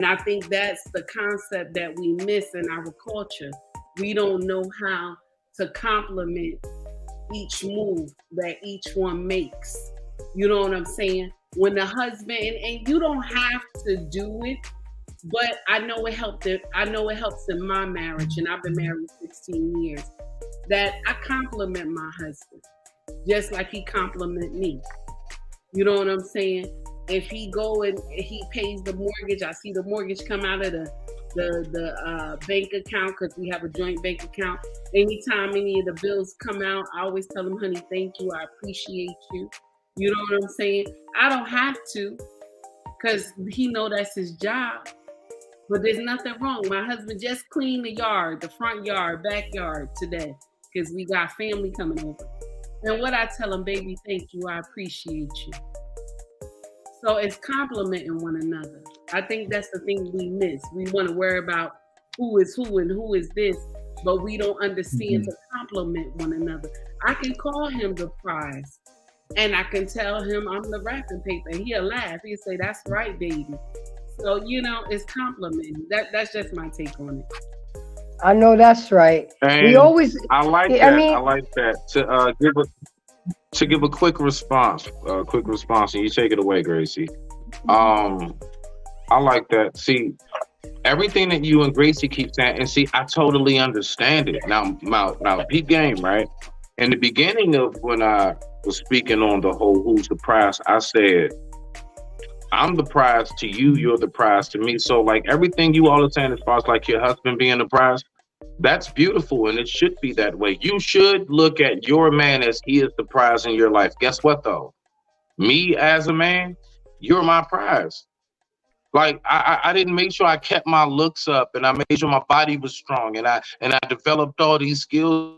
And I think that's the concept that we miss in our culture. We don't know how to compliment each move that each one makes. You know what I'm saying? When the husband, and you don't have to do it, but I know it helped. I know it helps in my marriage, and I've been married 16 years. That I compliment my husband just like he compliment me. You know what I'm saying? If he go and he pays the mortgage, I see the mortgage come out of the bank account because we have a joint bank account. Anytime any of the bills come out, I always tell him, honey, thank you. I appreciate you. You know what I'm saying? I don't have to because he know that's his job. But there's nothing wrong. My husband just cleaned the yard, the front yard, backyard today because we got family coming over. And what I tell him, baby, thank you. I appreciate you. So it's complimenting one another. I think that's the thing we miss. We want to worry about who is who and who is this, but we don't understand to compliment one another. I can call him the prize, and I can tell him I'm the wrapping paper. He'll laugh. He'll say, that's right, baby. So, it's complimenting. That's just my take on it. I know that's right. And We always, I like that. I mean, I like that. To give a quick response, and you take it away, Gracie. I like that. See, everything that you and Gracie keep saying, and see, I totally understand it. Now, peep game, right? In the beginning of when I was speaking on the whole who's the prize, I said, I'm the prize to you, you're the prize to me. So like everything you all are saying as far as like your husband being the prize, that's beautiful and it should be that way. You should look at your man as he is the prize in your life. Guess what though? Me as a man, you're my prize. Like I didn't make sure I kept my looks up and I made sure my body was strong and I developed all these skills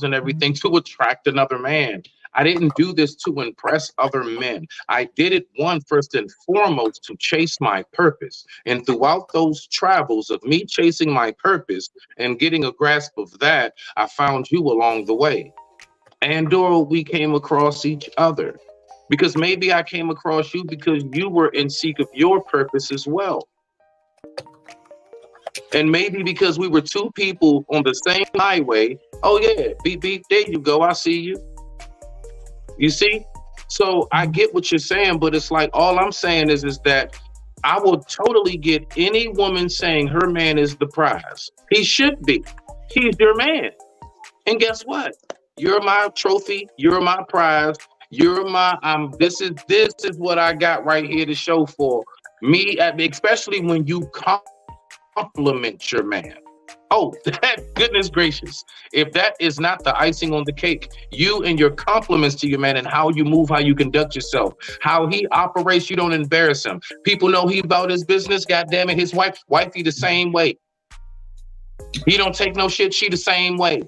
and everything to attract another man. I didn't do this to impress other men. I did it first and foremost to chase my purpose. And throughout those travels of me chasing my purpose and getting a grasp of that, I found you along the way. And Dora, we came across each other because maybe I came across you because you were in seek of your purpose as well. And maybe because we were two people on the same highway. Oh yeah, beep, beep, there you go. I see you. You see? So I get what you're saying, but it's like, all I'm saying is that I will totally get any woman saying her man is the prize. He should be. He's your man. And guess what? You're my trophy. You're my prize. You're my, this is what I got right here to show for me, especially when you compliment your man. Oh, that goodness gracious. If that is not the icing on the cake, you and your compliments to your man and how you move, how you conduct yourself, how he operates, you don't embarrass him. People know he about his business. God damn it. His wifey the same way. He don't take no shit. She the same way.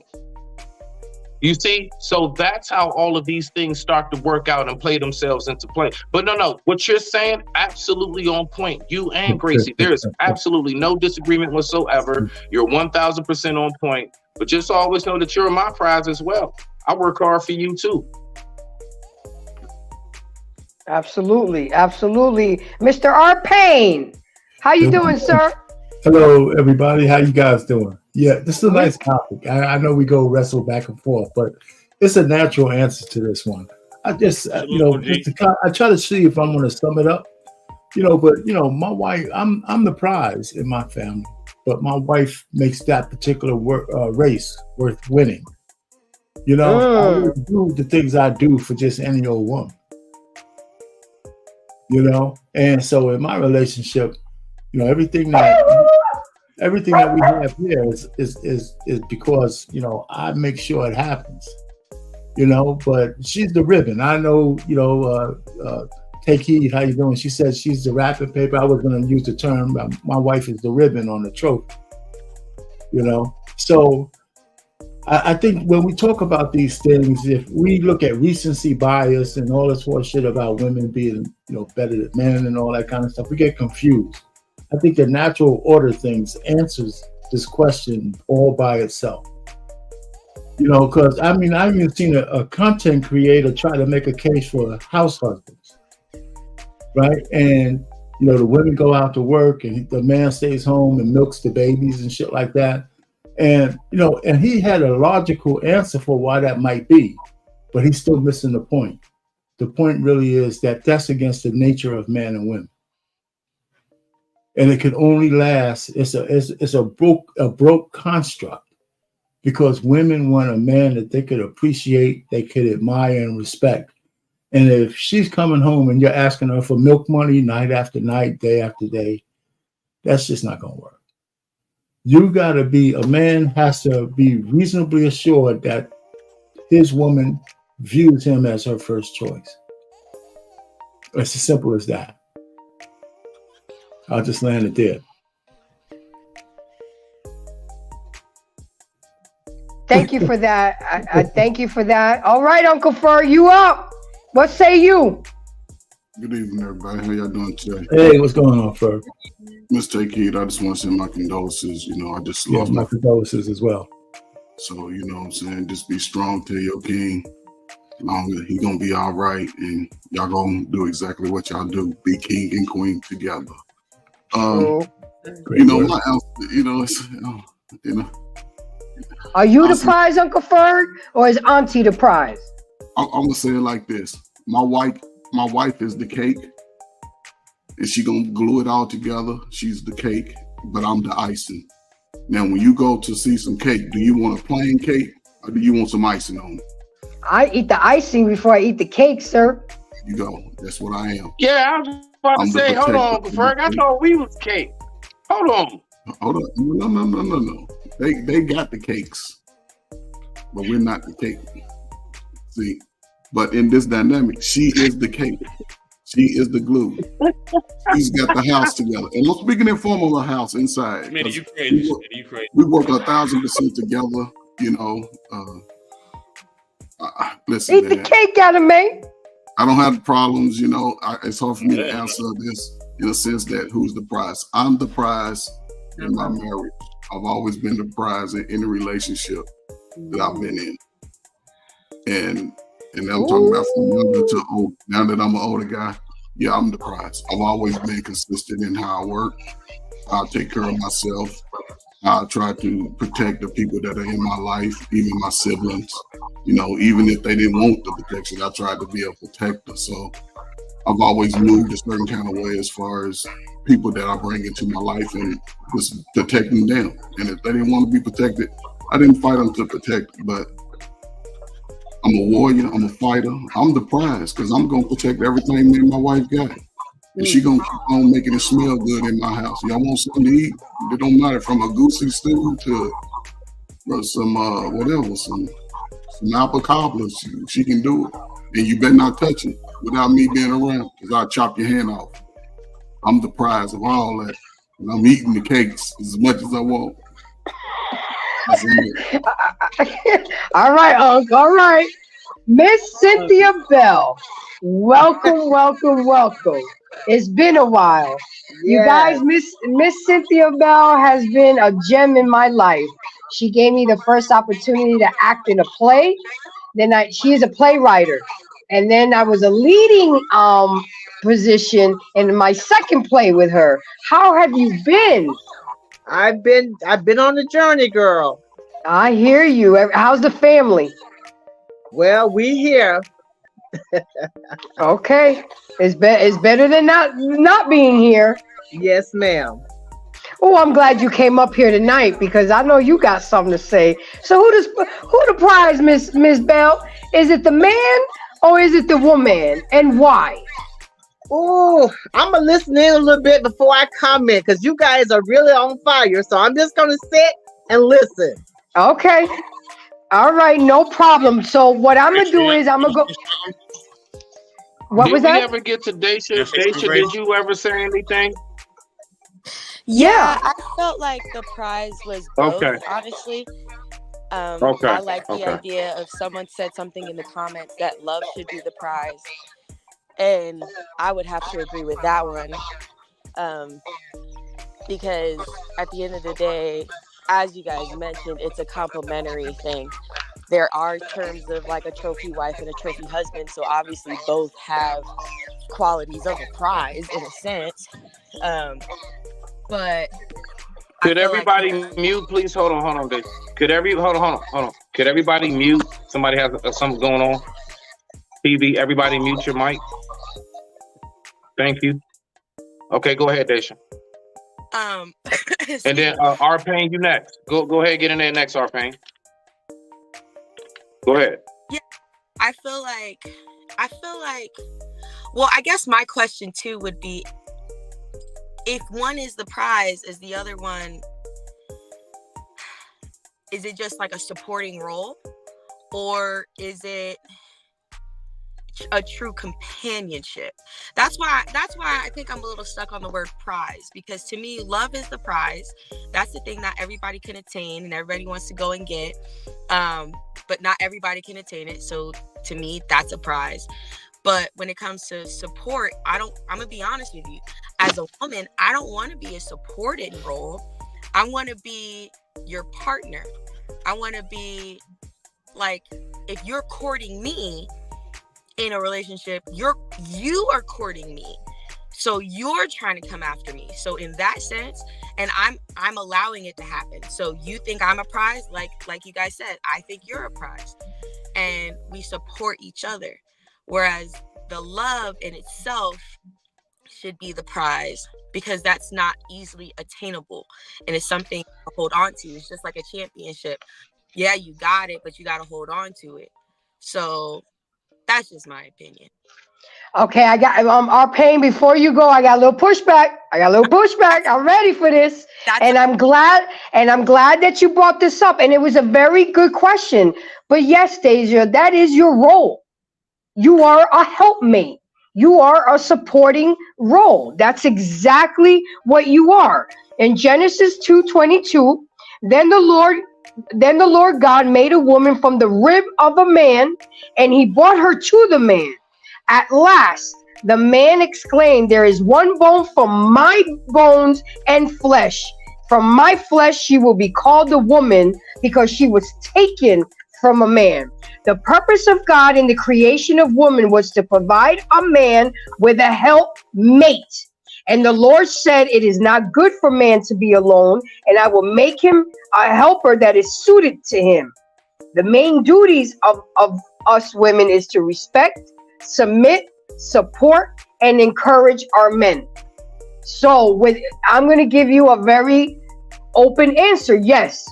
You see? So that's how all of these things start to work out and play themselves into play. But no, what you're saying, absolutely on point. You and Gracie, there is absolutely no disagreement whatsoever. You're 1,000% on point. But just always know that you're my prize as well. I work hard for you too. absolutely. Mr. R. Payne, how you doing, sir? Hello, everybody. How you guys doing? Yeah, this is a nice topic. I know we go wrestle back and forth, but it's a natural answer to this one. I just, I try to see if I'm going to sum it up, but my wife, I'm the prize in my family, but my wife makes that particular race worth winning. I don't do the things I do for just any old woman, and so in my relationship, everything that we have here is because I make sure it happens. But she's the ribbon. I know. Take heed. How you doing? She said she's the wrapping paper. I was going to use the term. My wife is the ribbon on the trophy. So I think when we talk about these things, if we look at recency bias and all this sort of shit about women being better than men and all that kind of stuff, we get confused. I think the natural order things answers this question all by itself. Because I've even seen a content creator try to make a case for house husbands, right? And The women go out to work and the man stays home and milks the babies and shit like that. And, and he had a logical answer for why that might be, but he's still missing the point. The point really is that that's against the nature of man and women. And it can only last, it's a broke construct, because women want a man that they could appreciate, they could admire and respect. And if she's coming home and you're asking her for milk money night after night, day after day, that's just not going to work. A man has to be reasonably assured that his woman views him as her first choice. It's as simple as that. I'll just land it there. Thank you for that. I thank you for that. All right, Uncle Fur, you up? What say you? Good evening, everybody. How y'all doing today? Hey, what's going on, Fur? Mr. Kid, I just want to send my condolences. I just lost my condolences as well. So, what I'm saying? Just be strong to your king. He gonna be all right, and y'all gonna do exactly what y'all do. Be king and queen together. My Are you the prize, Uncle Ferg, or is Auntie the prize? I'm gonna say it like this: my wife is the cake, and she gonna glue it all together. She's the cake, but I'm the icing. Now, when you go to see some cake, do you want a plain cake or do you want some icing on it? I eat the icing before I eat the cake, sir. There you go. That's what I am. Yeah, I was about to say, hold on, Uncle Ferg. I thought we was cake. Hold on. No. They got the cakes, but we're not the cake. See, but in this dynamic, she is the cake. She is the glue. She's got the house together. And I'm speaking in form of a house inside. Man, you crazy. We work 1,000% together, listen, Eat the cake out of me. I don't have the problems, it's hard for me to answer this in a sense that who's the prize. I'm the prize in my marriage. I've always been the prize in any relationship that I've been in. And I'm talking about from younger to old. Now that I'm an older guy, yeah, I'm the prize. I've always been consistent in how I work. I take care of myself. I try to protect the people that are in my life, even my siblings. Even if they didn't want the protection, I tried to be a protector. So I've always moved a certain kind of way as far as people that I bring into my life and just protecting them. And if they didn't want to be protected, I didn't fight them to protect, but I'm a warrior, I'm a fighter, I'm the prize, because I'm going to protect everything me and my wife got. And she going to keep on making it smell good in my house. Y'all want something to eat? It don't matter, from a goosey stew to some apple cobblers. She can do it. And you better not touch it without me being around, because I'll chop your hand off. I'm the prize of all that. And I'm eating the cakes as much as I want. All right, Unc. All right. Miss Cynthia Bell. Welcome. It's been a while. You guys, Miss Cynthia Bell has been a gem in my life. She gave me the first opportunity to act in a play. Then she is a playwright. And then I was a leading position in my second play with her. How have you been? I've been on the journey, girl. I hear you. How's the family? Well, we here. Okay. It's better than not being here. Yes, ma'am. Oh, I'm glad you came up here tonight, because I know you got something to say. So who the prize, Miss Bell? Is it the man or is it the woman, and why? Oh, I'm gonna listen in a little bit before I comment, because you guys are really on fire. So I'm just gonna sit and listen. Okay. All right, no problem. So what I'm gonna do is I'm gonna go. What was that? Did we ever get to Daisha? Daisha, did you ever say anything? Yeah, I felt like the prize was both, Okay. honestly. Okay. I like the Okay. idea of someone said something in the comments that love should be the prize. And I would have to agree with that one. Because at the end of the day, as you guys mentioned, it's a complementary thing. There are terms of like a trophy wife and a trophy husband, so obviously both have qualities of a prize in a sense. But could everybody mute, please? Hold on, Dave. Could hold on. Could everybody mute? Somebody has something going on. TV, everybody mute your mic. Thank you. Okay, go ahead, Daisha. And then R-Pain, you next. Go ahead, get in there next, R-Pain. Go ahead. Yeah, I feel like, well, I guess my question too would be, if one is the prize, is the other one, is it just like a supporting role? Or is it a true companionship? That's why I think I'm a little stuck on the word prize, because to me, love is the prize. That's the thing that everybody can attain and everybody wants to go and get, but not everybody can attain it. So to me, that's a prize. But when it comes to support, I'm gonna be honest with you, as a woman, I don't want to be a supporting role. I want to be your partner. I want to be like, if you're courting me in a relationship, you are courting me, so you're trying to come after me. So in that sense, and I'm allowing it to happen. So you think I'm a prize, like you guys said, I think you're a prize, and we support each other. Whereas the love in itself should be the prize, because that's not easily attainable, and it's something to hold on to. It's just like a championship. Yeah, you got it, but you got to hold on to it. So that's just my opinion. Okay, I got R-Pain, before you go, I got a little pushback. I'm ready for this. I'm glad that you brought this up. And it was a very good question. But yes, Deja, that is your role. You are a helpmate. You are a supporting role. That's exactly what you are. In Genesis 2:22, then the Lord God made a woman from the rib of a man, and he brought her to the man. At last, the man exclaimed, there is one bone from my bones and flesh. From my flesh she will be called a woman, because she was taken from a man. The purpose of God in the creation of woman was to provide a man with a helpmate. And the Lord said, it is not good for man to be alone, and I will make him a helper that is suited to him. The main duties of us women is to respect, submit, support, and encourage our men. So I'm going to give you a very open answer. Yes,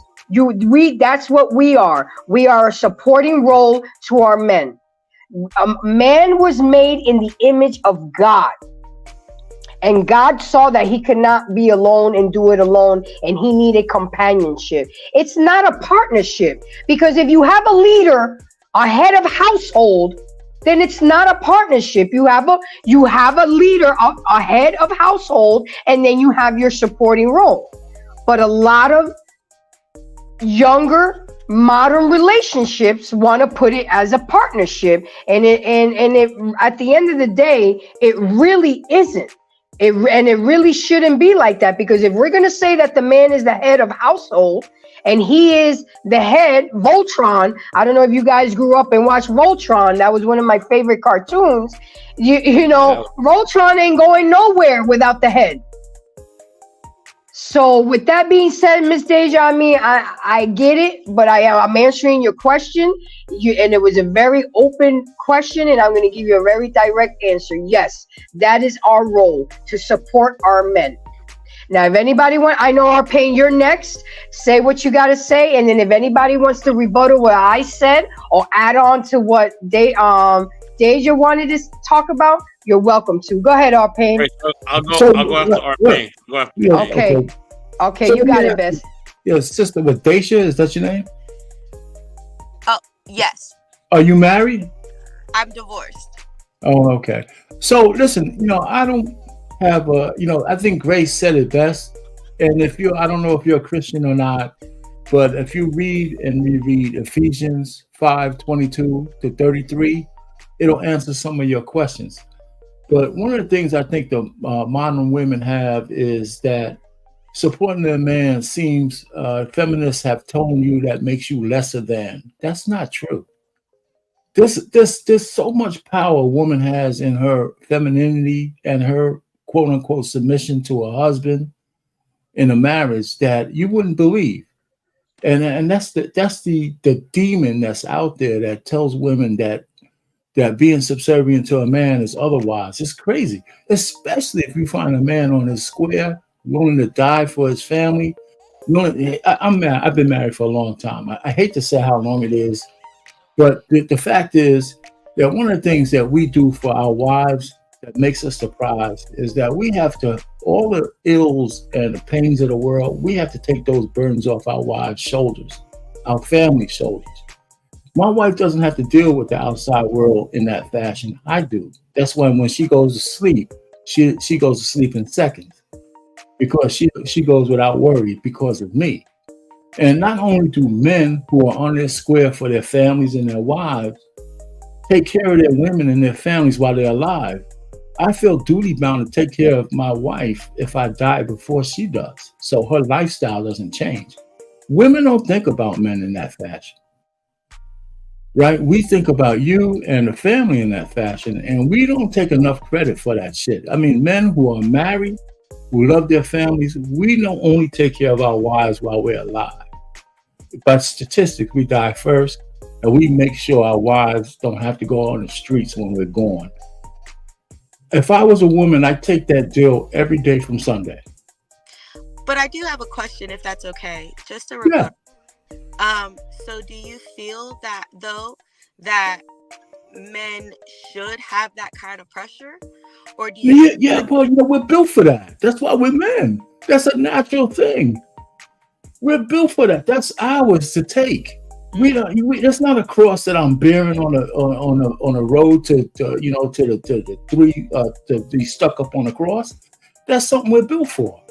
that's what we are. We are a supporting role to our men. Man was made in the image of God. And God saw that he could not be alone and do it alone, and he needed companionship. It's not a partnership, because if you have a leader, a head of household, then it's not a partnership. You have a leader, a head of household, and then you have your supporting role. But a lot of younger modern relationships want to put it as a partnership, and at the end of the day, it really isn't. It really shouldn't be like that, because if we're going to say that the man is the head of household and he is the head, Voltron, I don't know if you guys grew up and watched Voltron. That was one of my favorite cartoons. You know, Voltron ain't going nowhere without the head. So with that being said, Miss Deja, I mean, I get it, but I'm answering your question. And it was a very open question, and I'm going to give you a very direct answer. Yes, that is our role, to support our men. Now, if anybody I know R-Pain, you're next. Say what you got to say, and then if anybody wants to rebuttal what I said or add on to what Deja wanted to talk about, you're welcome to. Go ahead, R-Pain. Wait, I'll go after R-Pain. Okay, you got it, Bess. Yeah, sister, with Daisha, is that your name? Oh, yes. Are you married? I'm divorced. Oh, okay. So listen, I don't have I think Grace said it best. And I don't know if you're a Christian or not, but if you read and reread Ephesians 5:22-33, it'll answer some of your questions. But one of the things I think the modern women have is that supporting their man seems, feminists have told you that makes you lesser than. That's not true. There's so much power a woman has in her femininity and her quote unquote submission to a husband in a marriage that you wouldn't believe. And that's the demon that's out there that tells women that being subservient to a man is otherwise. It's crazy, especially if you find a man on his square, willing to die for his family. I'm married. I've been married for a long time. I hate to say how long it is, but the fact is that one of the things that we do for our wives that makes us surprised is that we have to, all the ills and the pains of the world, we have to take those burdens off our wives' shoulders, our family shoulders. My wife doesn't have to deal with the outside world in that fashion. I do. That's when she goes to sleep, she goes to sleep in seconds because she goes without worry because of me. And not only do men who are on their square for their families and their wives take care of their women and their families while they're alive, I feel duty bound to take care of my wife if I die before she does, so her lifestyle doesn't change. Women don't think about men in that fashion, right? We think about you and the family in that fashion, and we don't take enough credit for that shit. I mean, men who are married, who love their families, we don't only take care of our wives while we're alive. By statistics, we die first, and we make sure our wives don't have to go on the streets when we're gone. If I was a woman, I'd take that deal every day from Sunday. But I do have a question, if that's okay, just to rebut. Yeah. So do you feel that, though, that men should have that kind of pressure? Or do you... Yeah, well, we're built for that. That's why we're men. That's a natural thing. We're built for that. That's ours to take. It's not a cross that I'm bearing on a road to be stuck up on a cross. That's something we're built for.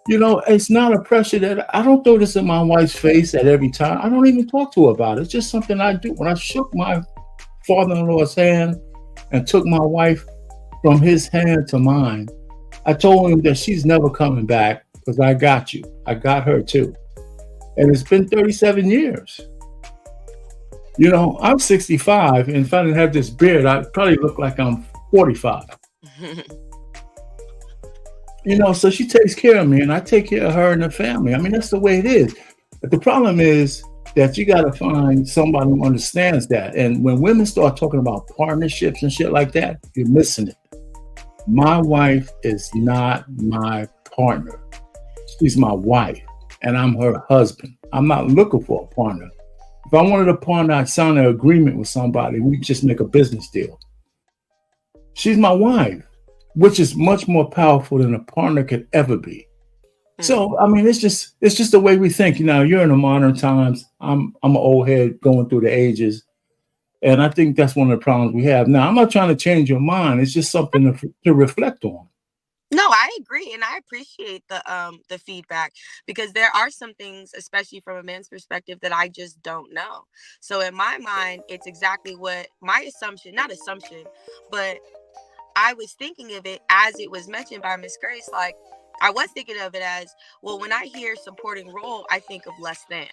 It's not a pressure that I don't throw this in my wife's face at every time. I don't even talk to her about it. It's just something I do. When I shook my father-in-law's hand and took my wife from his hand to mine, I told him that she's never coming back because I got you. I got her too. And it's been 37 years. I'm 65, and if I didn't have this beard, I'd probably look like I'm 45. So she takes care of me, and I take care of her and the family. I mean, that's the way it is. But the problem is that you got to find somebody who understands that. And when women start talking about partnerships and shit like that, you're missing it. My wife is not my partner. She's my wife, and I'm her husband. I'm not looking for a partner. If I wanted a partner, I'd sign an agreement with somebody. We just make a business deal. She's my wife, which is much more powerful than a partner could ever be. So, I mean, it's just the way we think. You're in the modern times. I'm an old head going through the ages. And I think that's one of the problems we have. Now, I'm not trying to change your mind. It's just something to reflect on. No, I agree, and I appreciate the feedback, because there are some things, especially from a man's perspective, that I just don't know. So in my mind, it's exactly what my not assumption, but I was thinking of it as it was mentioned by Miss Grace. Like, I was thinking of it as, well, when I hear supporting role, I think of less than.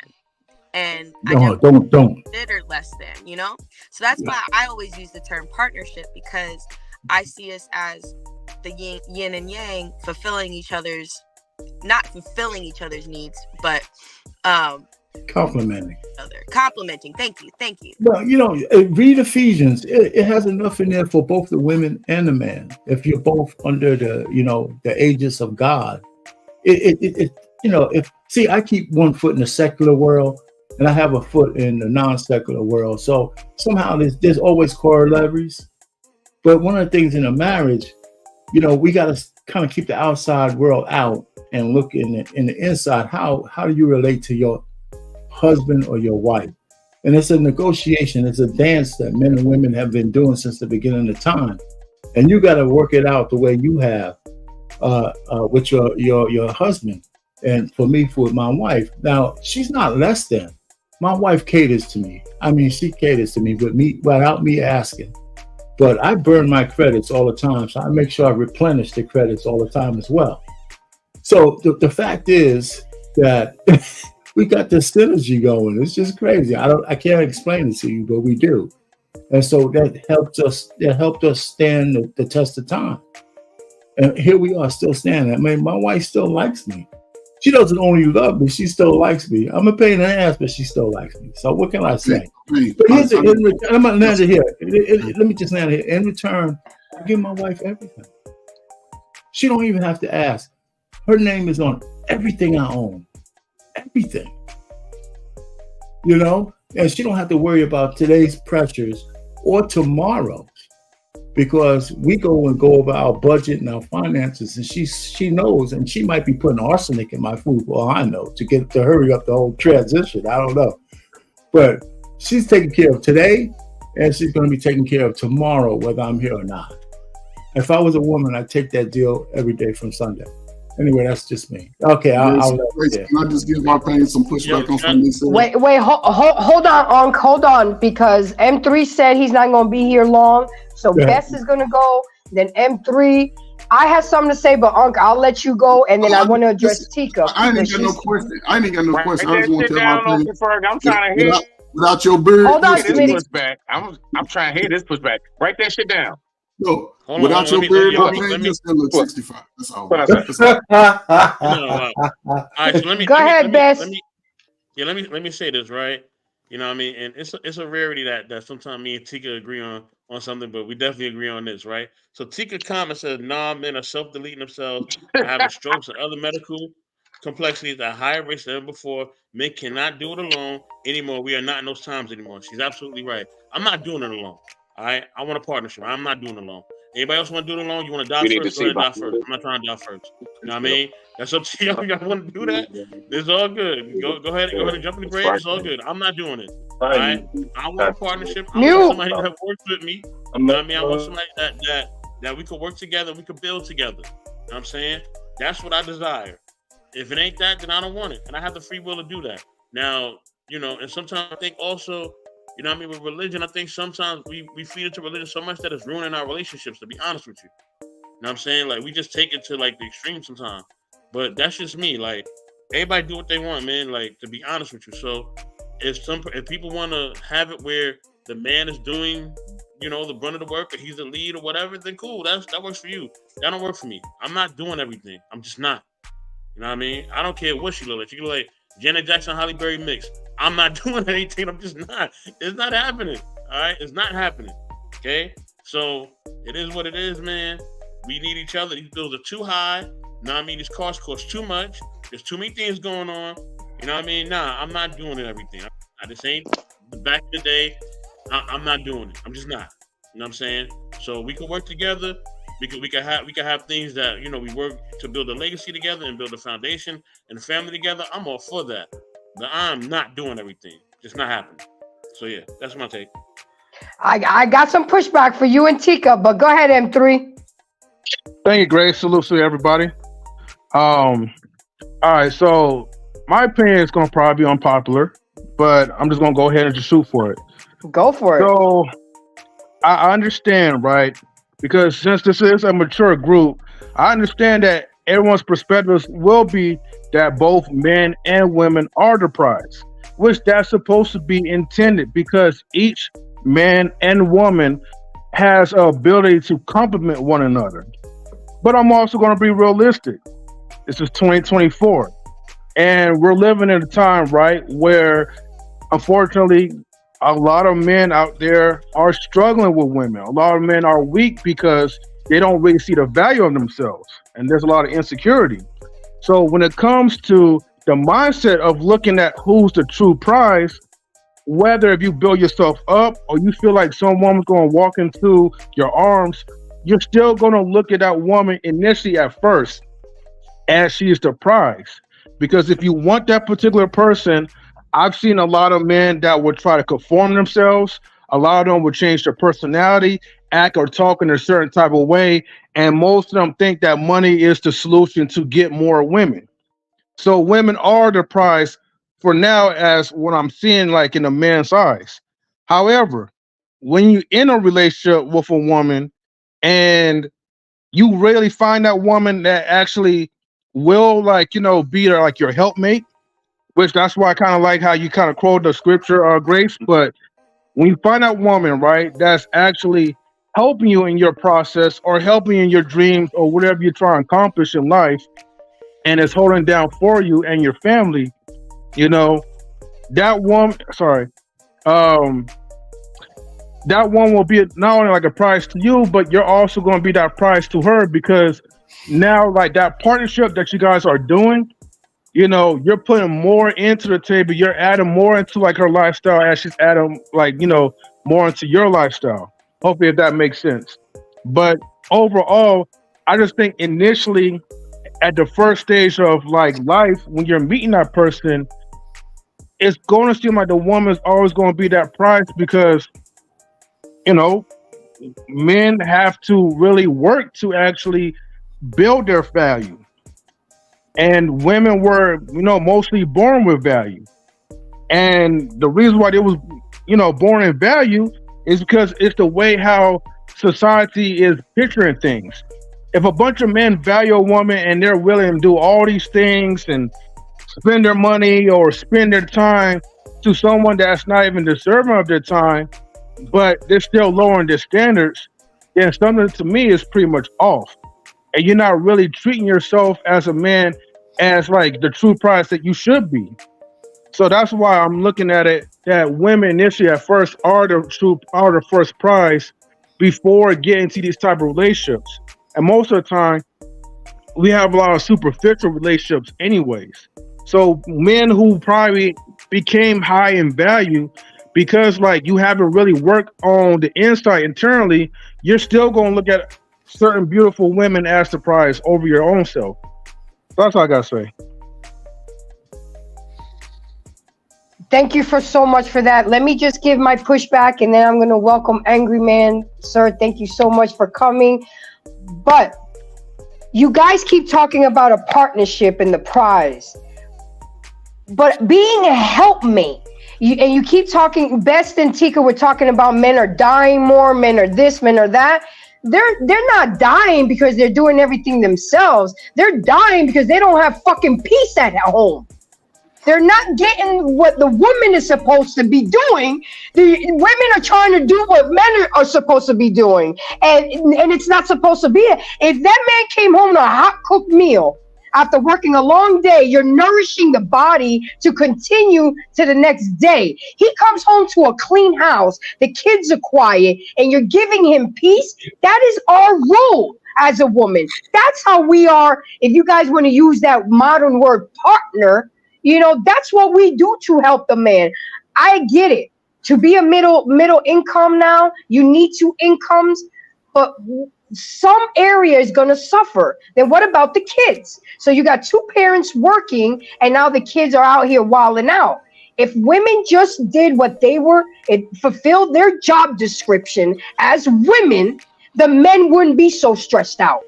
And I don't consider less than, So that's why I always use the term partnership, because I see us as the yin and yang, not fulfilling each other's needs, but complimenting. Thank you. Well, read Ephesians. It has enough in there for both the women and the man. If you're both under the aegis of God, I keep one foot in the secular world and I have a foot in the non-secular world. So somehow there's always corollaries. But one of the things in a marriage, we got to kind of keep the outside world out and look in the inside. How do you relate to your husband or your wife? And it's a negotiation. It's a dance that men and women have been doing since the beginning of time. And you got to work it out the way you have with your husband. And for me, with my wife. Now, she's not less than. My wife caters to me. I mean, she caters to me, without me asking. But I burn my credits all the time, so I make sure I replenish the credits all the time as well. So the fact is that we got this synergy going. It's just crazy. I can't explain it to you, but we do. And so that helped us stand the test of time. And here we are still standing. I mean, my wife still likes me. She doesn't only love me, she still likes me. I'm a pain in the ass, but she still likes me. So what can I say? But here's let me just land here. In return, I give my wife everything. She don't even have to ask. Her name is on everything I own. Everything. You know? And she don't have to worry about today's pressures or tomorrow. Because we go over our budget and our finances, and she knows, and she might be putting arsenic in my food for all I know to hurry up the whole transition. I don't know. But she's taking care of today, and she's going to be taking care of tomorrow, whether I'm here or not. If I was a woman, I'd take that deal every day from Sunday. Anyway, that's just me. Okay, Can I just give my pain some pushback on something? Wait, hold on, hold on, because M3 said he's not going to be here long. So Bess is going to go, then M3. I have something to say, but Unc, I'll let you go, and then I want to address Tika. I ain't got no question. I just want to tell my pain. I'm trying to hear. Without your beard, hold on, pushback. I'm trying to hear this pushback. Write that shit down. No, without your beard, my pain just gonna look 65. That's all. All right, so let me go ahead, Bess. Let me say this, right? You know what I mean? And it's a rarity that sometimes me and Tika agree on something, but we definitely agree on this, right? So Tika comment says, nah, men are self-deleting themselves, having strokes and other medical complexities at higher rates than ever before. Men cannot do it alone anymore. We are not in those times anymore. She's absolutely right. I'm not doing it alone. All right? I want a partnership. I'm not doing it alone. Anybody else want to do it alone? You want to die first? Go ahead and die first. I'm not trying to die first. You know what I mean? That's up to y'all. Y'all want to do that? It's all good. Go ahead and jump in the grave. It's all good. I'm not doing it. All right? I want a partnership. I want somebody that works with me. You know what I mean? I want somebody that we could work together. We could build together. You know what I'm saying? That's what I desire. If it ain't that, then I don't want it. And I have the free will to do that. Now, you know, and sometimes I think also, you know what I mean, with religion, I think sometimes we feed into religion so much that it's ruining our relationships, to be honest with you. You know what I'm saying? Like, we just take it to, like, the extreme sometimes. But that's just me. Like, everybody do what they want, man, like, to be honest with you. So, if people want to have it where the man is doing, you know, the brunt of the work, or he's the lead or whatever, then cool. That works for you. That don't work for me. I'm not doing everything. I'm just not. You know what I mean? I don't care what she look like. She look like Janet Jackson, Halle Berry mix. I'm not doing anything. I'm just not. It's not happening. All right? It's not happening. Okay? So it is what it is, man. We need each other. These bills are too high. You know what I mean? These costs cost too much. There's too many things going on. You know what I mean? Nah, I'm not doing it everything. I just ain't back in the day. I'm not doing it. I'm just not. You know what I'm saying? So we can work together. We can have things that, you know, we work to build a legacy together and build a foundation and a family together. I'm all for that. But I'm not doing everything. Just not happening. So yeah, that's my take. I got some pushback for you and Tika, but go ahead, M3. Thank you, Grace. Salute to everybody. All right, so my opinion is gonna probably be unpopular, but I'm just gonna go ahead and just shoot for it. Go for it. So I understand, right? Because since this is a mature group, I understand that everyone's perspectives will be that both men and women are the prize, which that's supposed to be intended, because each man and woman has an ability to complement one another. But I'm also going to be realistic. This is 2024, and we're living in a time, right, where unfortunately a lot of men out there are struggling with women. A lot of men are weak because they don't really see the value of themselves, and there's a lot of insecurity. So when it comes to the mindset of looking at who's the true prize, whether if you build yourself up or you feel like some woman's going to walk into your arms, you're still going to look at that woman initially at first as she is the prize. Because if you want that particular person, I've seen a lot of men that would try to conform themselves. A lot of them would change their personality, act or talk in a certain type of way. And most of them think that money is the solution to get more women. So women are the prize for now, as what I'm seeing like in a man's eyes. However, when you're in a relationship with a woman and you really find that woman that actually will, like, you know, be like your helpmate, which that's why I kind of like how you kind of quote the scripture, Grace. But when you find that woman, right, that's actually helping you in your process or helping you in your dreams or whatever you're trying to accomplish in life, and is holding down for you and your family, that one, that one will be not only like a prize to you, but you're also going to be that prize to her, because now, like, that partnership that you guys are doing, you're putting more into the table. You're adding more into like her lifestyle as she's adding more into your lifestyle. Hopefully, if that makes sense. But overall, I just think initially at the first stage of like life, when you're meeting that person, it's going to seem like the woman's always going to be that prize, because men have to really work to actually build their value. And women were, mostly born with value. And the reason why they was, born in value is because it's the way how society is picturing things. If a bunch of men value a woman and they're willing to do all these things and spend their money or spend their time to someone that's not even deserving of their time, but they're still lowering their standards, then something to me is pretty much off. And you're not really treating yourself as a man as like the true prize that you should be. So that's why I'm looking at it that women initially at first are the first prize before getting to these type of relationships. And most of the time, we have a lot of superficial relationships anyways. So men who probably became high in value because like you haven't really worked on the inside internally, you're still going to look at certain beautiful women as the prize over your own self. That's all I got to say. Thank you so much for that. Let me just give my pushback, and then I'm going to welcome Angry Man. Sir, thank you so much for coming. But you guys keep talking about a partnership and the prize. But being a helpmate, and you keep talking, Best and Tika were talking about men are dying more, men are this, men are that. They're not dying because they're doing everything themselves. They're dying because they don't have fucking peace at home. They're not getting what the woman is supposed to be doing. The women are trying to do what men are supposed to be doing. And it's not supposed to be. If that man came home to a hot cooked meal after working a long day, you're nourishing the body to continue to the next day. He comes home to a clean house, the kids are quiet, and you're giving him peace. That is our role as a woman. That's how we are. If you guys want to use that modern word partner, that's what we do to help the man. I get it. To be a middle income now, you need 2 incomes, but some area is going to suffer. Then what about the kids? So you got 2 parents working, and now the kids are out here wilding out. If women just did what it fulfilled their job description as women, the men wouldn't be so stressed out.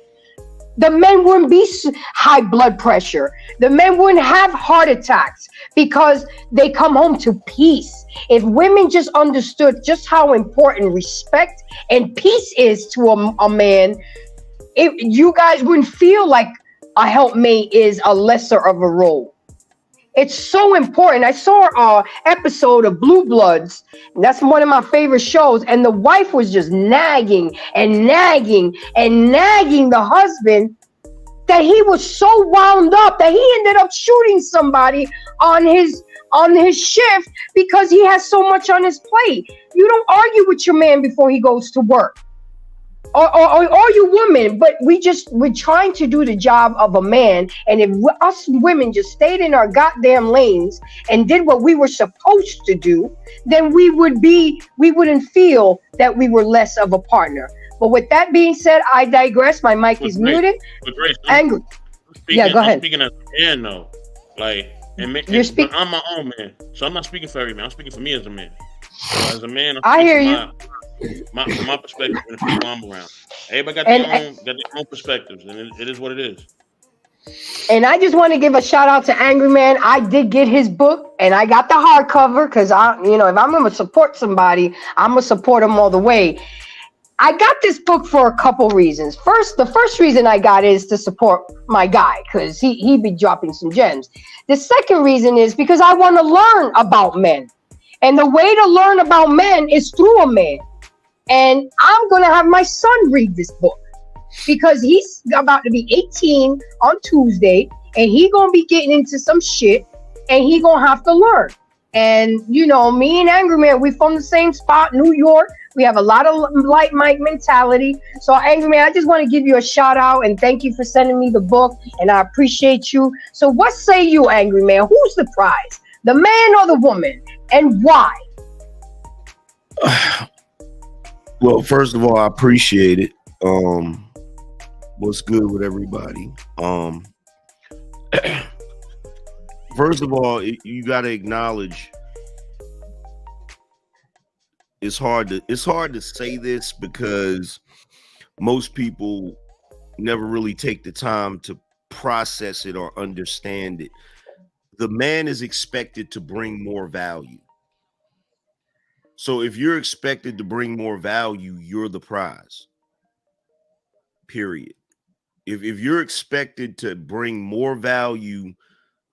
The men wouldn't be high blood pressure. The men wouldn't have heart attacks because they come home to peace. If women just understood just how important respect and peace is to a man, you guys wouldn't feel like a helpmate is a lesser of a role. It's so important. I saw an episode of Blue Bloods. That's one of my favorite shows. And the wife was just nagging the husband that he was so wound up that he ended up shooting somebody on his shift because he has so much on his plate. You don't argue with your man before he goes to work. Or you women, but we're trying to do the job of a man. And if us women just stayed in our goddamn lanes and did what we were supposed to do, then we wouldn't feel that we were less of a partner. But with that being said, I digress. My mic is muted. Angry. Yeah, go ahead. I'm speaking as a man, though. Like, I'm my own man, so I'm not speaking for every man. I'm speaking for me as a man. So as a man, I hear you. My perspective and the people I'm around. Everybody got their own perspectives, and it is what it is. And I just want to give a shout out to Angry Man. I did get his book, and I got the hardcover because if I'm going to support somebody, I'm going to support them all the way. I got this book for a couple reasons. The first reason I got is to support my guy because he be dropping some gems. The second reason is because I want to learn about men. And the way to learn about men is through a man. And I'm going to have my son read this book because he's about to be 18 on Tuesday, and he going to be getting into some shit, and he going to have to learn. And, you know, me and Angry Man, we from the same spot, New York. We have a lot of like Mike mentality. So, Angry Man, I just want to give you a shout out and thank you for sending me the book, and I appreciate you. So what say you, Angry Man? Who's the prize? The man or the woman? And why? Well, first of all, I appreciate it. What's good with everybody? First of all, you got to acknowledge it's hard to say this because most people never really take the time to process it or understand it. The man is expected to bring more value. So if you're expected to bring more value, you're the prize. Period. If you're expected to bring more value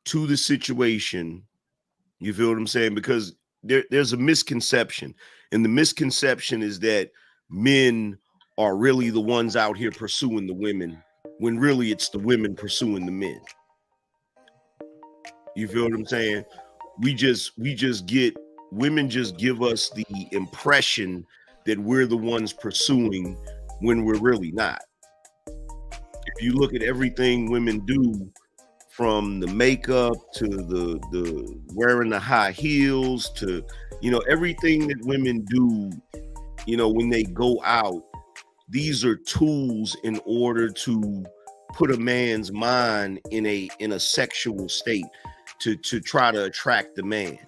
to the situation, you feel what I'm saying? Because there's a misconception, and the misconception is that men are really the ones out here pursuing the women, when really it's the women pursuing the men. You feel what I'm saying? Women just give us the impression that we're the ones pursuing when we're really not. If you look at everything women do, from the makeup to the wearing the high heels to, you know, everything that women do, you know, when they go out, these are tools in order to put a man's mind in a sexual state to try to attract the man.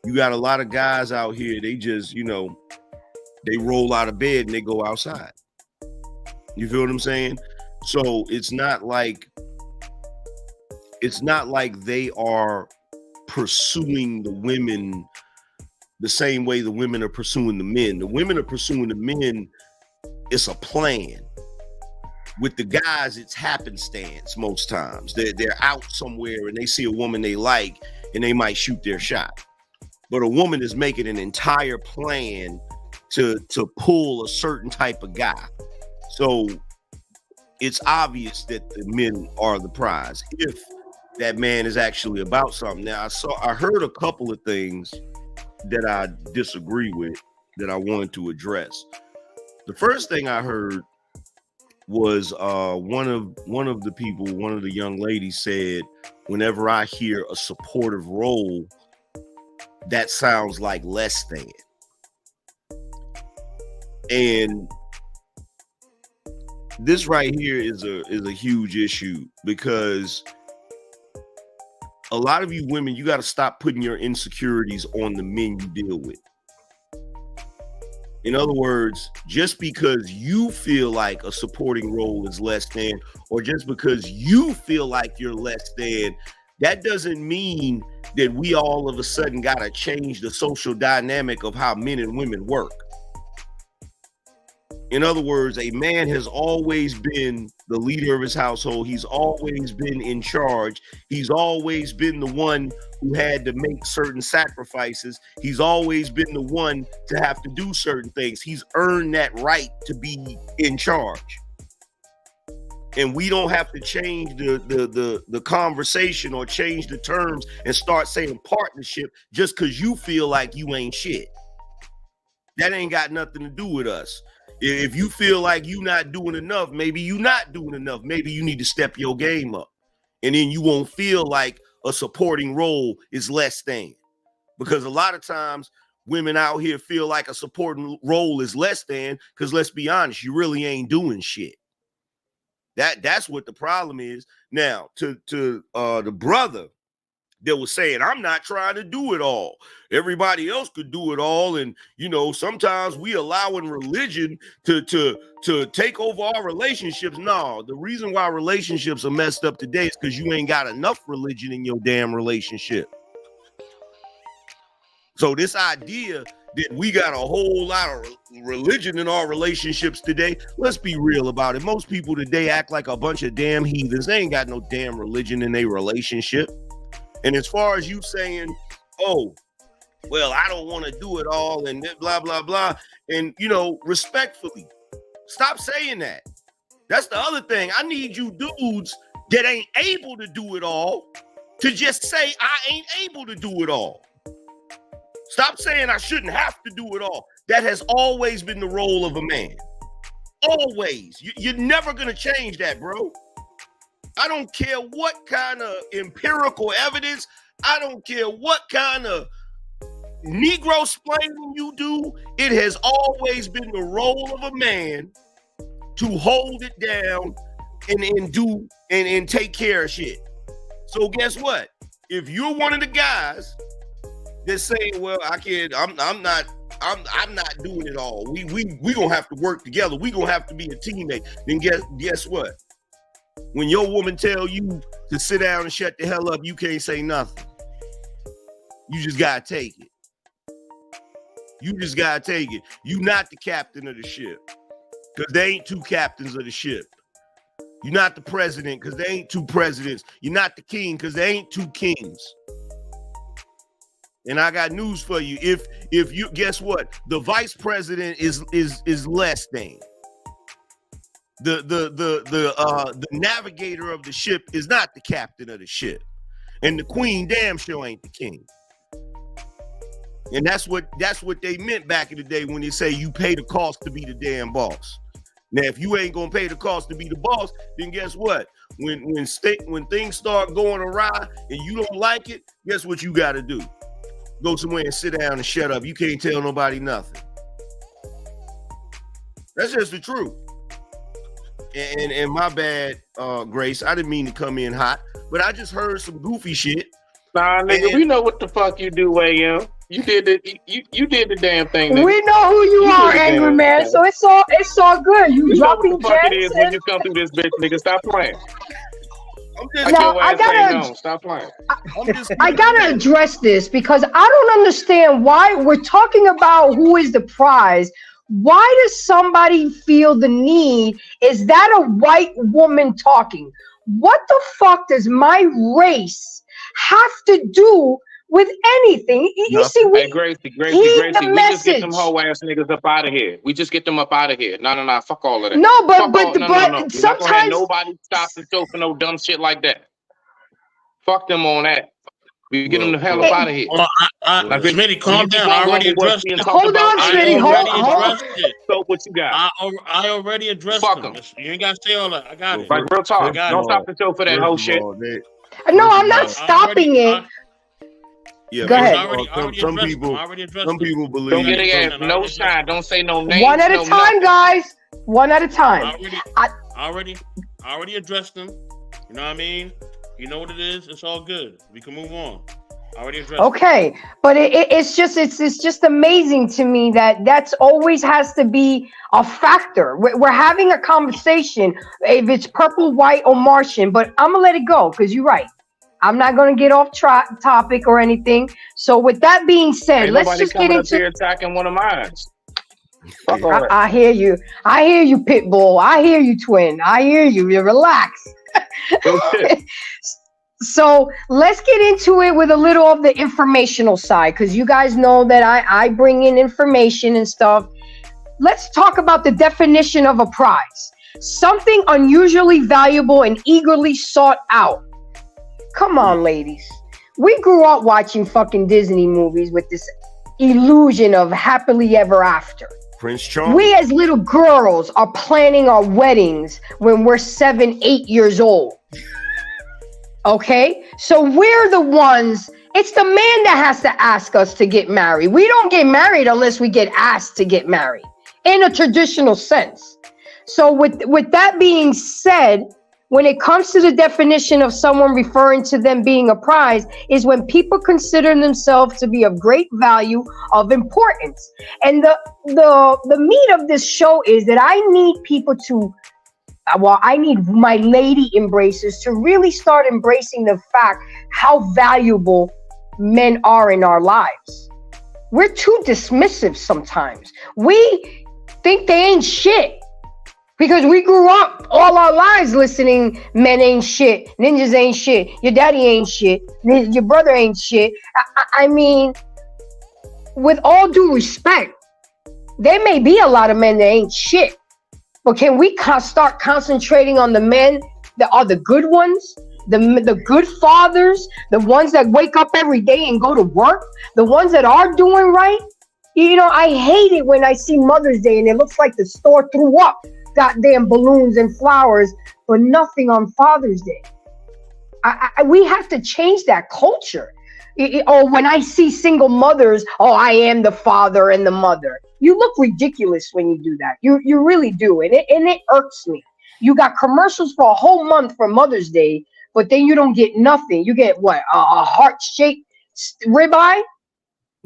You got a lot of guys out here, they just, you know, they roll out of bed and they go outside. You feel what I'm saying? So it's not like they are pursuing the women the same way the women are pursuing the men. The women are pursuing the men. It's a plan. With the guys, it's happenstance most times. They're out somewhere and they see a woman they like and they might shoot their shot. But a woman is making an entire plan to pull a certain type of guy. So it's obvious that the men are the prize if that man is actually about something. Now, I heard a couple of things that I disagree with that I wanted to address. The first thing I heard was one of the young ladies said, whenever I hear a supportive role, that sounds like less than. And this right here is a huge issue, because a lot of you women, you got to stop putting your insecurities on the men you deal with. In other words, just because you feel like a supporting role is less than, or just because you feel like you're less than, that doesn't mean that we all of a sudden got to change the social dynamic of how men and women work. In other words, a man has always been the leader of his household. He's always been in charge. He's always been the one who had to make certain sacrifices. He's always been the one to have to do certain things. He's earned that right to be in charge. And we don't have to change the conversation or change the terms and start saying partnership just because you feel like you ain't shit. That ain't got nothing to do with us. If you feel like you're not doing enough, maybe you're not doing enough. Maybe you need to step your game up. And then you won't feel like a supporting role is less than. Because a lot of times women out here feel like a supporting role is less than, because let's be honest, you really ain't doing shit. That's what the problem is. Now, to the brother that was saying, I'm not trying to do it all. Everybody else could do it all. And, you know, sometimes we allowing religion to take over our relationships. No, the reason why relationships are messed up today is because you ain't got enough religion in your damn relationship. So this idea that we got a whole lot of religion in our relationships today, let's be real about it. Most people today act like a bunch of damn heathens. They ain't got no damn religion in their relationship. And as far as you saying, oh, well, I don't want to do it all and blah, blah, blah. And, you know, respectfully, stop saying that. That's the other thing. I need you dudes that ain't able to do it all to just say, I ain't able to do it all. Stop saying I shouldn't have to do it all. That has always been the role of a man. Always. You're never going to change that, bro. I don't care what kind of empirical evidence, I don't care what kind of Negro splaining you do. It has always been the role of a man to hold it down and do and take care of shit. So guess what? If you're one of the guys that's saying, well, I can't, I'm not doing it all. We gonna have to work together. We gonna have to be a teammate. Then guess what? When your woman tell you to sit down and shut the hell up, you can't say nothing. You just gotta take it. You just gotta take it. You not the captain of the ship, because there ain't two captains of the ship. You're not the president, because there ain't two presidents. You're not the king, because there ain't two kings. And I got news for you. If you guess what, the vice president is less than. The navigator of the ship is not the captain of the ship, and the queen damn sure ain't the king. And that's what they meant back in the day when they say you pay the cost to be the damn boss. Now, if you ain't gonna pay the cost to be the boss, then guess what? When things start going awry and you don't like it, guess what you got to do? Go somewhere and sit down and shut up. You can't tell nobody nothing. That's just the truth. And my bad, Grace. I didn't mean to come in hot, but I just heard some goofy shit. Nah, nigga, we know what the fuck you do, AM. You did the damn thing, nigga. We know who you are, Angry Man. Thing. So it's all good. You dropping what the fuck it is when you come through this bitch, nigga. Stop playing. Stop playing. I gotta address this because I don't understand why we're talking about who is the prize. Why does somebody feel the need? Is that a white woman talking? What the fuck does my race have to do with anything? You see, Gracie, we just get them whole ass niggas up out of here. We just get them up out of here. No, fuck all of that. No, but sometimes nobody stops the show for no dumb shit like that. Fuck them on that. We get them the hell up out of here. Smitty, calm down. I already addressed it. Hold on, Smitty. Hold. So what you got? I already addressed them. You ain't got to say all that. I got it. Like real talk. Don't stop the show for that whole shit. No, I'm not stopping it. Yeah, go ahead. Some people believe. Don't get it. No shine. Don't say no names. One at a time, guys. One at a time. I already addressed them. You know what I mean? You know what it is. It's all good. We can move on. I already addressed. Okay, but it's just amazing to me that that's always has to be a factor. We're having a conversation if it's purple, white, or Martian, but I'm gonna let it go because you're right. I'm not gonna get off topic or anything. So with that being said, let's just get into here attacking one of mine. I hear you. I hear you, Pitbull. I hear you, Twin. I hear you. You relax. So let's get into it with a little of the informational side, because you guys know that I bring in information and stuff. Let's talk about the definition of a prize. Something unusually valuable and eagerly sought out. Come on, ladies. We grew up watching fucking Disney movies with this illusion of happily ever after. Prince Charles. We as little girls are planning our weddings when we're 7, 8 years old. Okay? So we're the ones, it's the man that has to ask us to get married. We don't get married unless we get asked to get married in a traditional sense. So with that being said, when it comes to the definition of someone referring to them being a prize is when people consider themselves to be of great value, of importance. And the meat of this show is that I need people to, I need my lady embracers to really start embracing the fact how valuable men are in our lives. We're too dismissive sometimes. We think they ain't shit. Because we grew up all our lives listening, men ain't shit, ninjas ain't shit, your daddy ain't shit, your brother ain't shit. I mean, with all due respect, there may be a lot of men that ain't shit, but can we start concentrating on the men that are the good ones, the good fathers, the ones that wake up every day and go to work, the ones that are doing right? You know, I hate it when I see Mother's Day and it looks like the store threw up goddamn balloons and flowers for nothing on Father's Day. We have to change that culture. Or when I see single mothers, oh, I am the father and the mother. You look ridiculous when you do that. You really do, and it irks me. You got commercials for a whole month for Mother's Day, but then you don't get nothing. You get what, a heart-shaped ribeye?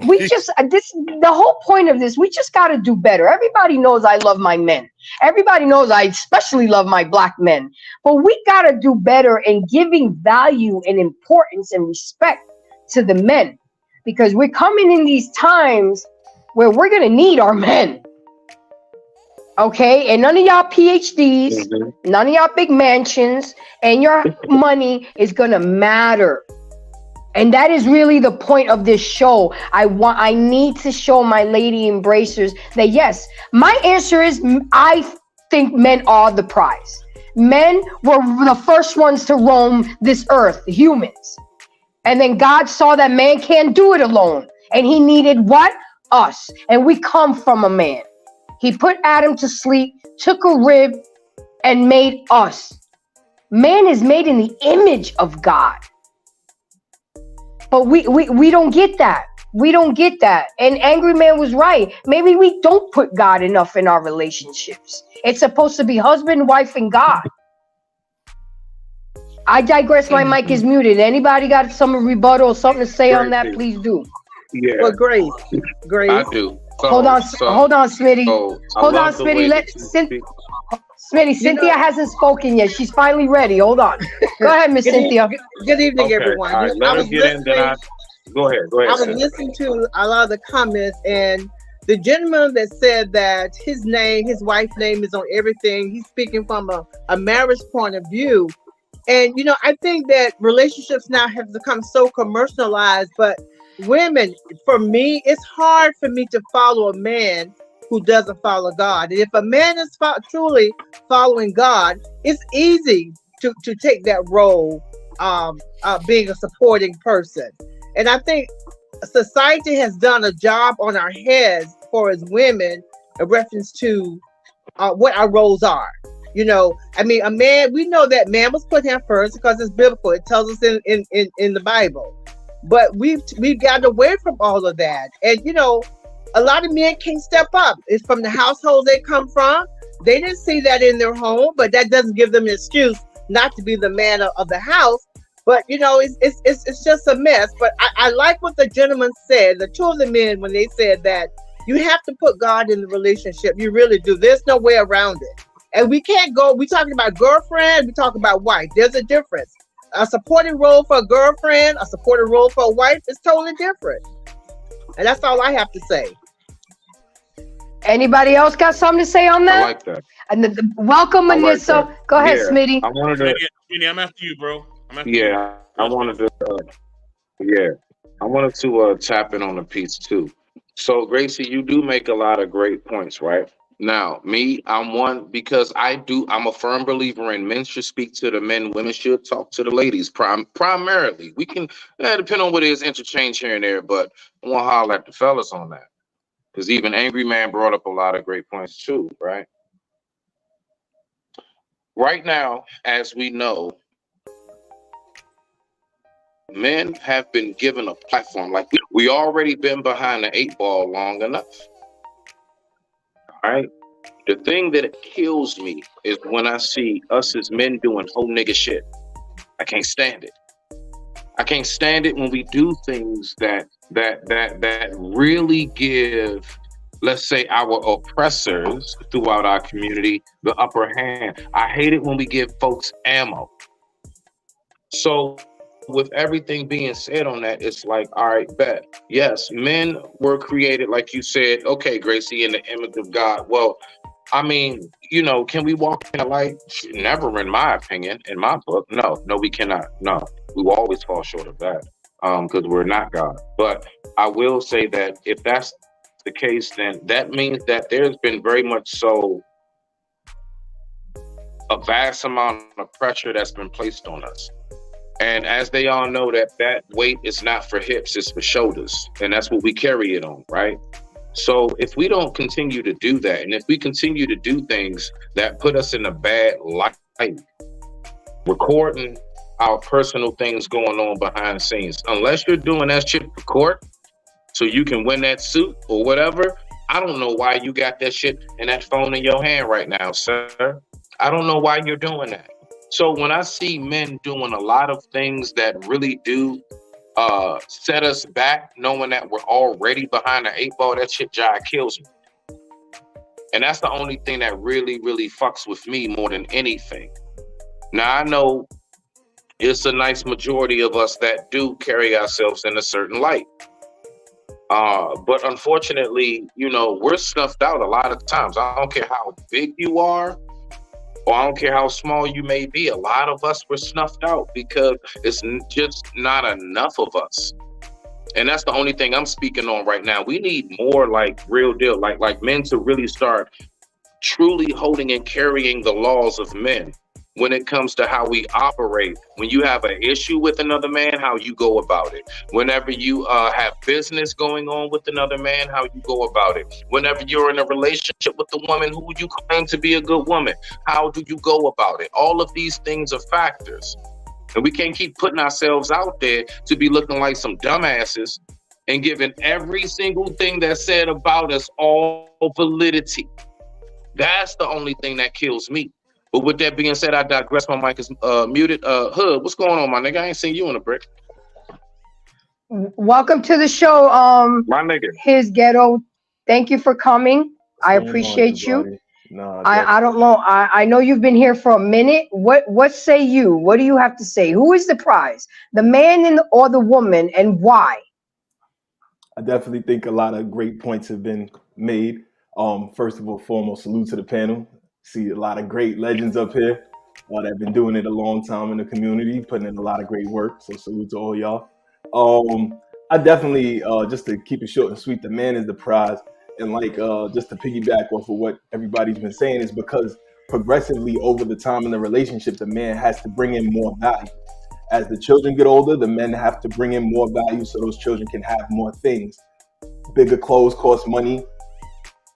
We just the whole point of this. We just got to do better. Everybody knows I love my men. Everybody knows I especially love my black men. But we got to do better in giving value and importance and respect to the men, because we're coming in these times where we're gonna need our men. Okay, and none of y'all PhDs, none of y'all big mansions, and your money is gonna matter. And that is really the point of this show. I need to show my lady embracers that yes, my answer is I think men are the prize. Men were the first ones to roam this earth, humans. And then God saw that man can't do it alone. And he needed what? Us. And we come from a man. He put Adam to sleep, took a rib, and made us. Man is made in the image of God. But we don't get that. We don't get that. And Angry Man was right. Maybe we don't put God enough in our relationships. It's supposed to be husband, wife, and God. I digress. My mic is muted. Anybody got some rebuttal or something to say on that? Please do. Yeah. Well, Grace. I do. Hold on, Smitty. Hold on, Smitty. Let Smitty. Cynthia hasn't spoken yet. She's finally ready. Hold on. Go ahead, Miss Cynthia. Good evening, everyone. All right, let us get in. Then go ahead. I was listening to a lot of the comments, and the gentleman that said that his wife's name is on everything. He's speaking from a marriage point of view. And, you know, I think that relationships now have become so commercialized, but women, for me, it's hard for me to follow a man who doesn't follow God. And if a man is truly following God, it's easy to take that role of being a supporting person. And I think society has done a job on our heads for as women in reference to what our roles are. You know, I mean, a man, we know that man was put here first because it's biblical. It tells us in the Bible. But we've gotten away from all of that. And, you know, a lot of men can't step up. It's from the household they come from. They didn't see that in their home, but that doesn't give them an excuse not to be the man of the house. But, you know, it's just a mess. But I like what the gentleman said, the two of the men, when they said that you have to put God in the relationship. You really do. There's no way around it. And we can't go, we're talking about girlfriend, we talk about wife. There's a difference. A supporting role for a girlfriend, a supporting role for a wife is totally different. And that's all I have to say. Anybody else got something to say on that? I like that. And welcome, Anissa. Like go ahead, yeah. Smitty. I wanted to. I'm after you, bro. I wanted to tap in on the piece too. So, Gracie, you do make a lot of great points, right? Now, me, I'm one because I'm a firm believer in men should speak to the men, women should talk to the ladies. Primarily, we can depend on what it is, interchange here and there, but I want to holler at the fellas on that. Because even Angry Man brought up a lot of great points too, right? Right now, as we know, men have been given a platform. Like we already been behind the 8 ball long enough. All right. The thing that kills me is when I see us as men doing whole nigga shit. I can't stand it. I can't stand it when we do things that really give, let's say, our oppressors throughout our community the upper hand. I hate it when we give folks ammo. So with everything being said on that, it's like, all right, bet. Yes, men were created, like you said, okay, Gracie, in the image of God. Well, I mean, you know, can we walk in the light? Never, in my opinion, in my book. No, we cannot. No, we will always fall short of that because we're not God. But I will say that if that's the case, then that means that there's been very much so a vast amount of pressure that's been placed on us. And as they all know, that weight is not for hips, it's for shoulders. And that's what we carry it on, right? So if we don't continue to do that, and if we continue to do things that put us in a bad light, recording our personal things going on behind the scenes, unless you're doing that shit for court so you can win that suit or whatever, I don't know why you got that shit and that phone in your hand right now, sir. I don't know why you're doing that. So when I see men doing a lot of things that really do set us back, knowing that we're already behind the 8 ball, that shit jive kills me. And that's the only thing that really, really fucks with me more than anything. Now, I know it's a nice majority of us that do carry ourselves in a certain light. But unfortunately, you know, we're snuffed out a lot of times. I don't care how big you are, or I don't care how small you may be. A lot of us were snuffed out because it's just not enough of us. And that's the only thing I'm speaking on right now. We need more like real deal, like men to really start truly holding and carrying the laws of men when it comes to how we operate. When you have an issue with another man, how you go about it. Whenever you have business going on with another man, how you go about it. Whenever you're in a relationship with a woman who you claim to be a good woman, how do you go about it? All of these things are factors. And we can't keep putting ourselves out there to be looking like some dumbasses and giving every single thing that's said about us all validity. That's the only thing that kills me. But with that being said, I digress. My mic is muted. Hood, what's going on, my nigga? I ain't seen you in a brick. Welcome to the show, my nigga. His Ghetto. Thank you for coming. I appreciate you. No, I don't know. I know you've been here for a minute. What say you? What do you have to say? Who is the prize? The man or the woman, and why? I definitely think a lot of great points have been made. First of all, foremost, salute to the panel. See a lot of great legends up here that have been doing it a long time in the community, putting in a lot of great work. So salute to all y'all. I definitely, just to keep it short and sweet, the man is the prize. And like, just to piggyback off of what everybody's been saying, is because progressively over the time in the relationship, the man has to bring in more value. As the children get older, the men have to bring in more value so those children can have more things. Bigger clothes cost money.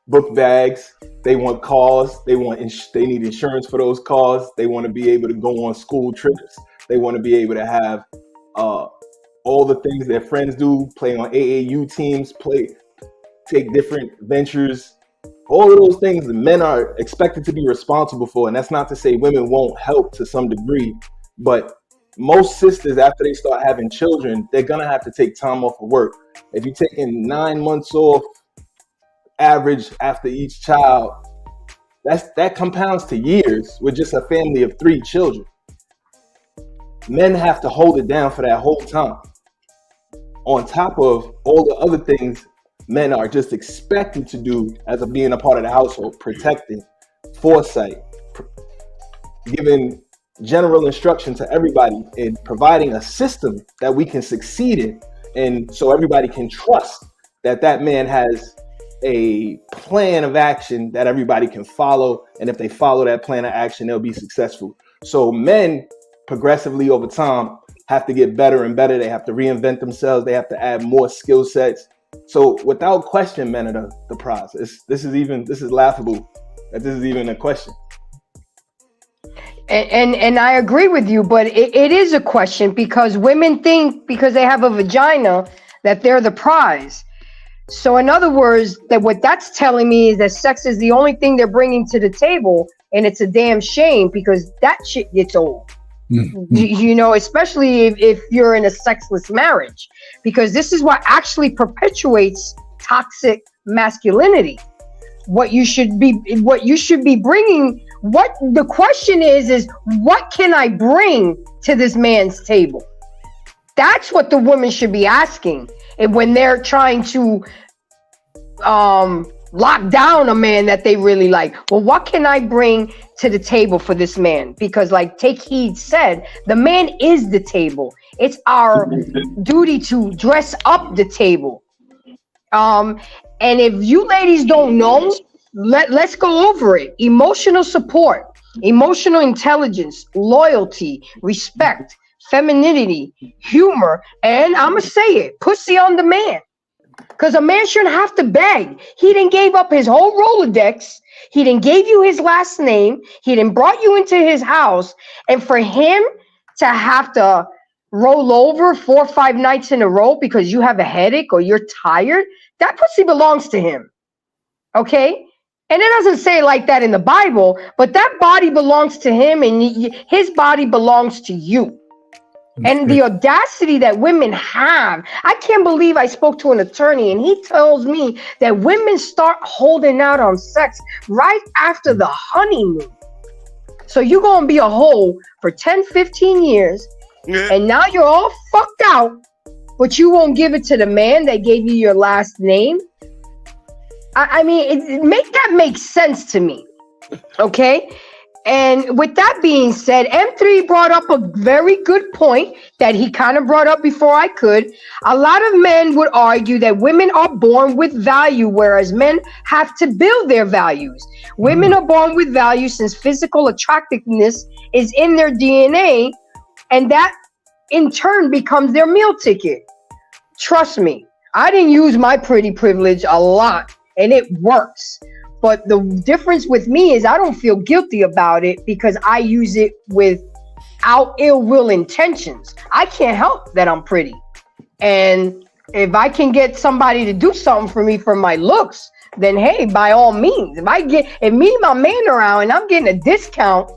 Book bags, they want cars, they need insurance for those cars, they want to be able to go on school trips, they want to be able to have all the things their friends do, play on AAU teams, take different ventures, all of those things the men are expected to be responsible for. And that's not to say women won't help to some degree, but most sisters, after they start having children, they're gonna have to take time off of work. If you're taking 9 months off average after each child, that compounds to years with just a family of 3 children. Men have to hold it down for that whole time. On top of all the other things men are just expected to do as being a part of the household: protecting, foresight, giving general instruction to everybody, and providing a system that we can succeed in, and so everybody can trust that man has a plan of action that everybody can follow, and if they follow that plan of action, they'll be successful. So men progressively over time have to get better and better. They have to reinvent themselves. They have to add more skill sets. So without question, men are the prize. This is laughable that this is even a question. And I agree with you, but it is a question, because women think because they have a vagina that they're the prize. So in other words, that what that's telling me is that sex is the only thing they're bringing to the table, and it's a damn shame, because that shit gets old. You know, especially if you're in a sexless marriage, because this is what actually perpetuates toxic masculinity. What you should be bringing. What the question is what can I bring to this man's table? That's what the woman should be asking. And when they're trying to lock down a man that they really like, well, what can I bring to the table for this man? Because like Take Heed said, the man is the table. It's our duty to dress up the table. And if you ladies don't know, let's go over it. Emotional support, emotional intelligence, loyalty, respect, femininity, humor, and I'm gonna say it, pussy on demand. Because a man shouldn't have to beg. He didn't gave up his whole Rolodex. He didn't gave you his last name. He didn't brought you into his house. And for him to have to roll over 4 or 5 nights in a row because you have a headache or you're tired, that pussy belongs to him. Okay? And it doesn't say it like that in the Bible, but that body belongs to him and his body belongs to you. And the audacity that women have, I can't believe I spoke to an attorney and he tells me that women start holding out on sex right after the honeymoon. So you're going to be a hoe for 10, 15 years and now you're all fucked out, but you won't give it to the man that gave you your last name. I mean, make that make sense to me. Okay? And with that being said, M3 brought up a very good point that he kind of brought up before I could. A lot of men would argue that women are born with value, whereas men have to build their values. Women are born with value since physical attractiveness is in their DNA, and that in turn becomes their meal ticket. Trust me, I didn't use my pretty privilege a lot, and it works. But the difference with me is I don't feel guilty about it because I use it without ill will intentions. I can't help that I'm pretty. And if I can get somebody to do something for me for my looks, then hey, by all means. If me and my man around and I'm getting a discount,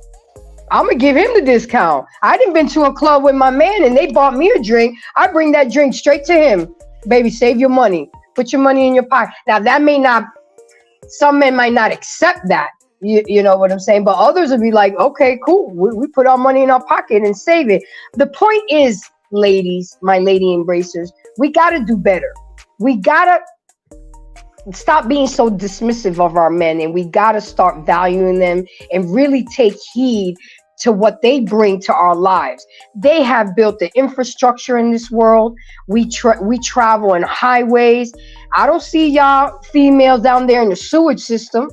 I'm gonna give him the discount. I done been to a club with my man and they bought me a drink. I bring that drink straight to him. Baby, save your money. Put your money in your pocket. Now that may not, some men might not accept that, you know what I'm saying? But others will be like, okay, cool. We put our money in our pocket and save it. The point is, ladies, my lady embracers, we got to do better. We got to stop being so dismissive of our men, and we got to start valuing them and really take heed to what they bring to our lives. They have built the infrastructure in this world. We travel in highways. I don't see y'all females down there in the sewage system.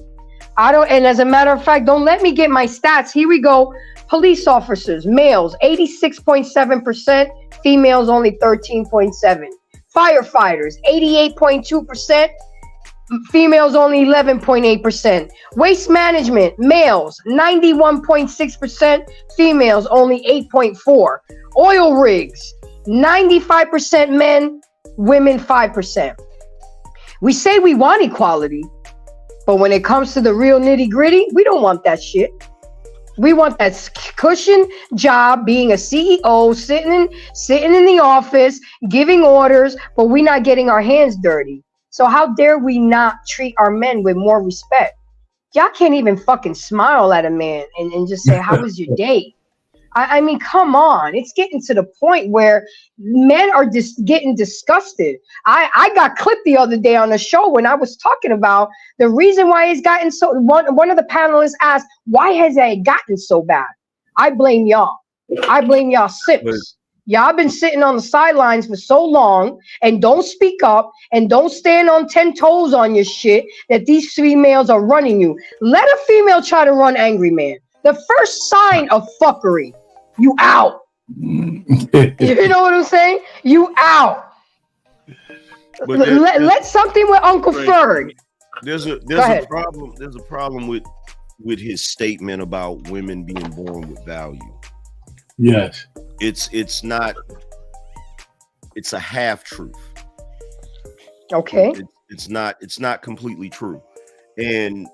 And as a matter of fact, don't let me get my stats. Here we go. Police officers, males, 86.7%, females only 13.7%. Firefighters, 88.2%. Females only 11.8%. Waste management, males 91.6%, females only 8.4%. Oil rigs, 95% men, women 5%. We say we want equality, but when it comes to the real nitty gritty, we don't want that shit. We want that cushion job, being a CEO, sitting in the office, giving orders, but we're not getting our hands dirty. So how dare we not treat our men with more respect? Y'all can't even fucking smile at a man and just say, how was your day? I mean, come on. It's getting to the point where men are just getting disgusted. I got clipped the other day on a show when I was talking about the reason why it's gotten so, one of the panelists asked, why has it gotten so bad? I blame y'all. I blame y'all simps. Y'all been sitting on the sidelines for so long and don't speak up and don't stand on 10 toes on your shit that these females are running you. Let a female try to run angry man. The first sign of fuckery, you out. You know what I'm saying? You out. Let's something with Uncle Ferg. There's a problem. There's a problem with his statement about women being born with value. Yes. It's not, it's a half truth. Okay. It's not completely true. And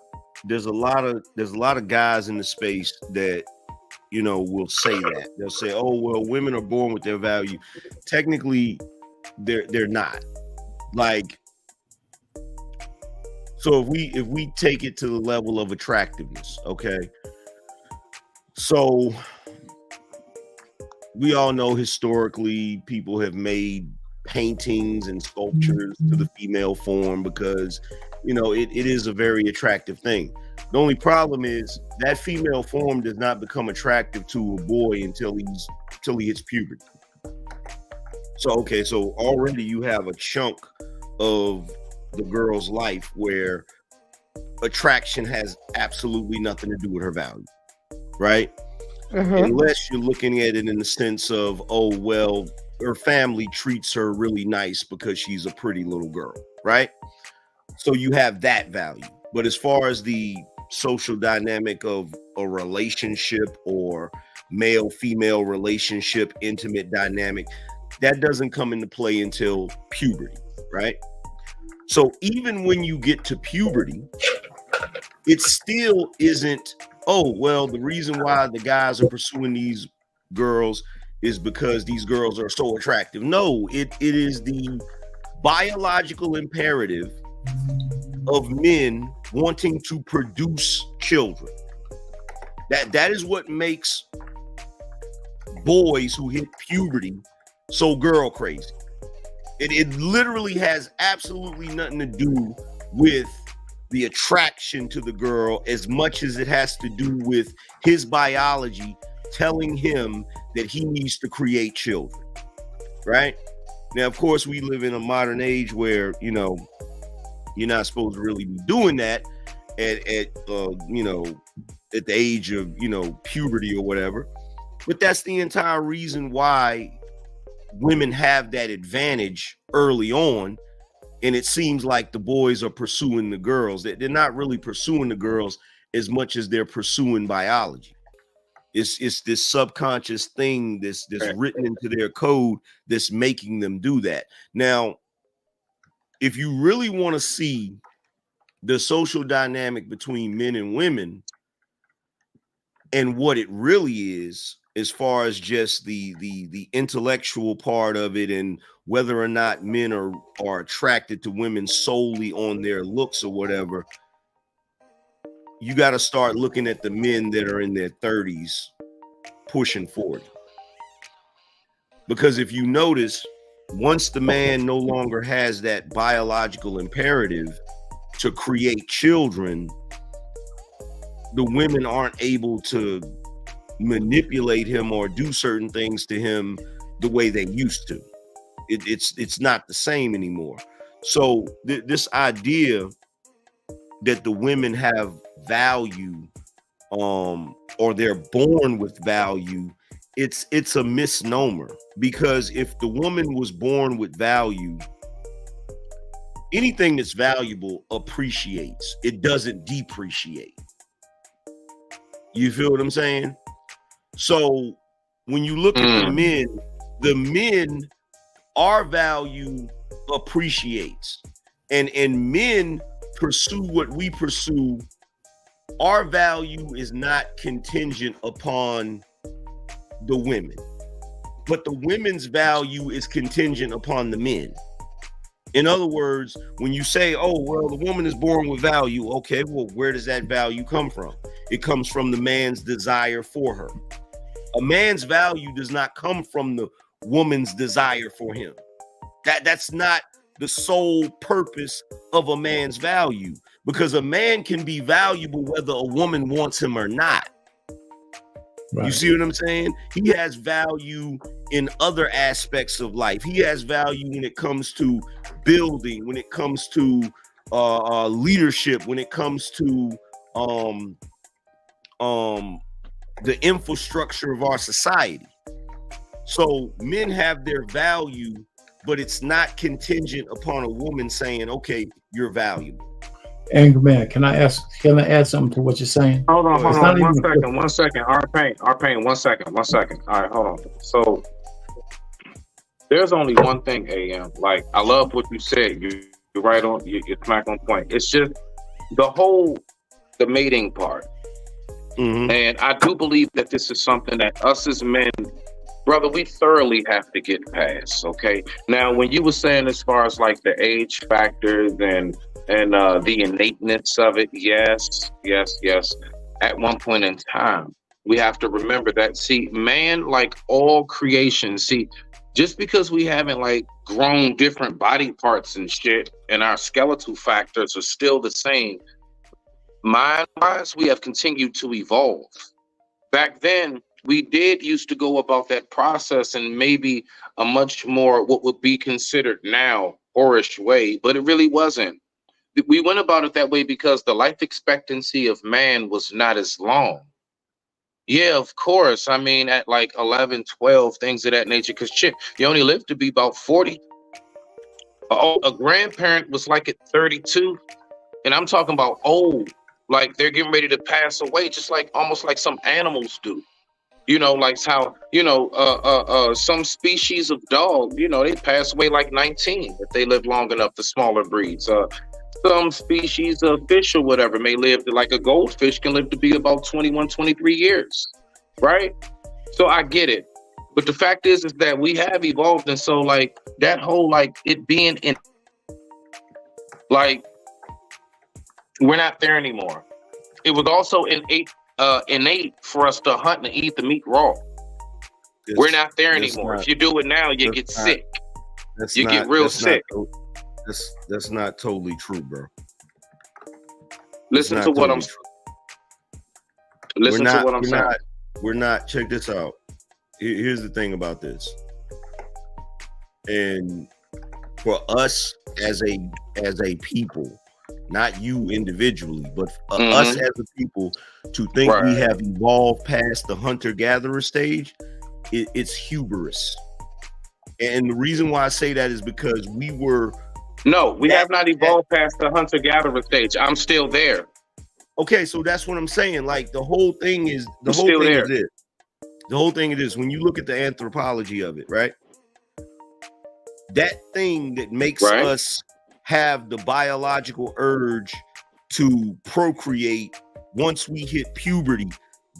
there's a lot of guys in the space that, you know, will say that. They'll say, oh, well, women are born with their value. Technically, they're not. Like, so if we take it to the level of attractiveness, okay? So we all know historically people have made paintings and sculptures to the female form because, you know, it is a very attractive thing. The only problem is that female form does not become attractive to a boy until he hits puberty. So, okay, so already you have a chunk of the girl's life where attraction has absolutely nothing to do with her value, right? Unless you're looking at it in the sense of, oh, well, her family treats her really nice because she's a pretty little girl, right? So you have that value. But as far as the social dynamic of a relationship or male-female relationship, intimate dynamic, that doesn't come into play until puberty, right? So even when you get to puberty, it still isn't, oh, well, the reason why the guys are pursuing these girls is because these girls are so attractive. No, it is the biological imperative of men wanting to produce children. That is what makes boys who hit puberty so girl crazy. It literally has absolutely nothing to do with the attraction to the girl as much as it has to do with his biology telling him that he needs to create children, right? Now, of course, we live in a modern age where, you know, you're not supposed to really be doing that at you know, at the age of, you know, puberty or whatever. But that's the entire reason why women have that advantage early on. And it seems like the boys are pursuing the girls. They're not really pursuing the girls as much as they're pursuing biology. It's this subconscious thing that's written into their code that's making them do that. Now, if you really want to see the social dynamic between men and women and what it really is, as far as just the intellectual part of it and whether or not men are attracted to women solely on their looks or whatever, you got to start looking at the men that are in their 30s pushing 40. Because if you notice, once the man no longer has that biological imperative to create children, the women aren't able to manipulate him or do certain things to him the way they used to. It's not the same anymore. So this idea that the women have value, or they're born with value, it's a misnomer. Because if the woman was born with value, anything that's valuable appreciates. It doesn't depreciate. You feel what I'm saying? So when you look at the men, our value appreciates, and men pursue what we pursue. Our value is not contingent upon the women, but the women's value is contingent upon the men. In other words, when you say, oh, well, the woman is born with value, okay, well, where does that value come from? It comes from the man's desire for her. A man's value does not come from the woman's desire for him. That's not the sole purpose of a man's value, because a man can be valuable whether a woman wants him or not. Right. You see what I'm saying? He has value in other aspects of life. He has value when it comes to building, when it comes to leadership, when it comes to the infrastructure of our society. So men have their value, but it's not contingent upon a woman saying, okay, you're valuable. Angry Man, can I add something to what you're saying? Hold on, one second. Our pain, one second. All right, hold on. So there's only one thing, AM. Like, I love what you said. You're right on. You're smack on point. It's just the mating part. Mm-hmm. And I do believe that this is something that us as men, brother, we thoroughly have to get past. Okay. Now, when you were saying as far as like the age factors and the innateness of it, yes. At one point in time, we have to remember that. See, man, like all creation, just because we haven't like grown different body parts and shit, and our skeletal factors are still the same, mind-wise, we have continued to evolve. Back then, we did used to go about that process in maybe a much more what would be considered now whorish way, but it really wasn't. we went about it that way because the life expectancy of man was not as long. Yeah, of course. I mean, at like 11, 12, things of that nature. Because shit, you only live to be about 40. A grandparent was like at 32. And I'm talking about old. Like they're getting ready to pass away, just like almost like some animals do. You know, like how, you know, some species of dog, you know, they pass away like 19 if they live long enough, the smaller breeds. Some species of fish or whatever may live to, like a goldfish can live to be about 21, 23 years, right? So I get it. But the fact is that we have evolved. And so like that whole, like it being in, like, we're not there anymore. It was also innate for us to hunt and eat the meat raw. We're not there anymore. If you do it now, you get sick. You get real sick. That's not totally true, bro. Listen to what I'm saying. Listen to what I'm saying. We're not. Check this out. Here's the thing about this. And for us as a people, not you individually, but us as a people, to think we have evolved past the hunter-gatherer stage, it's hubris. And the reason why I say that is because we have not evolved past the hunter-gatherer stage. I'm still there. Okay, so that's what I'm saying. Like the whole thing is this. The whole thing is when you look at the anthropology of it, right? That thing that makes us have the biological urge to procreate once we hit puberty,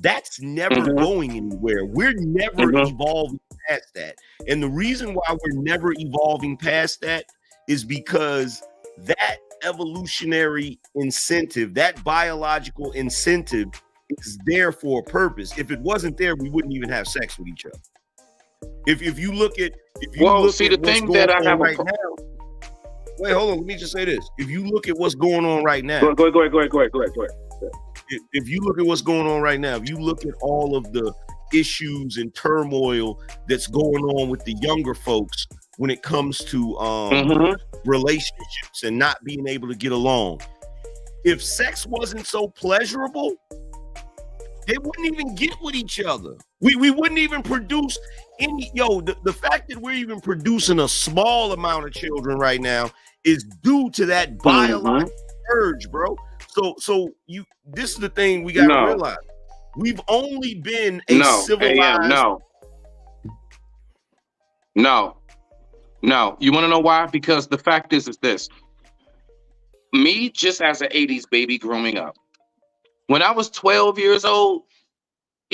that's never going anywhere. We're never evolving past that. And the reason why we're never evolving past that is because that evolutionary incentive, that biological incentive is there for a purpose. If it wasn't there, we wouldn't even have sex with each other. If you look at what's going on right now. Wait, hold on. Let me just say this. If you look at what's going on right now. Go ahead. If you look at what's going on right now, if you look at all of the issues and turmoil that's going on with the younger folks when it comes to relationships and not being able to get along. If sex wasn't so pleasurable, they wouldn't even get with each other. We wouldn't even produce any. The fact that we're even producing a small amount of children right now is due to that biological urge, bro. So this is the thing we gotta realize. We've only been a civilized. No. You want to know why? Because the fact is this. Me, just as an 80s baby growing up, when I was 12 years old,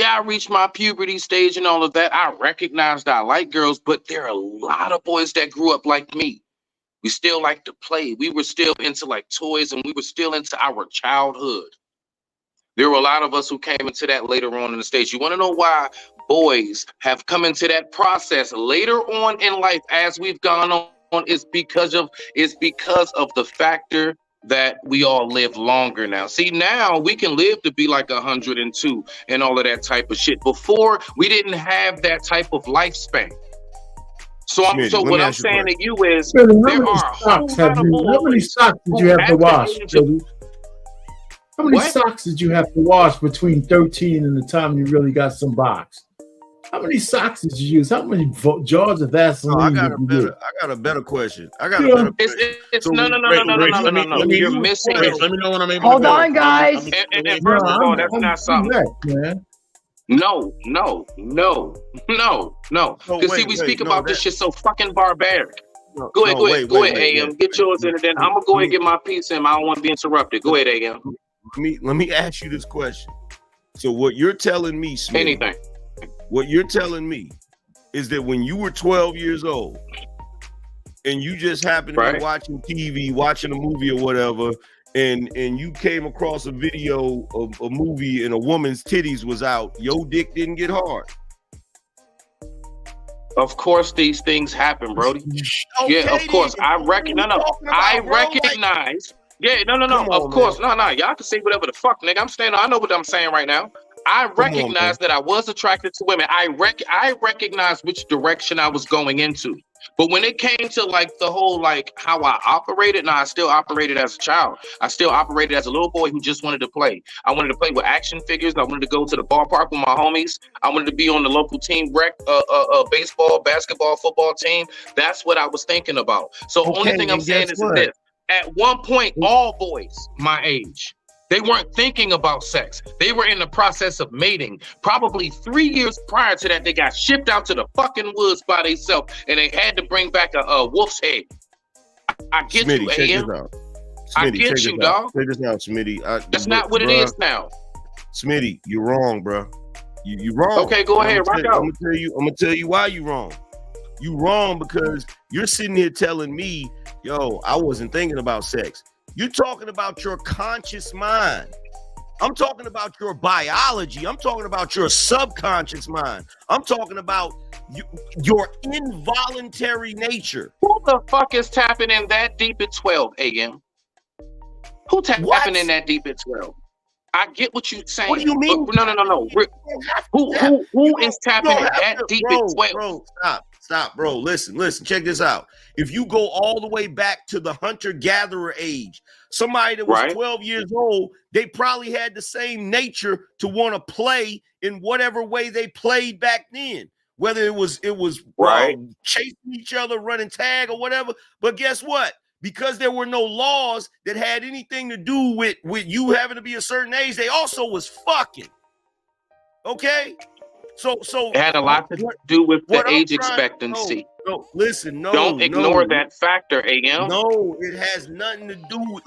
I reached my puberty stage and all of that. I recognized I like girls, but there are a lot of boys that grew up like me. We still like to play. We were still into like toys and we were still into our childhood. There were a lot of us who came into that later on in the stage. You want to know why boys have come into that process later on in life as we've gone on? It's because of the factor that we all live longer now. See, now we can live to be like 102 and all of that type of shit. Before, we didn't have that type of lifespan. So what I'm saying to you is, there are how many socks did you have to wash? How many socks did you have to wash between 13 and the time you really got some box? How many socks did you use? How many jars of Vaseline I got a better question. No. You're missing it. Let me know when I'm able Hold on, guys. And first of all, that's not something. Man. No. Because see, we speak about this shit so fucking barbaric. Go ahead, AM. Get yours in, and then I'm gonna go ahead and get my piece in. I don't want to be interrupted. Go ahead, AM. Let me ask you this question. So what you're telling me, Smith, anything? What you're telling me is that when you were 12 years old and you just happened to be watching TV, watching a movie or whatever, and you came across a video of a movie and a woman's titties was out, your dick didn't get hard. Of course these things happen, Brody. Yeah, of course. I recognize. Yeah, no. Of course. No. Y'all can say whatever the fuck, nigga. I know what I'm saying right now. I recognize that I was attracted to women. I recognize which direction I was going into. But when it came to like the whole like how I operated, now I still operated as a child. I still operated as a little boy who just wanted to play. I wanted to play with action figures. I wanted to go to the ballpark with my homies. I wanted to be on the local team rec, baseball, basketball, football team. That's what I was thinking about. So only thing I'm saying is this. At one point, all boys my age, they weren't thinking about sex. They were in the process of mating. Probably 3 years prior to that, they got shipped out to the fucking woods by themselves, and they had to bring back a wolf's head. I get Smitty, you, check AM. this out. I Smitty, get check you, this out. dog. Check this out, Smitty. That's not what it is now. Smitty, you're wrong, bro. You wrong. Okay, go ahead, rock out. I'm gonna tell you why you wrong. You wrong because you're sitting here telling me, yo, I wasn't thinking about sex. You're talking about your conscious mind. I'm talking about your biology. I'm talking about your subconscious mind. I'm talking about your involuntary nature. Who the fuck is tapping in that deep at 12 AM? Who tapping in that deep at 12? I get what you're saying. What do you mean? No. Who is tapping in that deep at 12? Bro, stop, bro. Listen, check this out. If you go all the way back to the hunter-gatherer age, somebody that was 12 years old, they probably had the same nature to want to play in whatever way they played back then. Whether it was chasing each other, running tag or whatever. But guess what? Because there were no laws that had anything to do with you having to be a certain age, they also was fucking. Okay? So it had a lot to do with the age expectancy. No, listen, don't ignore that factor, AM. No, it has nothing to do with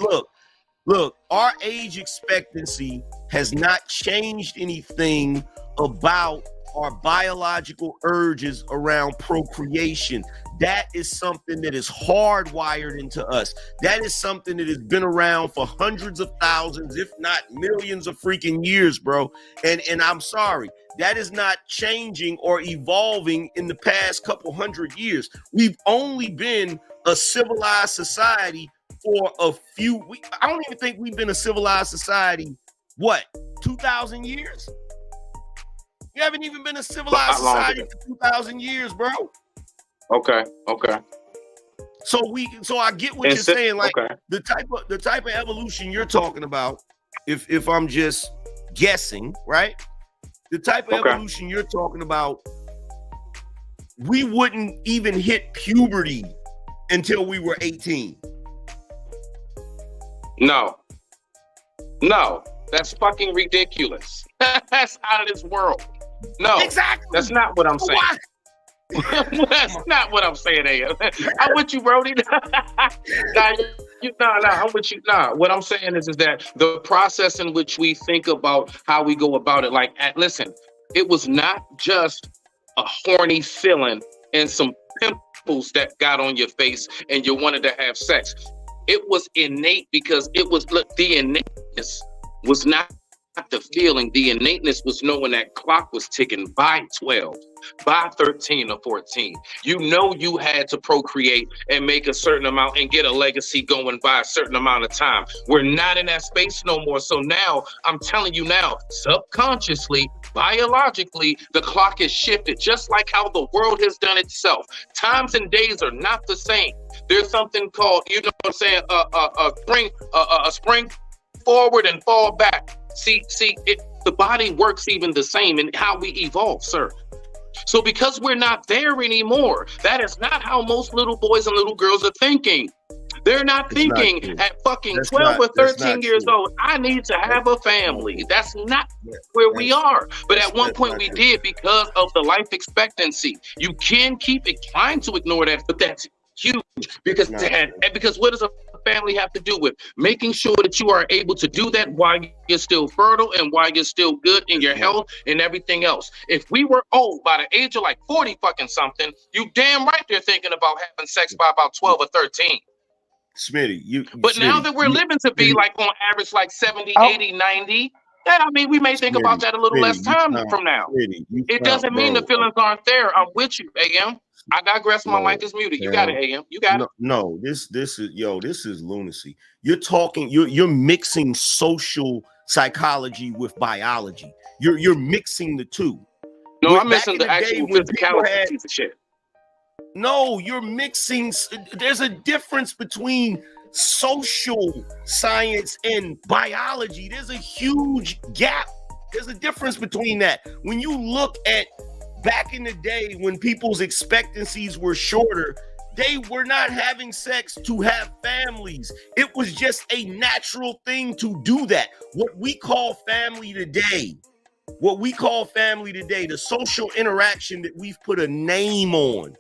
look, our age expectancy has not changed anything about our biological urges around procreation. That is something that is hardwired into us. That is something that has been around for hundreds of thousands, if not millions of freaking years, bro. And I'm sorry, that is not changing or evolving in the past couple hundred years. We've only been a civilized society for a few weeks. I don't even think we've been a civilized society, 2,000 years? You haven't even been a civilized society for 2,000 years, bro. Okay. So I get what you're saying. Like the type of evolution you're talking about, if I'm just guessing, right? The type of evolution you're talking about, we wouldn't even hit puberty until we were 18. No, that's fucking ridiculous. That's out of this world. No, exactly. That's not what I'm saying. That's not what I'm saying, AM. I'm with you, Brody. I'm with you. What I'm saying is that the process in which we think about how we go about it, listen, it was not just a horny feeling and some pimples that got on your face and you wanted to have sex. It was innate because the innateness was not the feeling. The innateness was knowing that clock was ticking by 12, by 13 or 14. You know you had to procreate and make a certain amount and get a legacy going by a certain amount of time. We're not in that space no more. So now, I'm telling you now, subconsciously, biologically, the clock is shifted, just like how the world has done itself. Times and days are not the same. There's something called, you know what I'm saying, a spring forward and fall back. See, the body works even the same in how we evolve, sir. So because we're not there anymore, that is not how most little boys and little girls are thinking. They're not thinking at fucking 12 or 13 years old, I need to have a family. That's not where we are. But at one point we did because of the life expectancy. You can keep trying to ignore that, but that's huge because what does a family have to do with making sure that you are able to do that while you're still fertile and while you're still good in your health and everything else. If we were old by the age of 40 fucking something, you damn right they're thinking about having sex by about 12 or 13. Smitty, now that we're living to be on average 70, 80, 90, I mean, we may think about that a little less time from now. It doesn't mean the feelings aren't there. I'm with you, AM. I digress. My mic is muted. You got it, AM. You got it. No, this is lunacy. You're mixing social psychology with biology. You're mixing the two. No, I'm missing the actual physicality of shit. No, you're mixing. There's a difference between social science and biology. There's a huge gap. There's a difference between that. When you look at back in the day when people's expectancies were shorter, they were not having sex to have families. It was just a natural thing to do that. What we call family today, the social interaction that we've put a name on.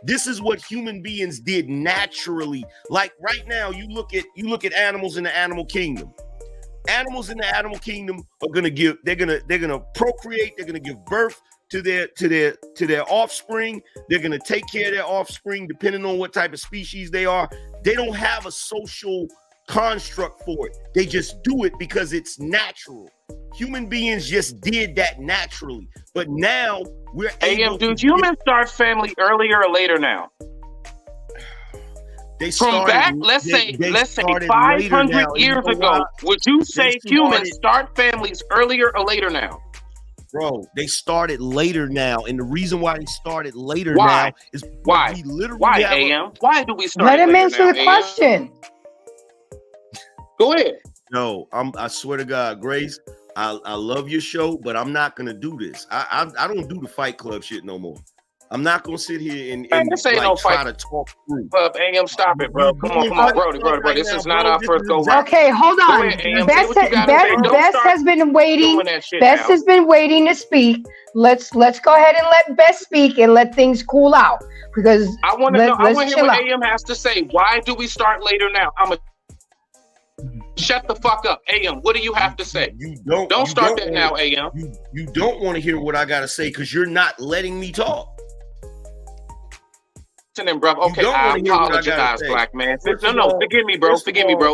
This is what human beings did naturally. Like right now, you look at animals in the animal kingdom. Animals in the animal kingdom are gonna procreate, they're gonna give birth to their offspring. They're gonna take care of their offspring depending on what type of species they are. They don't have a social construct for it. They just do it because it's natural. Human beings just did that naturally. But now we're do humans start family earlier or later now? From back, let's say 500 years ago, would you say humans start families earlier or later now? Bro, they started later now, and the reason why they started later now is why? We literally why, have AM? Why do we start? Let him later answer now, the question. Go ahead. No, I swear to God, Grace, I love your show, but I'm not gonna do this. I don't do the Fight Club shit no more. I'm not gonna sit here and this ain't like, no try fight to talk through. club. AM, stop it, bro. Come on, Brody. This is not our first go round. Okay, hold on. Go ahead, AM, Best say what you gotta say. Don't Best start has been waiting. doing that shit Best now. has been waiting to speak. Let's go ahead and let Best speak and let things cool out because I want to know. I want to hear chill what out. AM has to say. Why do we start later now? I'm a shut the fuck up, AM. What do you have to say? You don't start that now, AM. You don't want to hear what I gotta say because you're not letting me talk. Then, bro. Okay, I apologize, black man. No, forgive me, bro.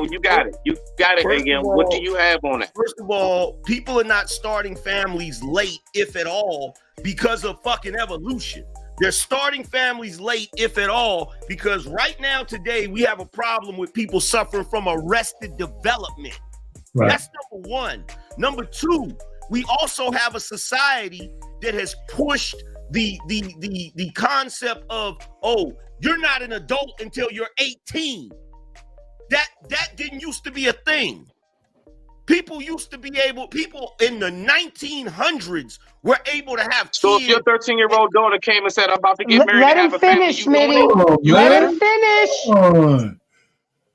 You got it. You got it, AM. What do you have on it? First of all, people are not starting families late, if at all, because of fucking evolution. They're starting families late, if at all, because right now, today, we have a problem with people suffering from arrested development. Right. That's number one. Number two, we also have a society that has pushed the concept of, oh, you're not an adult until you're 18. That didn't used to be a thing. People in the 1900s were able to have kids. So if your 13-year-old daughter came and said, I'm about to get married Let and him have a family, finish, you going Smitty. in? Let him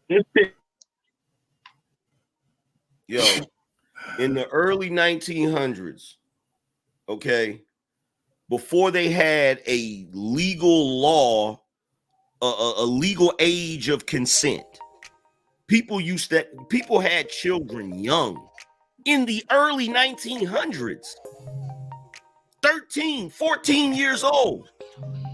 finish. Yo, in the early 1900s, okay, before they had a legal law, a legal age of consent, people had children young in the early 1900s, 13, 14 years old.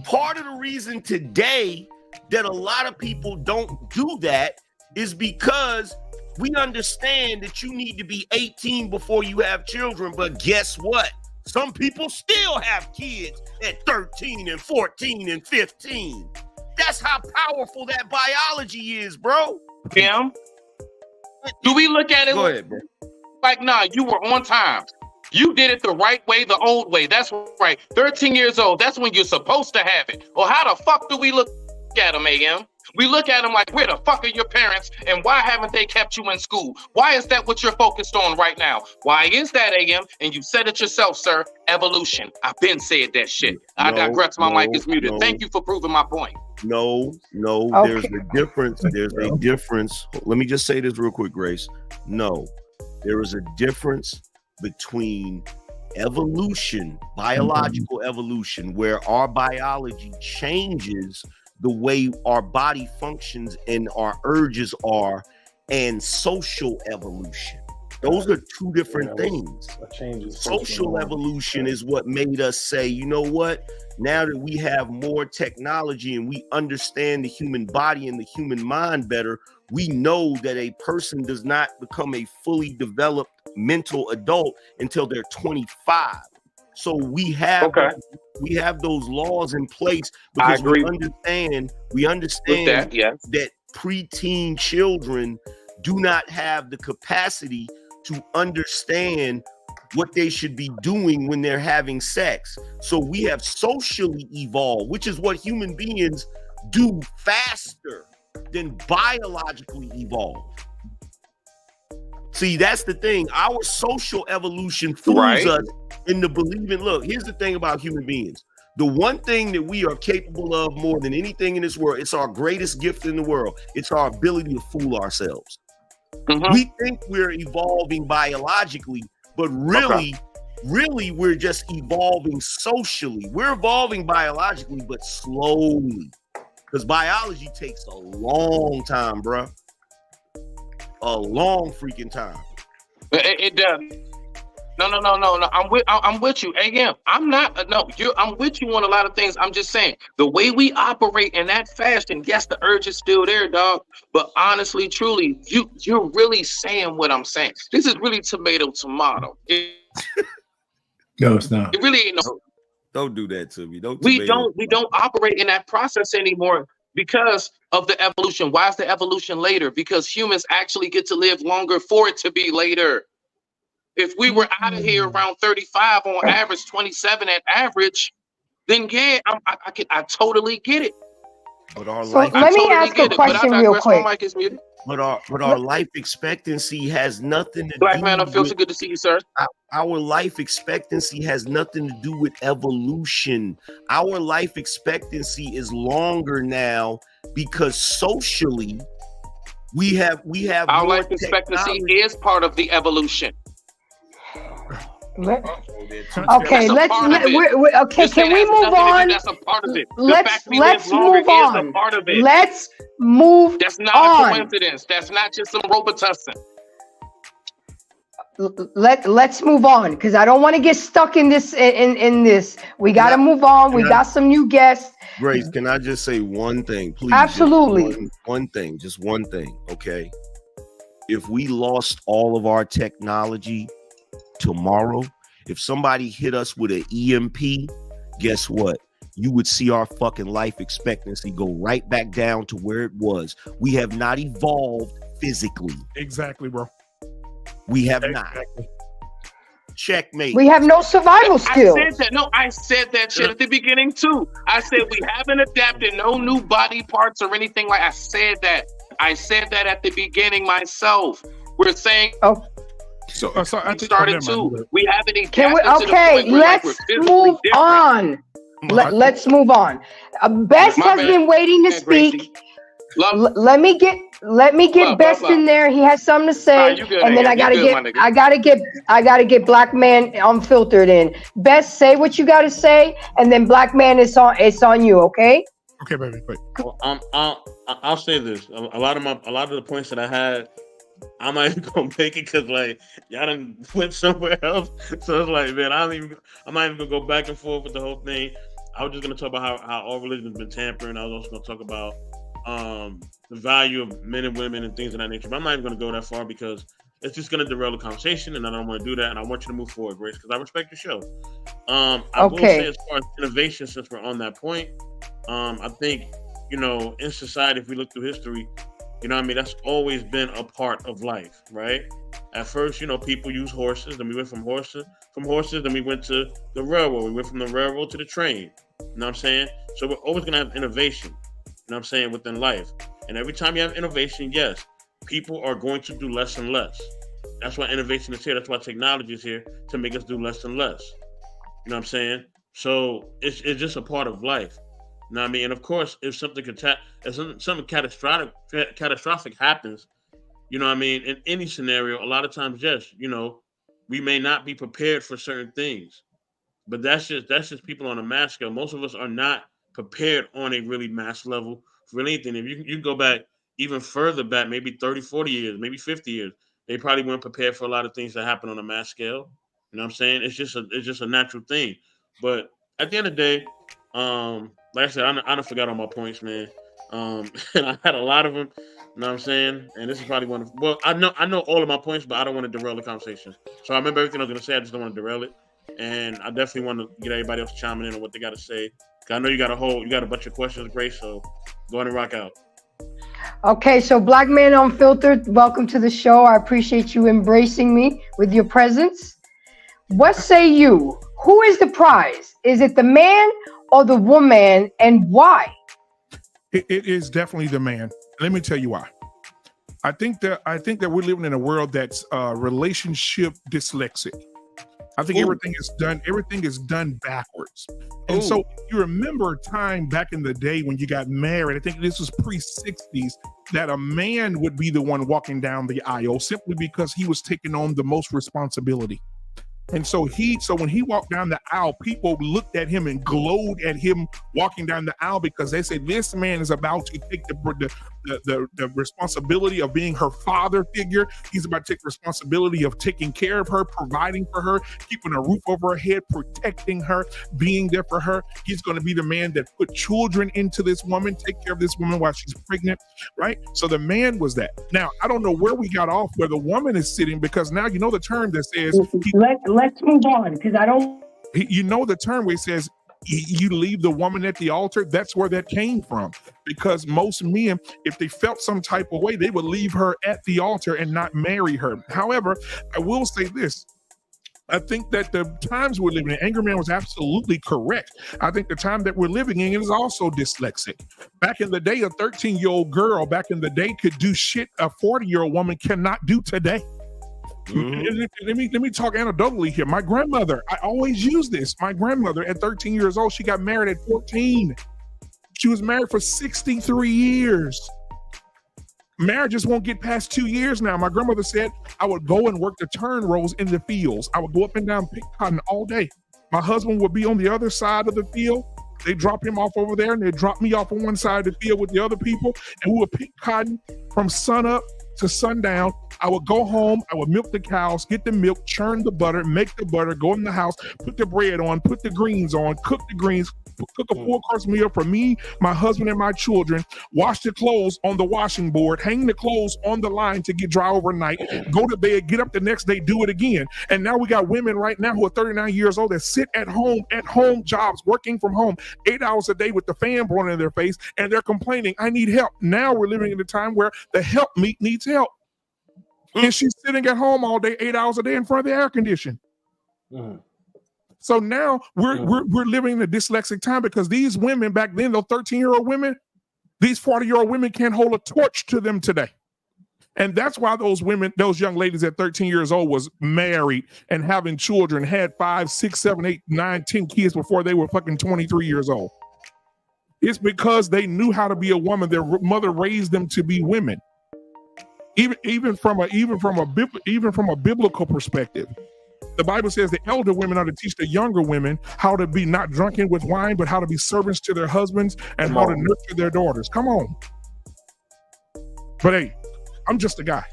Part of the reason today that a lot of people don't do that is because we understand that you need to be 18 before you have children, but guess what? Some people still have kids at 13 and 14 and 15. That's how powerful that biology is, bro. Damn. Do we look at it Go ahead, bro. like, nah, you were on time. You did it the right way, the old way. That's right. 13 years old, that's when you're supposed to have it. Or how the fuck do we look at them, AM? We look at them like, where the fuck are your parents and why haven't they kept you in school? Why is that what you're focused on right now? Why is that, AM? And you said it yourself, sir, evolution. I've been said that shit. I digress, my mic is muted. Thank you for proving my point. No, Okay. there's a difference. There's a difference. Let me just say this real quick, Grace. No, there is a difference between evolution, biological evolution, where our biology changes the way our body functions and our urges are, and social evolution. Those are two different things. Social evolution is what made us say, you know what? Now that we have more technology and we understand the human body and the human mind better, we know that a person does not become a fully developed mental adult until they're 25. So we have those laws in place because we understand that, yes, that preteen children do not have the capacity to understand what they should be doing when they're having sex. So we have socially evolved, which is what human beings do faster than biologically evolve. See, that's the thing. Our social evolution fools us into believing. Look, here's the thing about human beings. The one thing that we are capable of more than anything in this world, it's our greatest gift in the world. It's our ability to fool ourselves. We think we're evolving biologically, but really we're just evolving socially. We're evolving biologically, but slowly. Because biology takes a long time, bruh. A long freaking time. It does. No. I'm with you. AM. I'm not. No, I'm with you on a lot of things. I'm just saying the way we operate in that fashion. Yes, the urge is still there, dog. But honestly, truly, you're really saying what I'm saying. This is really tomato. No, it's not. It really ain't no. Don't do that to me. We don't operate in that process anymore because of the evolution. Why is the evolution later? Because humans actually get to live longer for it to be later. If we were out of here around 35 on average, 27 at average, then yeah, I totally get it. But our So let me ask a question real quick. But our life expectancy has nothing to Black do man, I'm feeling with, good to see you, sir. Our life expectancy has nothing to do with evolution. Our life expectancy is longer now because socially we have our life expectancy is part of the evolution. Okay, okay. Can we move on? That's a part of it. Let's move on. Let's move. That's not on. a coincidence. That's not just some Robitussin. Let's move on because I don't want to get stuck in this. In this, we got to move on. We got some new guests. Grace, can I just say one thing, please? Absolutely. One thing, just one thing. Okay. If we lost all of our technology tomorrow, if somebody hit us with an EMP, guess what? You would see our fucking life expectancy go right back down to where it was. We have not evolved physically. Exactly, bro. We have not. Checkmate. We have no survival skills. I said that shit at the beginning too. I said we haven't adapted no new body parts or anything like. I said that at the beginning myself. We're saying. Oh. So I started too. We haven't adapted. Can we? Okay, let's move on. Let's move on. Best has been waiting to speak. Let me get Best in there. He has something to say, and then I gotta get Black Man Unfiltered in. Best, say what you gotta say, and then Black Man, it's on you. Okay. Okay, baby. Wait. Well, I'll say this. A lot of the points that I had, I'm not even gonna make it because like y'all done went somewhere else. So it's like, man, I'm not even gonna go back and forth with the whole thing. I was just gonna talk about how all religion has been tampering. I was also gonna talk about the value of men and women and things of that nature. But I'm not even gonna go that far because it's just gonna derail the conversation, and I don't want to do that. And I want you to move forward, Grace, because I respect your show. I will say, as far as innovation, since we're on that point, I think, in society, if we look through history, that's always been a part of life, right? At first, people use horses, then we went from horses, then we went to the railroad. We went from the railroad to the train. You know what I'm saying? So we're always gonna have innovation, within life. And every time you have innovation, yes, people are going to do less and less. That's why innovation is here. That's why technology is here, to make us do less and less. You know what I'm saying? So it's just a part of life. You know what I mean? And of course, if something catastrophic happens, in any scenario, a lot of times, yes, we may not be prepared for certain things. But that's just people on a mass scale. Most of us are not prepared on a really mass level for anything. If you go back even further back, maybe 30, 40 years, maybe 50 years, they probably weren't prepared for a lot of things that happen on a mass scale. You know what I'm saying? It's just a natural thing. But at the end of the day, like I said, I done forgot all my points, man. And I had a lot of them. You know what I'm saying? And this is probably one of, well, I know all of my points, but I don't want to derail the conversation. So I remember everything I was going to say. I just don't want to derail it. And I definitely want to get everybody else chiming in on what they got to say. I know you got a bunch of questions, Grace. So go ahead and rock out. Okay, so Black Man Unfiltered, welcome to the show. I appreciate you embracing me with your presence. what say you? Who is the prize? Is it the man or the woman, and why? It is definitely the man. Let me tell you why. I think that we're living in a world that's relationship dyslexic. I think everything is done backwards. And so you remember a time back in the day when you got married, I think this was pre-60s, that a man would be the one walking down the aisle simply because he was taking on the most responsibility. And so when he walked down the aisle, people looked at him and glowed at him walking down the aisle because they said, this man is about to take the responsibility of being her father figure. He's about to take responsibility of taking care of her, providing for her, keeping a roof over her head, protecting her, being there for her. He's going to be the man that put children into this woman, take care of this woman while she's pregnant, right? So the man was that. Now, I don't know where we got off where the woman is sitting, because now you know the term that says... Let's move on, because I don't... You know the term where it says, you leave the woman at the altar. That's where that came from, because most men, if they felt some type of way, they would leave her at the altar and not marry her. However, I will say this. I think that the times we're living in, Angry Man was absolutely correct. I think the time that we're living in is also dyslexic. Back in the day, a 13-year-old girl back in the day could do shit a 40-year-old woman cannot do today. Let me talk anecdotally here. My grandmother, I always use this. My grandmother at 13 years old, she got married at 14. She was married for 63 years. Marriages won't get past 2 years now. My grandmother said I would go and work the turn rows in the fields. I would go up and down, pick cotton all day. My husband would be on the other side of the field. They drop him off over there and they drop me off on one side of the field with the other people. And we would pick cotton from sun up to sundown. I would go home, I would milk the cows, get the milk, churn the butter, make the butter, go in the house, put the bread on, put the greens on, cook the greens, cook a full-course meal for me, my husband, and my children, wash the clothes on the washing board, hang the clothes on the line to get dry overnight, go to bed, get up the next day, do it again. And now we got women right now who are 39 years old that sit at home jobs, working from home 8 hours a day with the fan blowing in their face, and they're complaining, I need help. Now we're living in a time where the helpmeet needs help. And she's sitting at home all day, 8 hours a day in front of the air condition. So now we're living in a dyslexic time, because these women back then, those 13-year-old women, these 40-year-old women can't hold a torch to them today. And that's why those women, those young ladies at 13 years old was married and having children, had 5, 6, 7, 8, 9, 10 kids before they were fucking 23 years old. It's because they knew how to be a woman. Their mother raised them to be women. Even from a biblical perspective, the Bible says the elder women are to teach the younger women how to be not drunken with wine, but how to be servants to their husbands and how to nurture their daughters. Come on. But hey, I'm just a guy.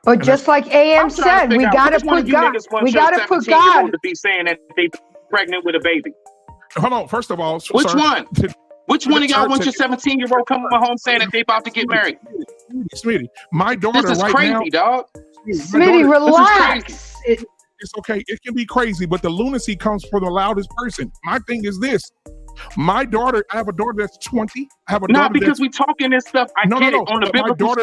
But just like AM said, we gotta put God. We gotta put God to be saying that they pregnant with a baby. Hold on. First of all, which one? Which one of y'all want your 17-year-old coming home saying that they about to get married? Smitty, my daughter this is right crazy, now, dog. Smitty, relax. It's okay. It can be crazy, but the lunacy comes from the loudest person. My thing is this. My daughter, I have a daughter that's 20. I have a daughter because we talking this stuff. I get it on the biblical.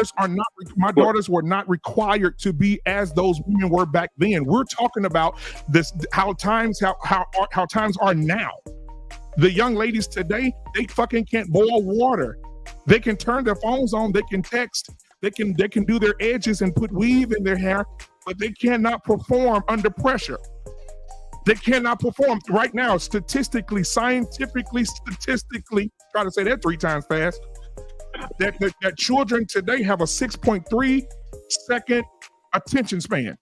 My daughters were not required to be as those women were back then. We're talking about this, how times are now. The young ladies today, they fucking can't boil water. They can turn their phones on, they can text, they can do their edges and put weave in their hair, but they cannot perform under pressure. They cannot perform right now, scientifically, try to say that 3 times fast, that children today have a 6.3 second attention span.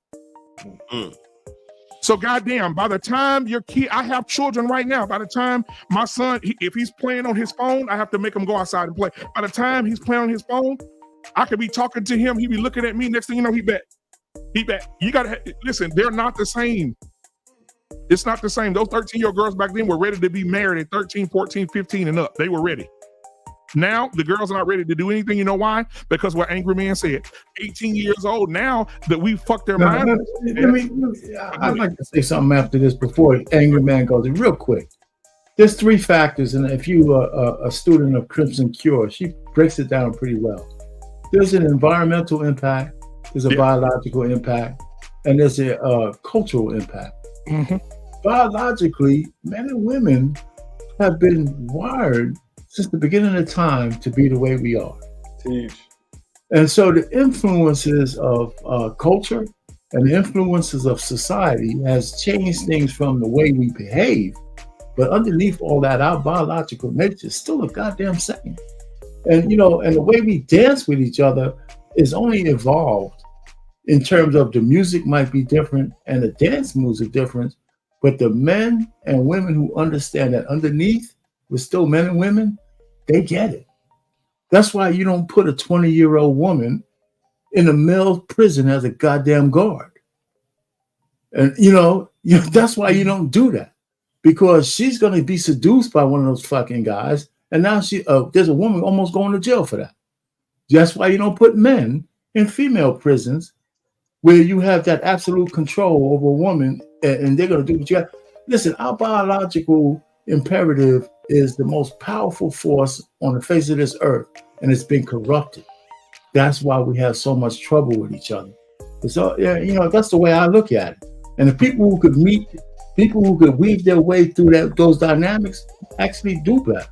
So goddamn, by the time your kid, I have children right now, by the time my son, if he's playing on his phone, I have to make him go outside and play. By the time he's playing on his phone, I could be talking to him, he be looking at me, next thing you know, he back. You gotta, listen, they're not the same. It's not the same. Those 13-year-old girls back then were ready to be married at 13, 14, 15 and up. They were ready. Now, the girls are not ready to do anything. You know why? Because what Angry Man said, 18 years old now that we fucked their mind. I'd like to say something after this before Angry Man goes in real quick. There's 3 factors, and if you are a student of Crimson Cure, she breaks it down pretty well. There's an environmental impact, there's a biological impact, and there's a cultural impact. Mm-hmm. Biologically, men and women have been wired since the beginning of time to be the way we are. Teach. And so the influences of culture and the influences of society has changed things from the way we behave. But underneath all that, our biological nature is still a goddamn same. And, you know, and the way we dance with each other is only evolved in terms of the music might be different and the dance moves are different. But the men and women who understand that underneath, we're still men and women, they get it. That's why you don't put a 20-year-old woman in a male prison as a goddamn guard. And, you know, that's why you don't do that. Because she's going to be seduced by one of those fucking guys. And now there's a woman almost going to jail for that. That's why you don't put men in female prisons where you have that absolute control over a woman and they're going to do what you got. Listen, our biological imperative is the most powerful force on the face of this earth, and it's been corrupted. That's why we have so much trouble with each other. So, yeah, you know, that's the way I look at it. And the people who could weave their way through those dynamics actually do better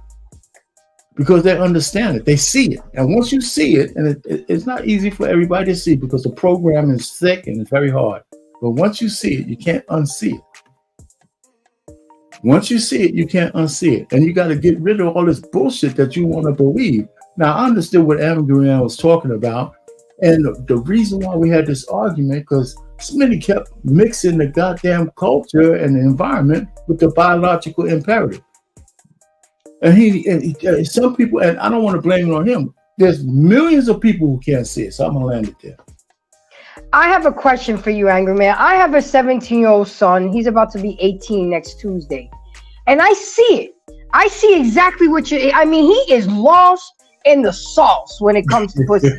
because they understand it. They see it. And once you see it, and it's not easy for everybody to see because the program is thick and it's very hard. But once you see it, you can't unsee it. Once you see it, you can't unsee it. And you got to get rid of all this bullshit that you want to believe. Now, I understood what Amber was talking about. And the reason why we had this argument, because Smitty kept mixing the goddamn culture and the environment with the biological imperative. And some people, and I don't want to blame it on him, there's millions of people who can't see it. So I'm going to land it there. I have a question for you, Angry Man. I have a 17-year-old son. He's about to be 18 next Tuesday. And I see it. I see exactly what he is lost in the sauce when it comes to pussy.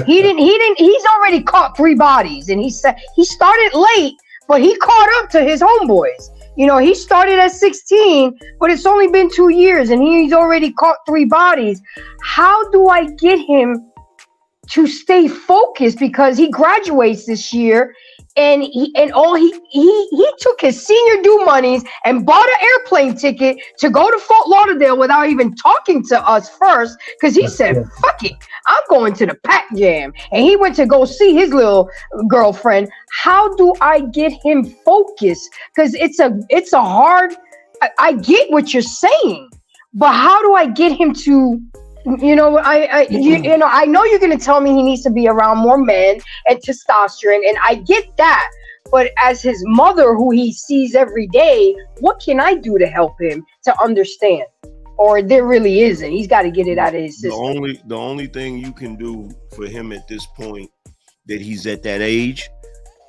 He's already caught 3 bodies. And he said he started late, but he caught up to his homeboys. You know, he started at 16, but it's only been 2 years and he's already caught 3 bodies. How do I get him to stay focused? Because he graduates this year and he took his senior due monies and bought an airplane ticket to go to Fort Lauderdale without even talking to us first, because he said, fuck it, I'm going to the Pac Jam. And he went to go see his little girlfriend. How do I get him focused? Because it's a hard, I get what you're saying, but how do I get him to, you know, I know you're going to tell me he needs to be around more men and testosterone, and I get that. But as his mother, who he sees every day, what can I do to help him to understand? Or there really isn't. He's got to get it out of his system. The only thing you can do for him at this point that he's at that age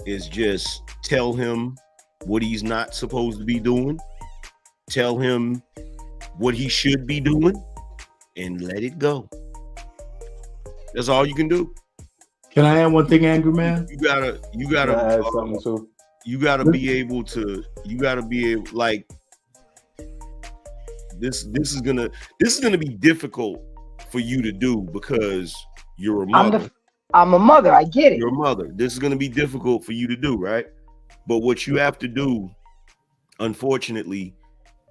is just tell him what he's not supposed to be doing. Tell him what he should be doing. And let it go. That's all you can do. Can I add one thing, Angry Man? You gotta add something too. You gotta be able, like, this is gonna be difficult for you to do because you're a mother. I'm a mother, I get it. You're a mother. This is gonna be difficult for you to do, right? But what you have to do, unfortunately,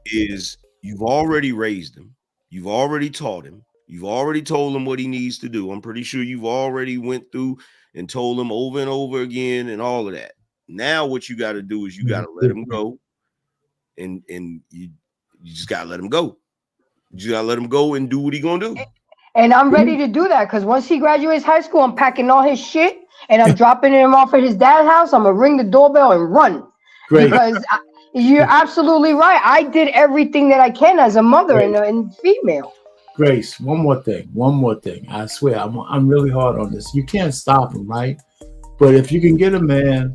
is you've already raised him. You've already taught him. You've already told him what he needs to do. I'm pretty sure you've already went through and told him over and over again and all of that. Now what you got to do is you got to let him go, and you just got to let him go. You just got to let him go and do what he gonna do. And I'm ready to do that because once he graduates high school, I'm packing all his shit and I'm dropping him off at his dad's house. I'm gonna ring the doorbell and run. Great. Because you're absolutely right. I did everything that I can as a mother and female. Grace, one more thing. I swear, I'm really hard on this. You can't stop him, right? But if you can get a man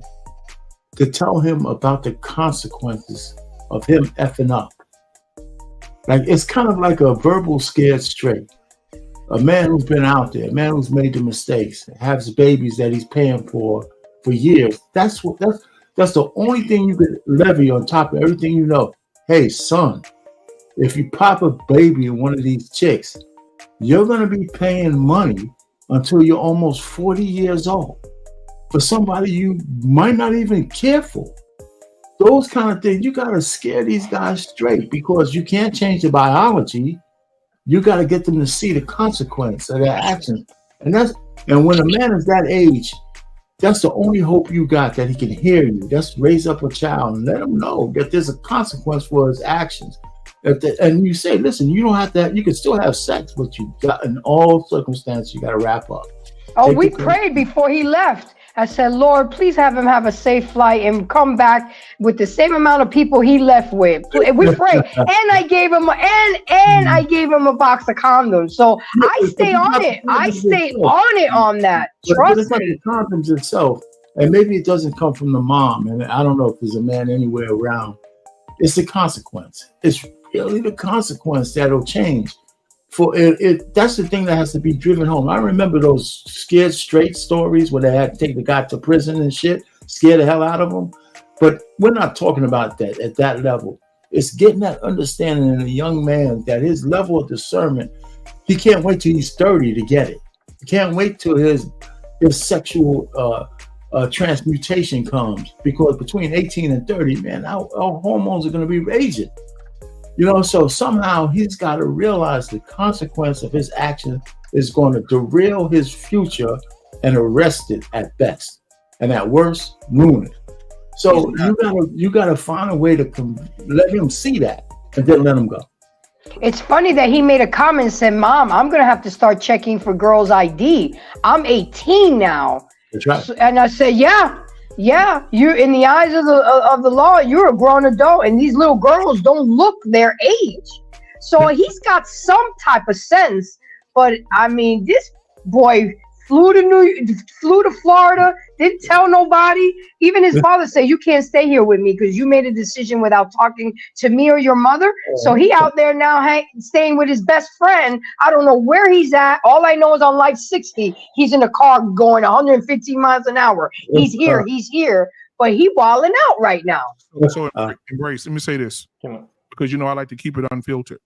to tell him about the consequences of him effing up, like it's kind of like a verbal scared straight. A man who's been out there, a man who's made the mistakes, has babies that he's paying for years. That's the only thing you could levy on top of everything you know. Hey, son, if you pop a baby in one of these chicks, you're going to be paying money until you're almost 40 years old for somebody you might not even care for. those kind of things, you got to scare these guys straight, because you can't change the biology. You got to get them to see the consequence of their actions. And when a man is that age, that's the only hope you got, that he can hear you. Just raise up a child and let him know that there's a consequence for his actions. And you say, listen, you don't have to, you can still have sex, but you got, in all circumstances, you got to wrap up. Oh, we prayed before he left. I said, Lord, please have him have a safe flight and come back with the same amount of people he left with. We prayed, and I gave him I gave him a box of condoms. So I stay on it. I stay on it on that. But it's not the condoms itself, and maybe it doesn't come from the mom. And I don't know if there's a man anywhere around. It's the consequence. It's really the consequence that'll change. For it, that's the thing that has to be driven home. I remember those scared straight stories where they had to take the guy to prison and shit, scare the hell out of him. But we're not talking about that at that level. It's getting that understanding in a young man that his level of discernment, he can't wait till he's 30 to get it. He can't wait till his sexual transmutation comes, because between 18 and 30, man, our hormones are going to be raging. You know, so somehow he's got to realize the consequence of his action is going to derail his future and arrest it at best, and at worst, ruin it. So you gotta find a way to let him see that, and then let him go. It's funny that he made a comment and said, Mom, I'm going to have to start checking for girls' ID. I'm 18 now. That's right. And I said, yeah, you're in the eyes of the law, you're a grown adult, and these little girls don't look their age. So he's got some type of sense. But I mean, this boy flew to Florida, didn't tell nobody. Even his father said, you can't stay here with me because you made a decision without talking to me or your mother. So he out there now staying with his best friend. I don't know where he's at. All I know is on Life 60, he's in a car going 115 miles an hour. He's here, but he wilding out right now. So Embrace, let me say this, because I like to keep it unfiltered.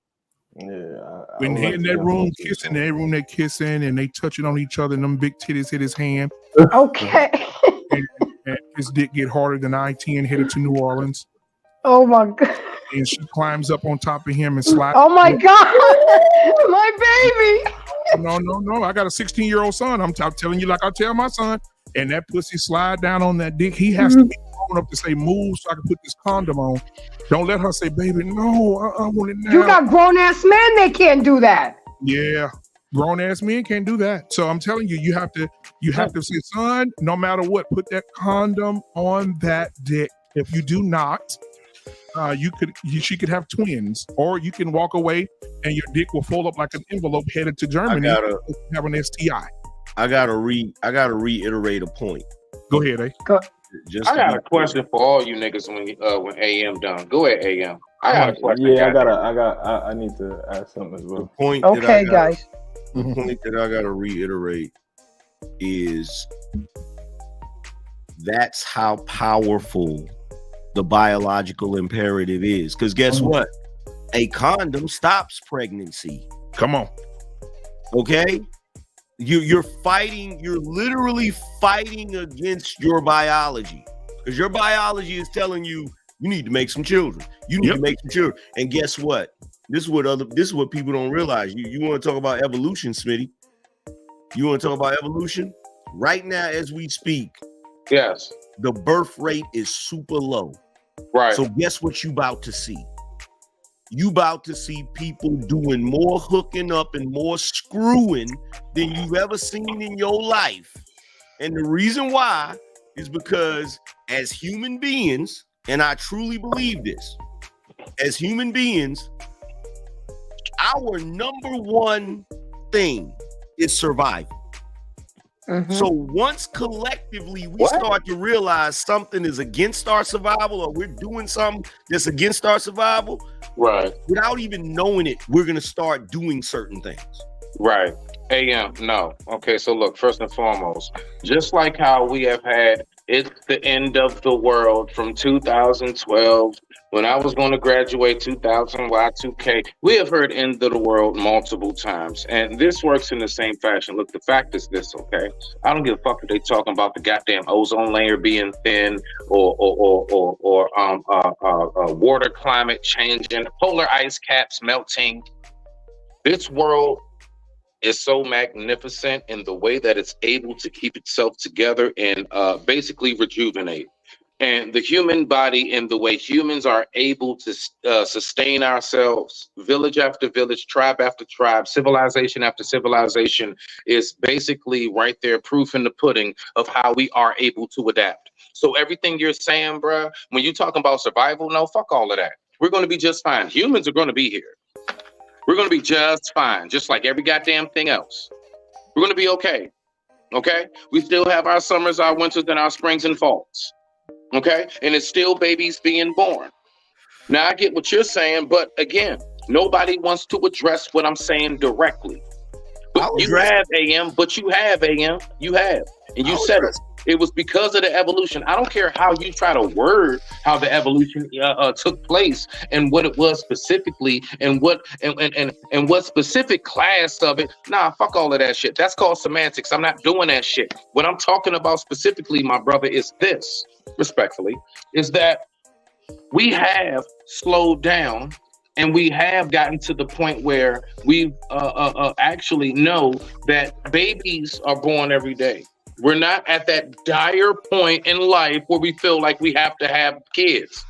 Yeah, when they're in that room kissing, they're kissing and they touching on each other, and them big titties hit his hand. Okay. and his dick get harder than I-10 headed to New Orleans. Oh my God. And she climbs up on top of him and slides. Oh my God, my baby. No. I got a 16-year-old son. I'm telling you, like I tell my son, and that pussy slide down on that dick. He has to be grown up to say, move so I can put this condom on. Don't let her say, baby, no, I want it now. You got grown-ass men, they can't do that. Yeah, grown-ass men can't do that. So I'm telling you, you have to say, son, no matter what, put that condom on that dick. If you do not, she could have twins, or you can walk away and your dick will fold up like an envelope headed to Germany and have an STI. I gotta reiterate a point. Go ahead, eh? I got a question for all you niggas when AM done. Go ahead, AM. I got a question. Yeah, I need to add something as well. The point guys. The point that I gotta reiterate is that's how powerful the biological imperative is. Because guess what? A condom stops pregnancy. Come on. Okay? You're literally fighting against your biology, because your biology is telling you need to make some children. You need to make some children. And guess what? This is what people don't realize. You want to talk about evolution, Smitty? You want to talk about evolution? Right now, as we speak, yes, the birth rate is super low. Right. So guess what you about to see? You about to see people doing more hooking up and more screwing than you've ever seen in your life. And the reason why is because as human beings, and I truly believe this, as human beings, our number one thing is survival. So once collectively we start to realize something is against our survival, or we're doing something that's against our survival, right, without even knowing it, we're going to start doing certain things. Right. AM, no. Okay, so look, first and foremost, just like how we have had It's the end of the world from 2012 when I was going to graduate 2000 Y2K. We have heard end of the world multiple times, and this works in the same fashion. Look, the fact is this, okay? I don't give a fuck if they talking about the goddamn ozone layer being thin or water climate changing, polar ice caps melting. This world is so magnificent in the way that it's able to keep itself together and basically rejuvenate. And the human body and the way humans are able to sustain ourselves, village after village, tribe after tribe, civilization after civilization, is basically right there, proof in the pudding of how we are able to adapt. So everything you're saying, bruh, when you're talking about survival, no, fuck all of that. We're going to be just fine. Humans are going to be here. We're going to be just fine, just like every goddamn thing else. We're going to be okay. Okay? We still have our summers, our winters, and our springs and falls. Okay? And it's still babies being born. Now, I get what you're saying, but again, nobody wants to address what I'm saying directly. But you have AM, but you have AM. You have. And you said it. It was because of the evolution. I don't care how you try to word how the evolution took place and what it was specifically and what specific class of it. Nah, fuck all of that shit. That's called semantics. I'm not doing that shit. What I'm talking about specifically, my brother, is this, respectfully, is that we have slowed down and we have gotten to the point where we actually know that babies are born every day. We're not at that dire point in life where we feel like we have to have kids.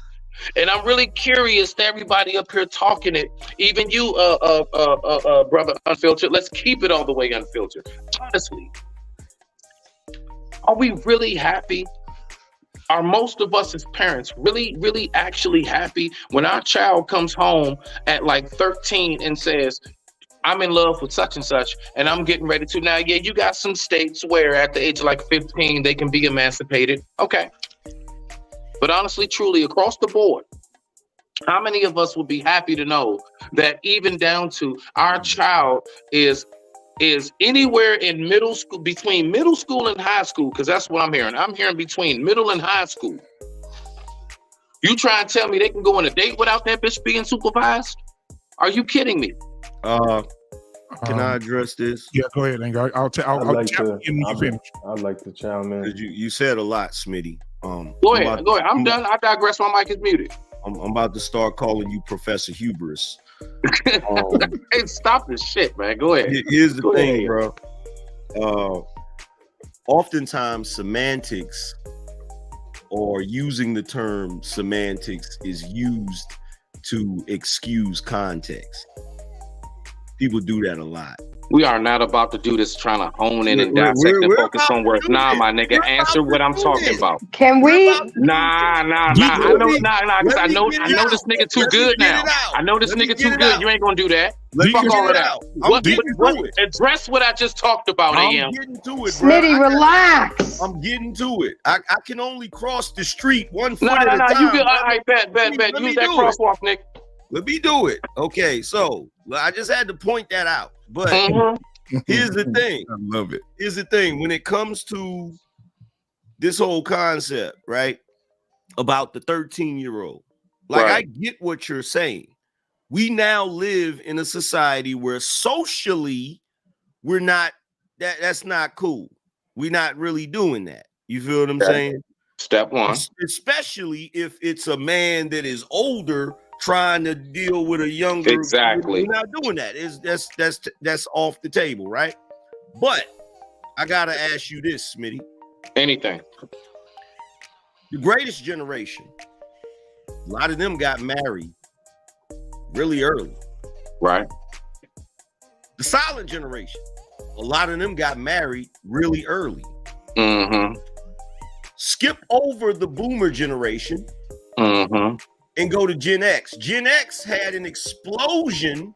And I'm really curious to everybody up here talking it, even you, brother Unfiltered, let's keep it all the way unfiltered. Honestly, are we really happy? Are most of us as parents really, really actually happy when our child comes home at like 13 and says, I'm in love with such and such, and I'm getting ready to. Now, yeah, you got some states where at the age of like 15, they can be emancipated. Okay. But honestly, truly, across the board, how many of us would be happy to know that even down to our child is anywhere in middle school, between middle school and high school, because that's what I'm hearing. I'm hearing between middle and high school. You try and tell me they can go on a date without that bitch being supervised? Are you kidding me? Can I address this? Yeah, go ahead, Anger. I'll chime in when you finish. I'd like to chime in. You said a lot, Smitty. Go ahead. I'm done. I digress. My mic is muted. I'm about to start calling you Professor Hubris. Hey, stop this shit, man. Go ahead. Here's the thing, bro. Oftentimes, semantics or using the term semantics is used to excuse context. People do that a lot. We are not about to do this trying to hone in and dissect and focus on words. Nah, my nigga, answer what I'm talking about. Can we? Nah. I know this nigga too good now. I know this nigga too good. You ain't gonna do that. Fuck all of that. Address what I just talked about, AM. I'm getting to it, Smitty, relax. I'm getting to it. I can only cross the street one foot at a time. You good? All right, bet. Use that crosswalk, Nick. Let me do it. Okay, so I just had to point that out. But here's the thing. I love it. Here's the thing. When it comes to this whole concept, right, about the 13-year-old, like I get what you're saying. We now live in a society where socially we're not, that's not cool. We're not really doing that. You feel what I'm saying? Step one. Especially if it's a man that is older trying to deal with a younger. Exactly. We're not doing that. That's off the table, right? But I gotta ask you this, Smitty. Anything. The greatest generation, a lot of them got married really early. Right. The silent generation, a lot of them got married really early. Mm-hmm. Skip over the boomer generation. Mm-hmm. And go to Gen X. Gen X had an explosion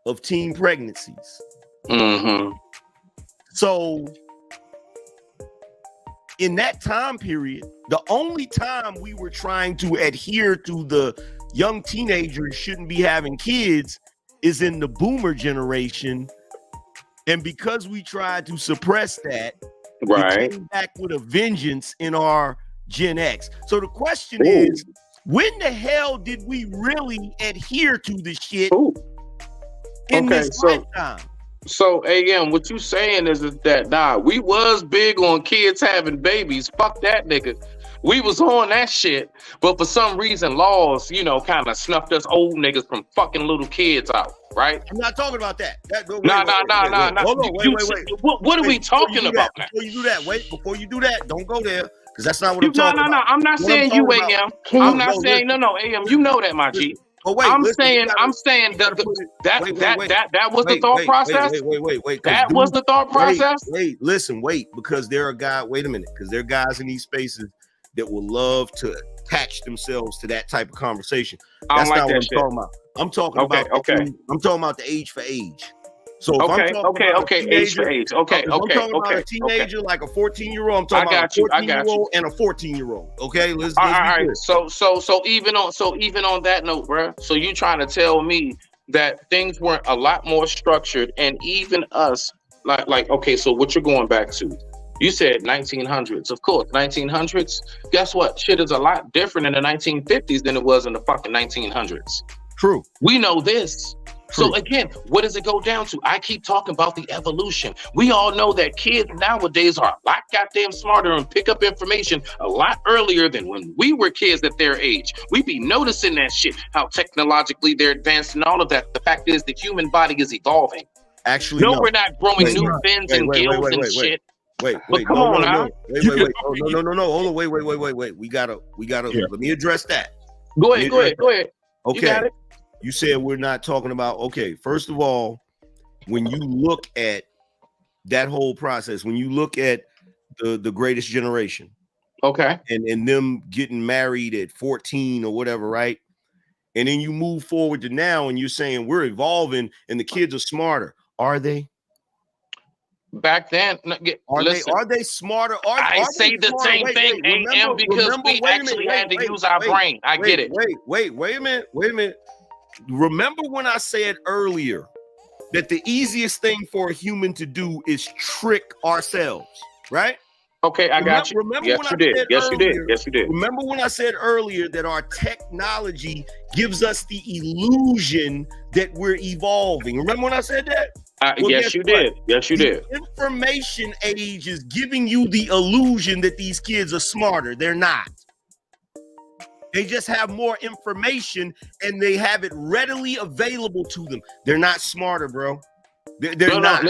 of teen pregnancies. Mm-hmm. So in that time period, the only time we were trying to adhere to the young teenagers shouldn't be having kids is in the boomer generation. And because we tried to suppress that, Right. It came back with a vengeance in our Gen X. So the question is, when the hell did we really adhere to this shit in this lifetime? So AM, what you saying is that we was big on kids having babies. Fuck that nigga. We was on that shit, but for some reason laws, kind of snuffed us old niggas from fucking little kids out, right? I'm not talking about that. Nah. What are we talking about? Before you do that, before you do that, don't go there, because that's not what I'm talking about. No, I'm not saying you, AM. I'm not saying no, AM. You know that, my G. I'm saying that was the thought process. Wait. That was the thought process. Wait, because there are guys. Wait a minute, because there are guys in these spaces that will love to attach themselves to that type of conversation. That's not what I'm talking about. I'm talking about I'm talking about the age for age. So if I'm talking about age for age. I'm talking about a teenager like a 14-year-old. I'm talking about a 14-year-old and a 14-year-old. Okay, let's all right. So even on that note, bro. So you trying to tell me that things weren't a lot more structured, and even us, like okay. So what you're going back to? You said 1900s. Of course, 1900s. Guess what? Shit is a lot different in the 1950s than it was in the fucking 1900s. True. We know this. True. So again, what does it go down to? I keep talking about the evolution. We all know that kids nowadays are a lot goddamn smarter and pick up information a lot earlier than when we were kids at their age. We be noticing that shit, how technologically they're advanced and all of that. The fact is the human body is evolving. Actually, no, we're not growing new fins and gills and shit. Wait. Come on now. Wait. No. Hold on. Wait. We gotta. Let me address that. Go ahead. Okay. You got it. You said we're not talking about. Okay. First of all, when you look at that whole process, when you look at the greatest generation, okay, and them getting married at 14 or whatever, right? And then you move forward to now, and you're saying we're evolving, and the kids are smarter. Are they? Back then, are they smarter? I say the same thing, AM, because we actually had to use our brain. I get it. Wait a minute. Remember when I said earlier that the easiest thing for a human to do is trick ourselves, right? Okay, I got you. Yes, you did. Yes, you did. Remember when I said earlier that our technology gives us the illusion that we're evolving? Remember when I said that? Yes, you did. Yes, you did. The information age is giving you the illusion that these kids are smarter. They're not. They just have more information and they have it readily available to them. They're not smarter, bro. They're not.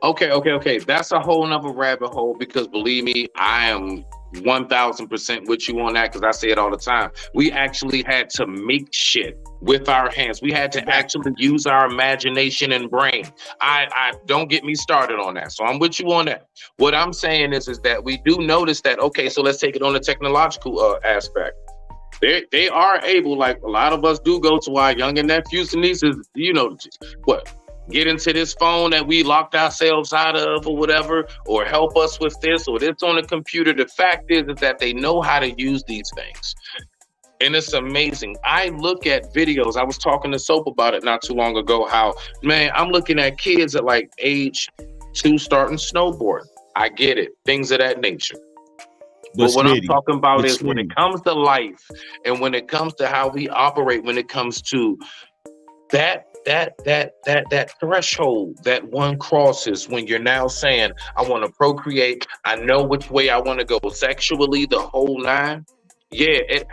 Okay. That's a whole nother rabbit hole, because believe me, I am 1000% with you on that, because I say it all the time. We actually had to make shit with our hands. We had to actually use our imagination and brain. I don't get me started on that. So I'm with you on that. What I'm saying is that we do notice that, okay, so let's take it on the technological aspect. They are able, like a lot of us do, go to our younger nephews and nieces, get into this phone that we locked ourselves out of or whatever, or help us with this, or it's on the computer. The fact is that they know how to use these things. And it's amazing. I look at videos. I was talking to Soap about it not too long ago, how, man, I'm looking at kids at like age 2 starting snowboard. I get it. Things of that nature. But what I'm talking about is when it comes to life and when it comes to how we operate, when it comes to that threshold that one crosses when you're now saying, I want to procreate, I know which way I want to go sexually, the whole nine. Yeah, it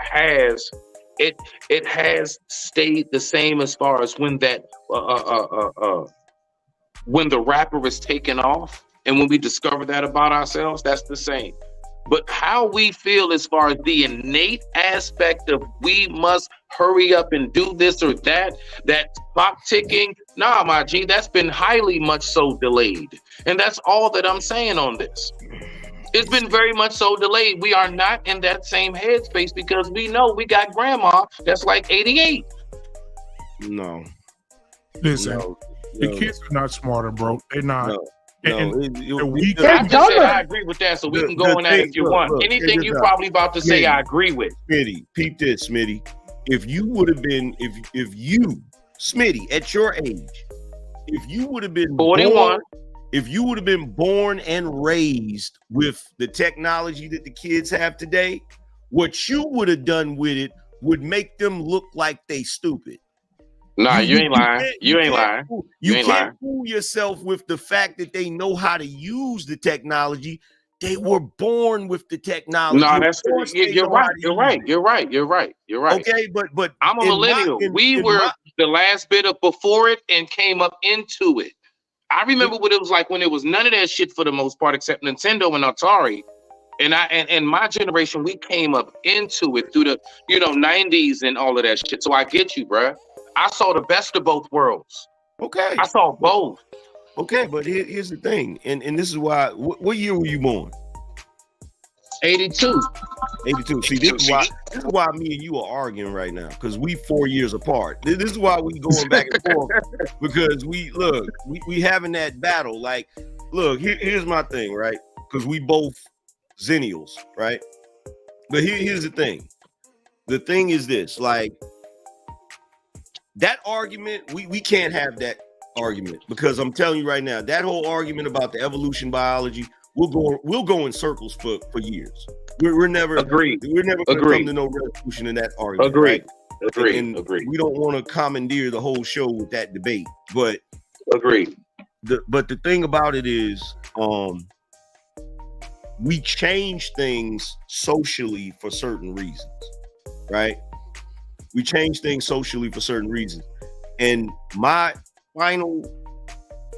has stayed the same as far as when that when the rapper is taken off and when we discover that about ourselves, that's the same. But how we feel as far as the innate aspect of we must hurry up and do this or that clock ticking, nah, my G, that's been highly much so delayed. And that's all that I'm saying on this. It's been very much so delayed. We are not in that same headspace because we know we got grandma that's like 88. No. Listen, the kids are not smarter, bro. They're not. I agree with that, so we can go on that if you want. Anything you probably about to say, I agree with. Smitty, peep this, Smitty. If you would have been, if you, Smitty, at your age, if you would have been 41, if you would have been born and raised with the technology that the kids have today, what you would have done with it would make them look like they stupid. Nah, you ain't lying. You ain't lying. You can't fool yourself with the fact that they know how to use the technology. They were born with the technology. No, that's you're right. You're right. Okay, but I'm a millennial. We were the last bit of before it and came up into it. I remember what it was like when it was none of that shit for the most part, except Nintendo and Atari. And my generation, we came up into it through the 90s and all of that shit. So I get you, bruh. I saw the best of both worlds. Okay, I saw both. Okay, but here's the thing, and this is why. What year were you born? 82. 82. See, this is why me and you are arguing right now, because we 4 years apart. This is why we going back and forth, because we having that battle. Like, look, here's my thing, right? Because we both Zennials, right? But here's the thing. The thing is this, like, that argument, we can't have that argument, because I'm telling you right now, that whole argument about the evolution biology, we'll go in circles for years. We're never agreed. We're never going to come to no resolution in that argument. Agreed. Right? Agreed. We don't want to commandeer the whole show with that debate. But agreed. But the thing about it is, we change things socially for certain reasons, right? We change things socially for certain reasons. And my final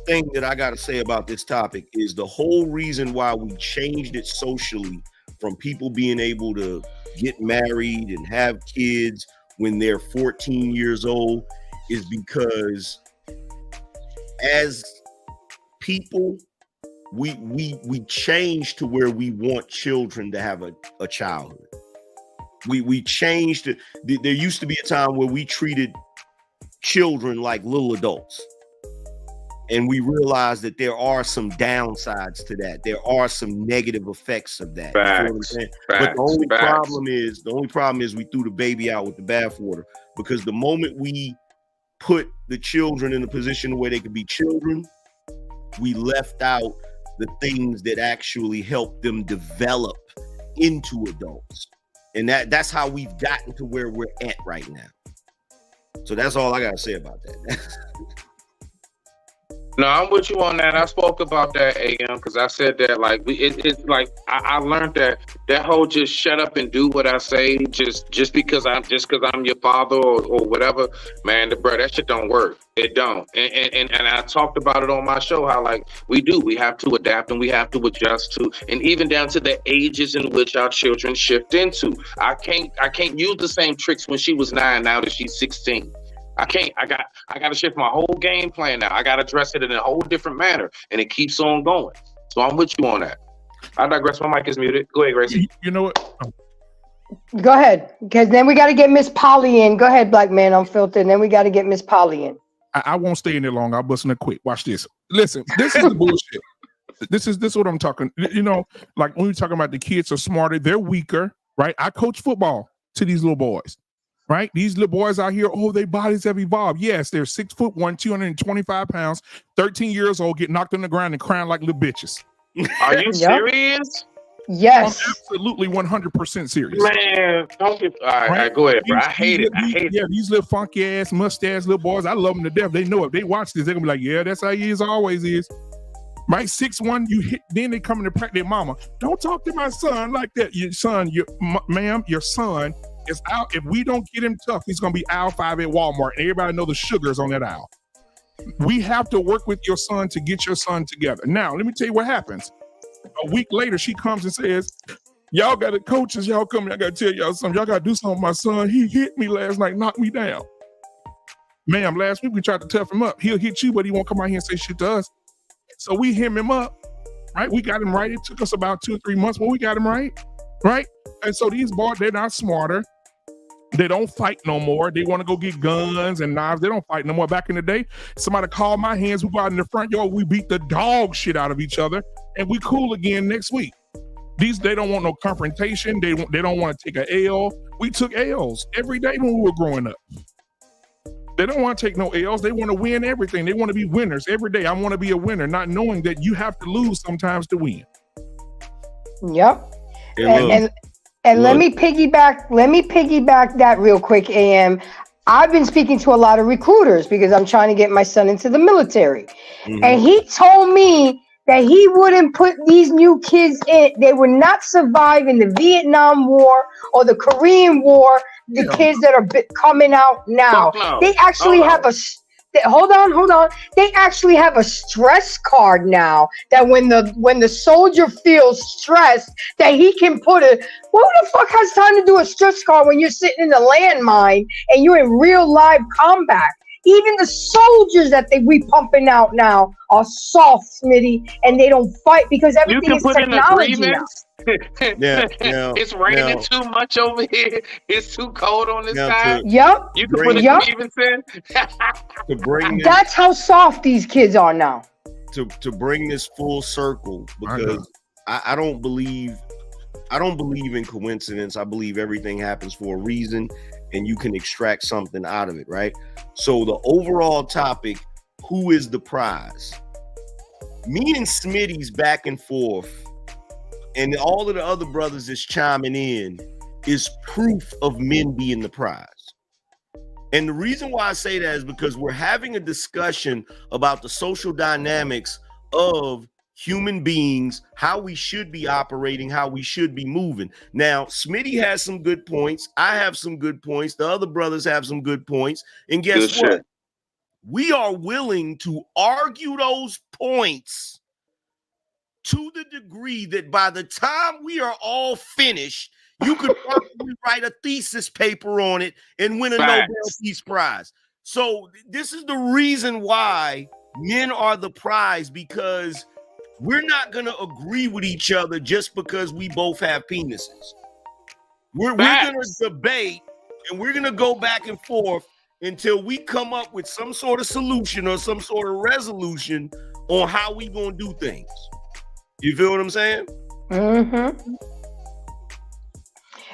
thing that I got to say about this topic is the whole reason why we changed it socially from people being able to get married and have kids when they're 14 years old is because as people, we changed to where we want children to have a childhood. We changed it. There used to be a time where we treated children like little adults. And we realized that there are some downsides to that. There are some negative effects of that. Facts, you know what I'm saying? But the only problem is we threw the baby out with the bathwater, because the moment we put the children in a position where they could be children, we left out the things that actually help them develop into adults. And that's how we've gotten to where we're at right now. So that's all I got to say about that. No, I'm with you on that. I spoke about that, AM, because I said that, like, it's like I learned that whole just shut up and do what I say just because I'm your father or whatever, man. Bro, that shit don't work. It don't. And I talked about it on my show how, like, we have to adapt and we have to adjust to, and even down to the ages in which our children shift into. I can't use the same tricks when she was 9 now that she's 16. I can't. I got to shift my whole game plan now. I got to address it in a whole different manner, and it keeps on going. So I'm with you on that. I digress. My mic is muted. Go ahead, Gracie. You know what? Go ahead, because then we got to get Miss Polly in. Go ahead, Black Man Unfiltered. And then we got to get Miss Polly in. I won't stay in there long. I'll bust in there quick. Watch this. Listen, this is the bullshit. This is what I'm talking. You know, like when we're talking about the kids are smarter, they're weaker, right? I coach football to these little boys. Right? These little boys out here, their bodies have evolved. Yes, they're 6'1", 225 pounds, 13 years old, get knocked on the ground and crying like little bitches. Are you serious? Yes. I'm absolutely 100% serious. Man, don't get. All right, go ahead, bro. I hate it. Yeah, these little funky ass, mustache little boys, I love them to death. They know if they watch this, they're gonna be like, yeah, that's how he is, always is. Right? 6'1", you hit, then they come in to practice their mama. Don't talk to my son like that. Your son, ma'am, your son is out. If we don't get him tough, he's gonna be aisle 5 at Walmart, and everybody know the sugar's on that aisle. We have to work with your son to get your son together. Now, let me tell you what happens. A week later, she comes and says, y'all got the coaches, y'all come, I gotta tell y'all something. Y'all gotta do something with my son. He hit me last night, knocked me down. Ma'am, last week we tried to tough him up. He'll hit you, but he won't come out here and say shit to us. So we hem him up, right? We got him right. It took us about 2 or 3 months, but we got him right? And so these boys, they're not smarter. They don't fight no more. They want to go get guns and knives. They don't fight no more. Back in the day, somebody called my hands. We go out in the front yard. We beat the dog shit out of each other, and we cool again next week. They don't want no confrontation. They don't want to take an L. We took L's every day when we were growing up. They don't want to take no L's. They want to win everything. They want to be winners every day. I want to be a winner, not knowing that you have to lose sometimes to win. Yep. And let me piggyback that real quick, AM. I've been speaking to a lot of recruiters because I'm trying to get my son into the military. Mhm. And he told me that he wouldn't put these new kids in. They would not survive in the Vietnam War or the Korean War. The kids that are coming out now, they actually have a. Hold on. They actually have a stress card now that when the soldier feels stressed, that he can put a. Who the fuck has time to do a stress card when you're sitting in a landmine and you're in real live combat? Even the soldiers that we pumping out now are soft, Smitty, and they don't fight because everything is technology now. It's raining too much over here. It's too cold on this side. Yep. You can put a grievance in. To bring this, That's how soft these kids are now. to bring this full circle, because I don't believe in coincidence. I believe everything happens for a reason, and you can extract something out of it, right? So the overall topic, who is the prize? Me and Smitty's back and forth, and all of the other brothers is chiming in, is proof of men being the prize. And the reason why I say that is because we're having a discussion about the social dynamics of human beings, how we should be operating, how we should be moving. Now, Smitty has some good points. I have some good points. The other brothers have some good points. And guess what? We are willing to argue those points to the degree that by the time we are all finished, you could probably write a thesis paper on it and win a Nobel Peace Prize. So this is the reason why men are the prize, because we're not going to agree with each other just because we both have penises. We're going to debate, and we're going to go back and forth until we come up with some sort of solution or some sort of resolution on how we going to do things. You feel what I'm saying? Mm-hmm.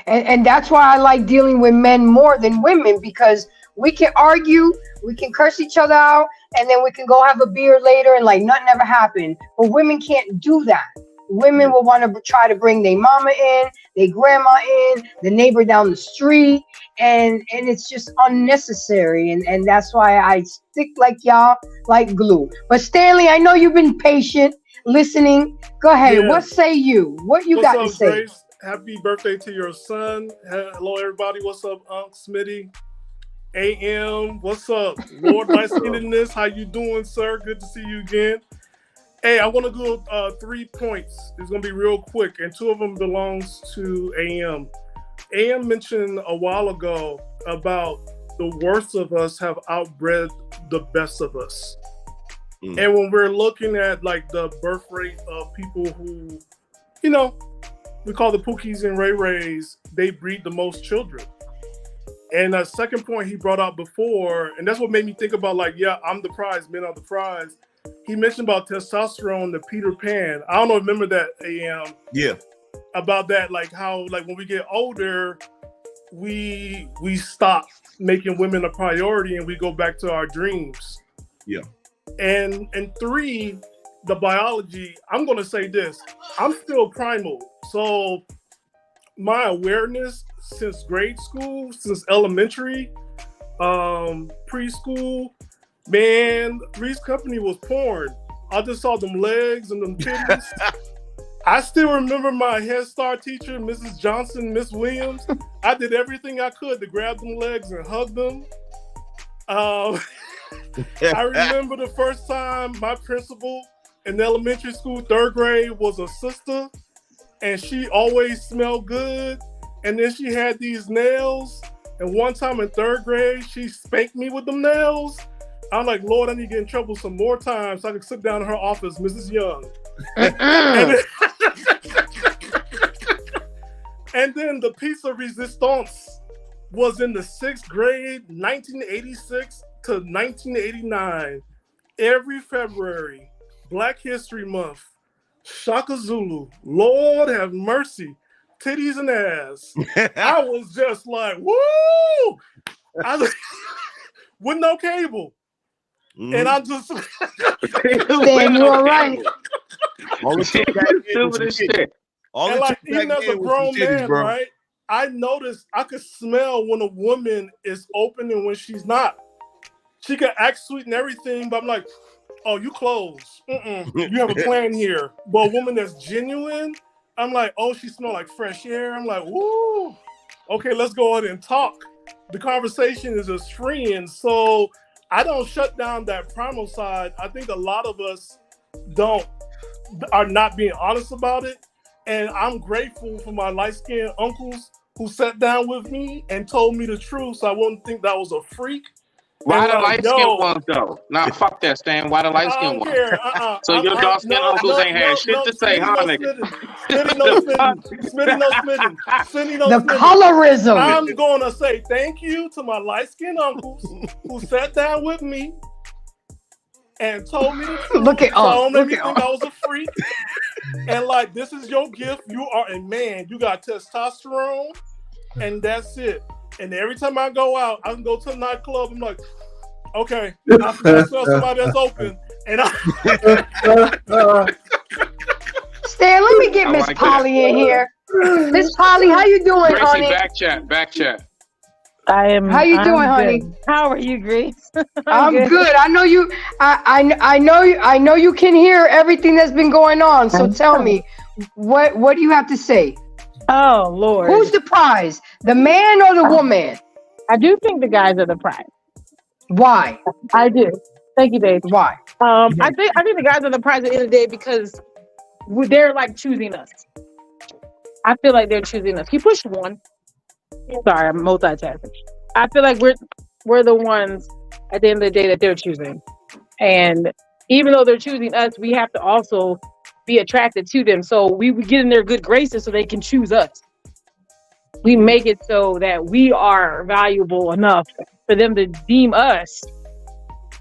And that's why I like dealing with men more than women, because we can argue, we can curse each other out, and then we can go have a beer later and like nothing ever happened. But women can't do that. Women will want to try to bring their mama in, their grandma in, the neighbor down the street, and it's just unnecessary. And that's why I stick like y'all like glue. But Stanley, I know you've been patient, listening. Go ahead. Yeah. What say you? What you got to say? Grace? Happy birthday to your son. Hello, everybody. What's up, Unc Smitty? AM, what's up? Lord Light Skinnedness, how you doing, sir? Good to see you again. Hey, I want to go 3 points. It's going to be real quick, and 2 of them belongs to AM. AM mentioned a while ago about the worst of us have outbred the best of us. And when we're looking at like the birth rate of people who, you know, we call the Pookies and Ray Rays, they breed the most children. And a second point he brought out before, and that's what made me think about like, yeah, I'm the prize, men are the prize. He mentioned about testosterone, the Peter Pan. I don't know, remember that, AM? Yeah. About that, like how, like when we get older, we stop making women a priority and we go back to our dreams. Yeah. And 3, the biology, I'm going to say this. I'm still primal. So my awareness since grade school, since elementary, preschool, man, Three's Company was porn. I just saw them legs and them titties. I still remember my Head Start teacher, Mrs. Johnson, Miss Williams. I did everything I could to grab them legs and hug them. I remember the first time my principal in elementary school, 3rd grade, was a sister, and she always smelled good. And then she had these nails, and one time in 3rd grade, she spanked me with them nails. I'm like, Lord, I need to get in trouble some more times so I can sit down in her office, Mrs. Young. And then the piece of resistance was in the 6th grade, 1986 to 1989. Every February, Black History Month, Shaka Zulu, Lord have mercy, titties and ass. I was just like, woo! with no cable. And I'm just Stan, you all right? All it took back then was shit. All and it like, took back even as a then was grown some titties, man, bro. right? I noticed I could smell when a woman is open and when she's not. She can act sweet and everything, but I'm like, oh, you closed. You have a plan here. But a woman that's genuine, I'm like, oh, she smells like fresh air. I'm like, woo. Okay, let's go ahead and talk. The conversation is as freeing. So I don't shut down that primal side. I think a lot of us are not being honest about it. And I'm grateful for my light-skinned uncles who sat down with me and told me the truth so I wouldn't think that I was a freak. Why And the like, light skin ones though? Nah, fuck that, Stan. Why the light I skin don't ones? care. So your dark skin uncles ain't had shit to say, huh, nigga? Smitty no spitting. Smitty no spitting. Smitty no The spitting. colorism. I'm gonna say thank you to my light-skinned uncles who sat down with me and told me the truth. Look at so us. don't make me Look at think I was a freak. And like, this is your gift. You are a man. You got testosterone, and that's it. And every time I go out, I can go to a nightclub. I'm like, okay, I smell somebody that's open, and Stan, let me get I Miss like Polly that. in here. Miss Polly, how you doing, Gracie, honey? back chat. I am. How you I'm doing, honey? good. How are you, Grace? I'm good. I know you. I know you. I know you can hear everything that's been going on. So tell me, what do you have to say? Oh Lord, Who's the prize? The man or the woman? I do think the guys are the prize. Why? I do. Thank you, babe. Why? I think the guys are the prize at the end of the day because they're like choosing us. I feel like they're choosing us. You push one. Sorry, I'm multitasking. I feel like we're the ones at the end of the day that they're choosing. And even though they're choosing us, we have to also be attracted to them. So we get in their good graces so they can choose us. We make it so that we are valuable enough for them to deem us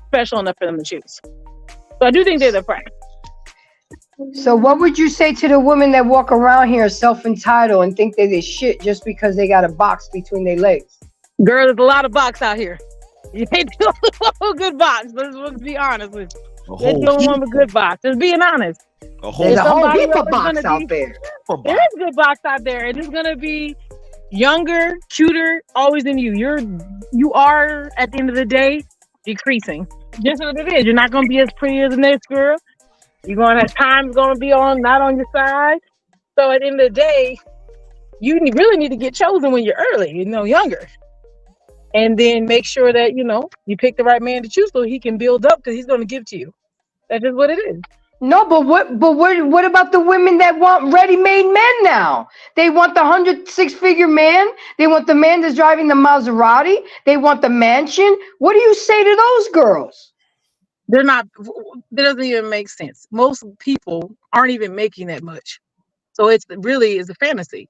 special enough for them to choose. So I do think they're the prize. So what would you say to the women that walk around here self-entitled and think they're the shit just because they got a box between their legs? Girl, there's a lot of box out here. You ain't the only good box. Let's be honest with you. There's the only one with good box. Just being honest. There's a whole heap of box out there. There is good box out there, and it's gonna be younger, cuter, always in you. You are at the end of the day decreasing. Just what it is. You're not gonna be as pretty as the next girl. You're gonna have time's gonna be not on your side. So at the end of the day, you really need to get chosen when you're early, younger. And then make sure that, you pick the right man to choose so he can build up because he's gonna give to you. That's just what it is. No, but what about the women that want ready-made men now? They want the 106-figure man. They want the man that's driving the Maserati. They want the mansion. What do you say to those girls? That doesn't even make sense. Most people aren't even making that much. So it's really a fantasy.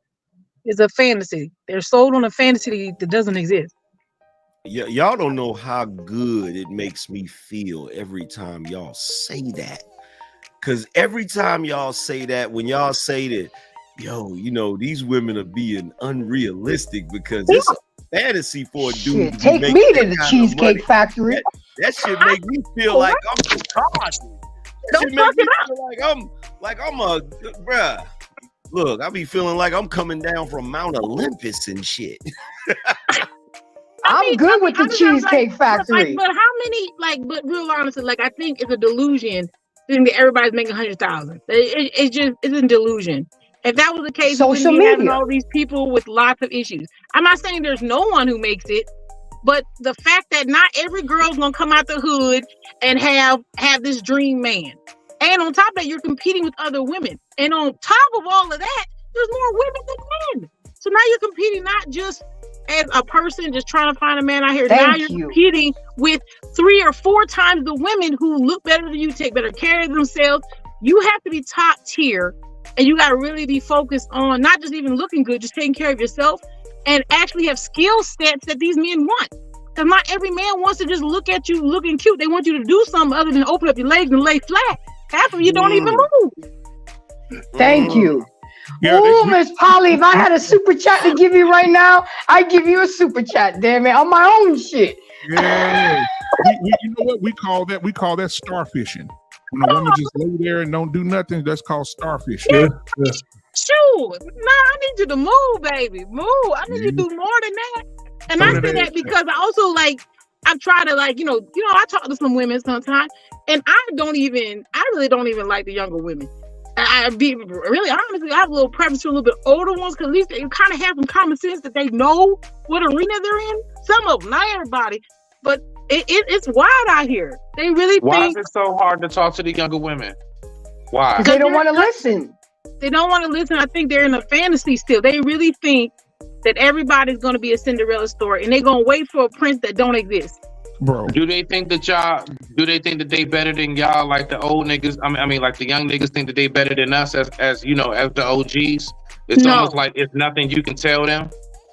It's a fantasy. They're sold on a fantasy that doesn't exist. Y'all don't know how good it makes me feel every time y'all say that. Because every time y'all say that, when y'all say that, these women are being unrealistic because it's a fantasy for a dude. Shit, take me to the Cheesecake Factory. That shit make me feel like I'm retarded. That shit make me feel like I'm a bruh. Look, I be feeling like I'm coming down from Mount Olympus and shit. I'm good with the Cheesecake Factory. But how many, but real honestly, I think it's a delusion thinking that everybody's making 100,000. It's a delusion. If that was the case, social we'd be having media. all these people with lots of issues. I'm not saying there's no one who makes it, but the fact that not every girl's gonna come out the hood and have this dream man. And on top of that, you're competing with other women. And on top of all of that, there's more women than men. So now you're competing not just as a person just trying to find a man out here. Now you're competing with 3 or 4 times the women who look better than you, take better care of themselves. You have to be top tier, and you got to really be focused on not just even looking good, just taking care of yourself and actually have skill sets that these men want. Because not every man wants to just look at you looking cute. They want you to do something other than open up your legs and lay flat. Half of you don't even move. Thank you. Yeah, Oh, Miss Polly, if I had a super chat to give you right now, I'd give you a super chat, damn it, on my own shit. Yeah. You know what? We call that starfishing. When a woman just lay there and don't do nothing, that's called starfishing. Yeah. Shoot, I need you to move, baby. Move. I need you to do more than that. And I say that because I also I've tried to I talk to some women sometimes, and I really don't even like the younger women. I be really honestly, I have a little preference to a little bit older ones because at least they kind of have some common sense that they know what arena they're in. Some of them, not everybody, but it's wild out here. They really Why think is it so hard to talk to the younger women? Why? They don't want to listen. They don't want to listen. I think they're in a fantasy still. They really think that everybody's going to be a Cinderella story, and they're going to wait for a prince that don't exist. Bro, do they think that they better than y'all, like the old niggas? I mean, like the young niggas think that they better than us as the OGs? It's almost like it's nothing you can tell them.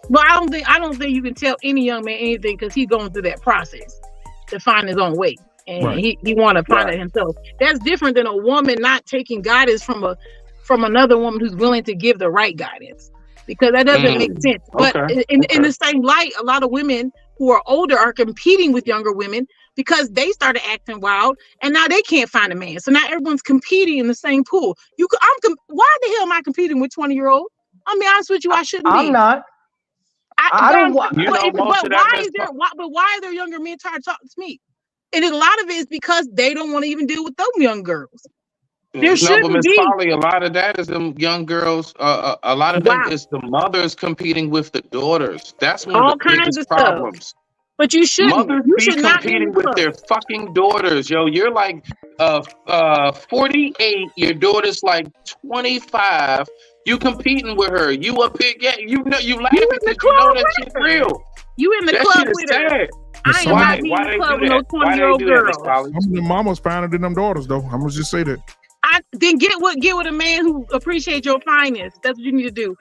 Well, I don't think you can tell any young man anything because he's going through that process to find his own way, and he want to find it himself. That's different than a woman not taking guidance from another woman who's willing to give the right guidance, because that doesn't make sense. But in the same light, a lot of women who are older are competing with younger women because they started acting wild and now they can't find a man. So now everyone's competing in the same pool. Why the hell am I competing with 20-year-old? I'll be honest with you, I shouldn't be. I'm not. I don't want. But why are there younger men trying to talk to me? And a lot of it is because they don't want to even deal with those young girls. There shouldn't be. Polly, a lot of that is them young girls. A lot of them is the mothers competing with the daughters. That's one of the biggest problems. Stuff. But you shouldn't. Mothers You be should not competing with their fucking daughters. Yo, you're like 48. Your daughter's like 25. You competing with her. You up here, you laughing because you know that shit real. You in the club with her. I ain't not being in the club with no 20-year-old girls. Some of the mamas finer than them daughters, though. I'm gonna just say that. Then get with a man who appreciates your fineness. That's what you need to do.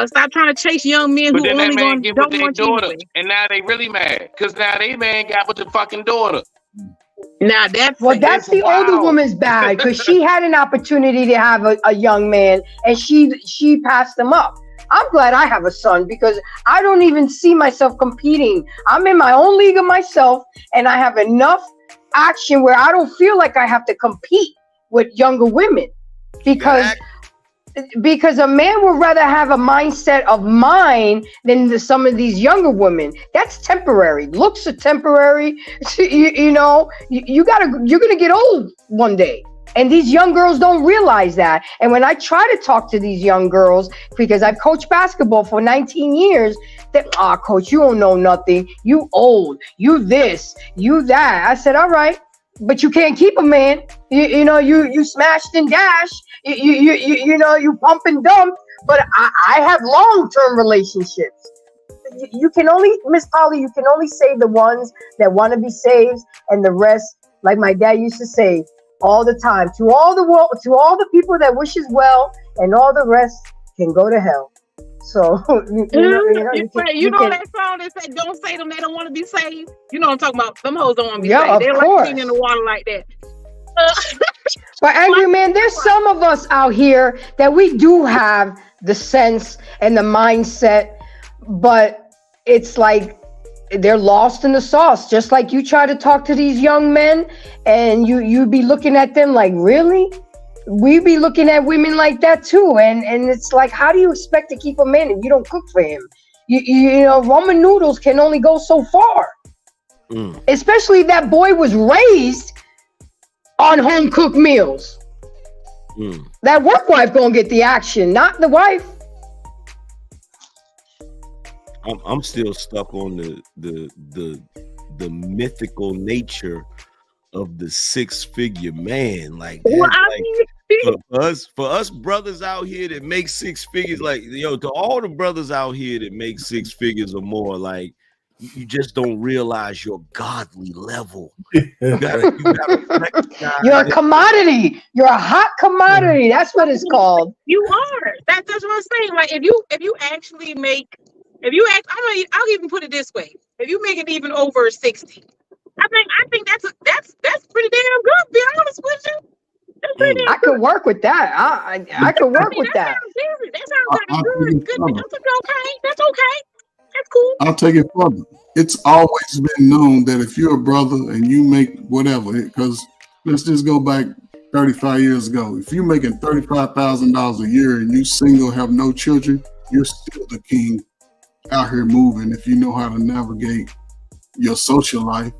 Stop trying to chase young men who only don't want you. And now they really mad because now they man got with the fucking daughter. Now that's the older woman's bad because she had an opportunity to have a young man and she passed him up. I'm glad I have a son because I don't even see myself competing. I'm in my own league of myself and I have enough action where I don't feel like I have to compete with younger women because a man would rather have a mindset of mine than some of these younger women. That's temporary. Looks are temporary. You're gonna get old one day. And these young girls don't realize that. And when I try to talk to these young girls, because I've coached basketball for 19 years, coach, you don't know nothing. You old, you this, you that. I said, all right, but you can't keep a man. You smashed and dashed. You pump and dump. But I have long-term relationships. You can only, Miss Polly, you can only save the ones that want to be saved, and the rest, like my dad used to say all the time, to all the people that wishes well, and all the rest can go to hell. So you know that song that said, "Don't say them, they don't want to be saved." You know what I'm talking about? Them hoes don't want to be saved. They don't like being in the water like that. But Angry Man, there's some of us out here that we do have the sense and the mindset, but it's like they're lost in the sauce. Just like you try to talk to these young men and you be looking at them like, really? We be looking at women like that too. And it's like, how do you expect to keep a man if you don't cook for him? You know, ramen noodles can only go so far. Especially if that boy was raised on home cooked meals. That work wife gonna get the action, not the wife. I'm still stuck on the mythical nature of the 6-figure man. Like, for us brothers out here that make 6 figures, like, to all the brothers out here that make 6 figures or more, like, you just don't realize your godly level. You gotta You're a commodity. You're a hot commodity. That's what it's called. You are. That's what I'm saying. Like, if you actually make, I'll even put it this way: if you make it even over 60, I think that's pretty damn good. To be honest with you, that's pretty damn I could work with that. I could work with that. That sounds kind of good. Good. That's okay. That's okay. That's cool. I'll take it further. it's always been known that if you're a brother and you make whatever, because let's just go back 35 years ago. If you're making $35,000 a year and you single, have no children, you're still the king out here moving if you know how to navigate your social life.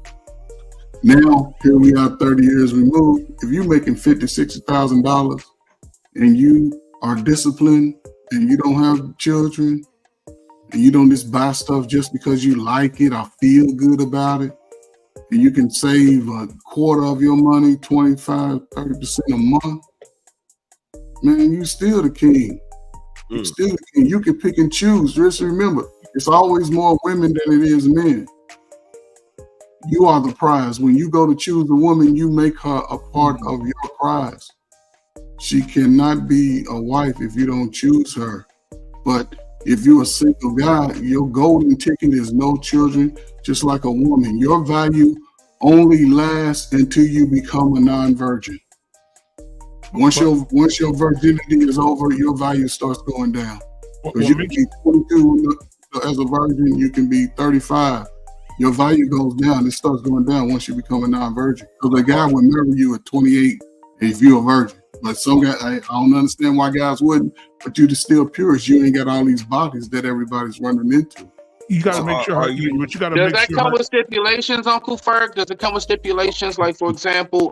Now, here we are 30 years removed. If you're making $50,000, $60,000 and you are disciplined and you don't have children and you don't just buy stuff just because you like it or feel good about it, and you can save a quarter of your money, 25, 30% a month, man, you still the king. You're still the king. You can pick and choose. Just remember, it's always more women than it is men. You are the prize. When you go to choose a woman, you make her a part of your prize. She cannot be a wife if you don't choose her. But if you're a single guy, your golden ticket is no children, just like a woman. Your value only lasts until you become a non-virgin. Once your virginity is over, your value starts going down. Because you can be 22 as a virgin, you can be 35. Your value goes down. It starts going down once you become a non-virgin. So the guy would marry you at 28 if you're a virgin. But some guys, I don't understand why guys wouldn't, but you're still pure. You ain't got all these bodies that everybody's running into. You got to make sure. But you got to Does make that sure. come with stipulations, Uncle Ferg? Does it come with stipulations? Like, for example,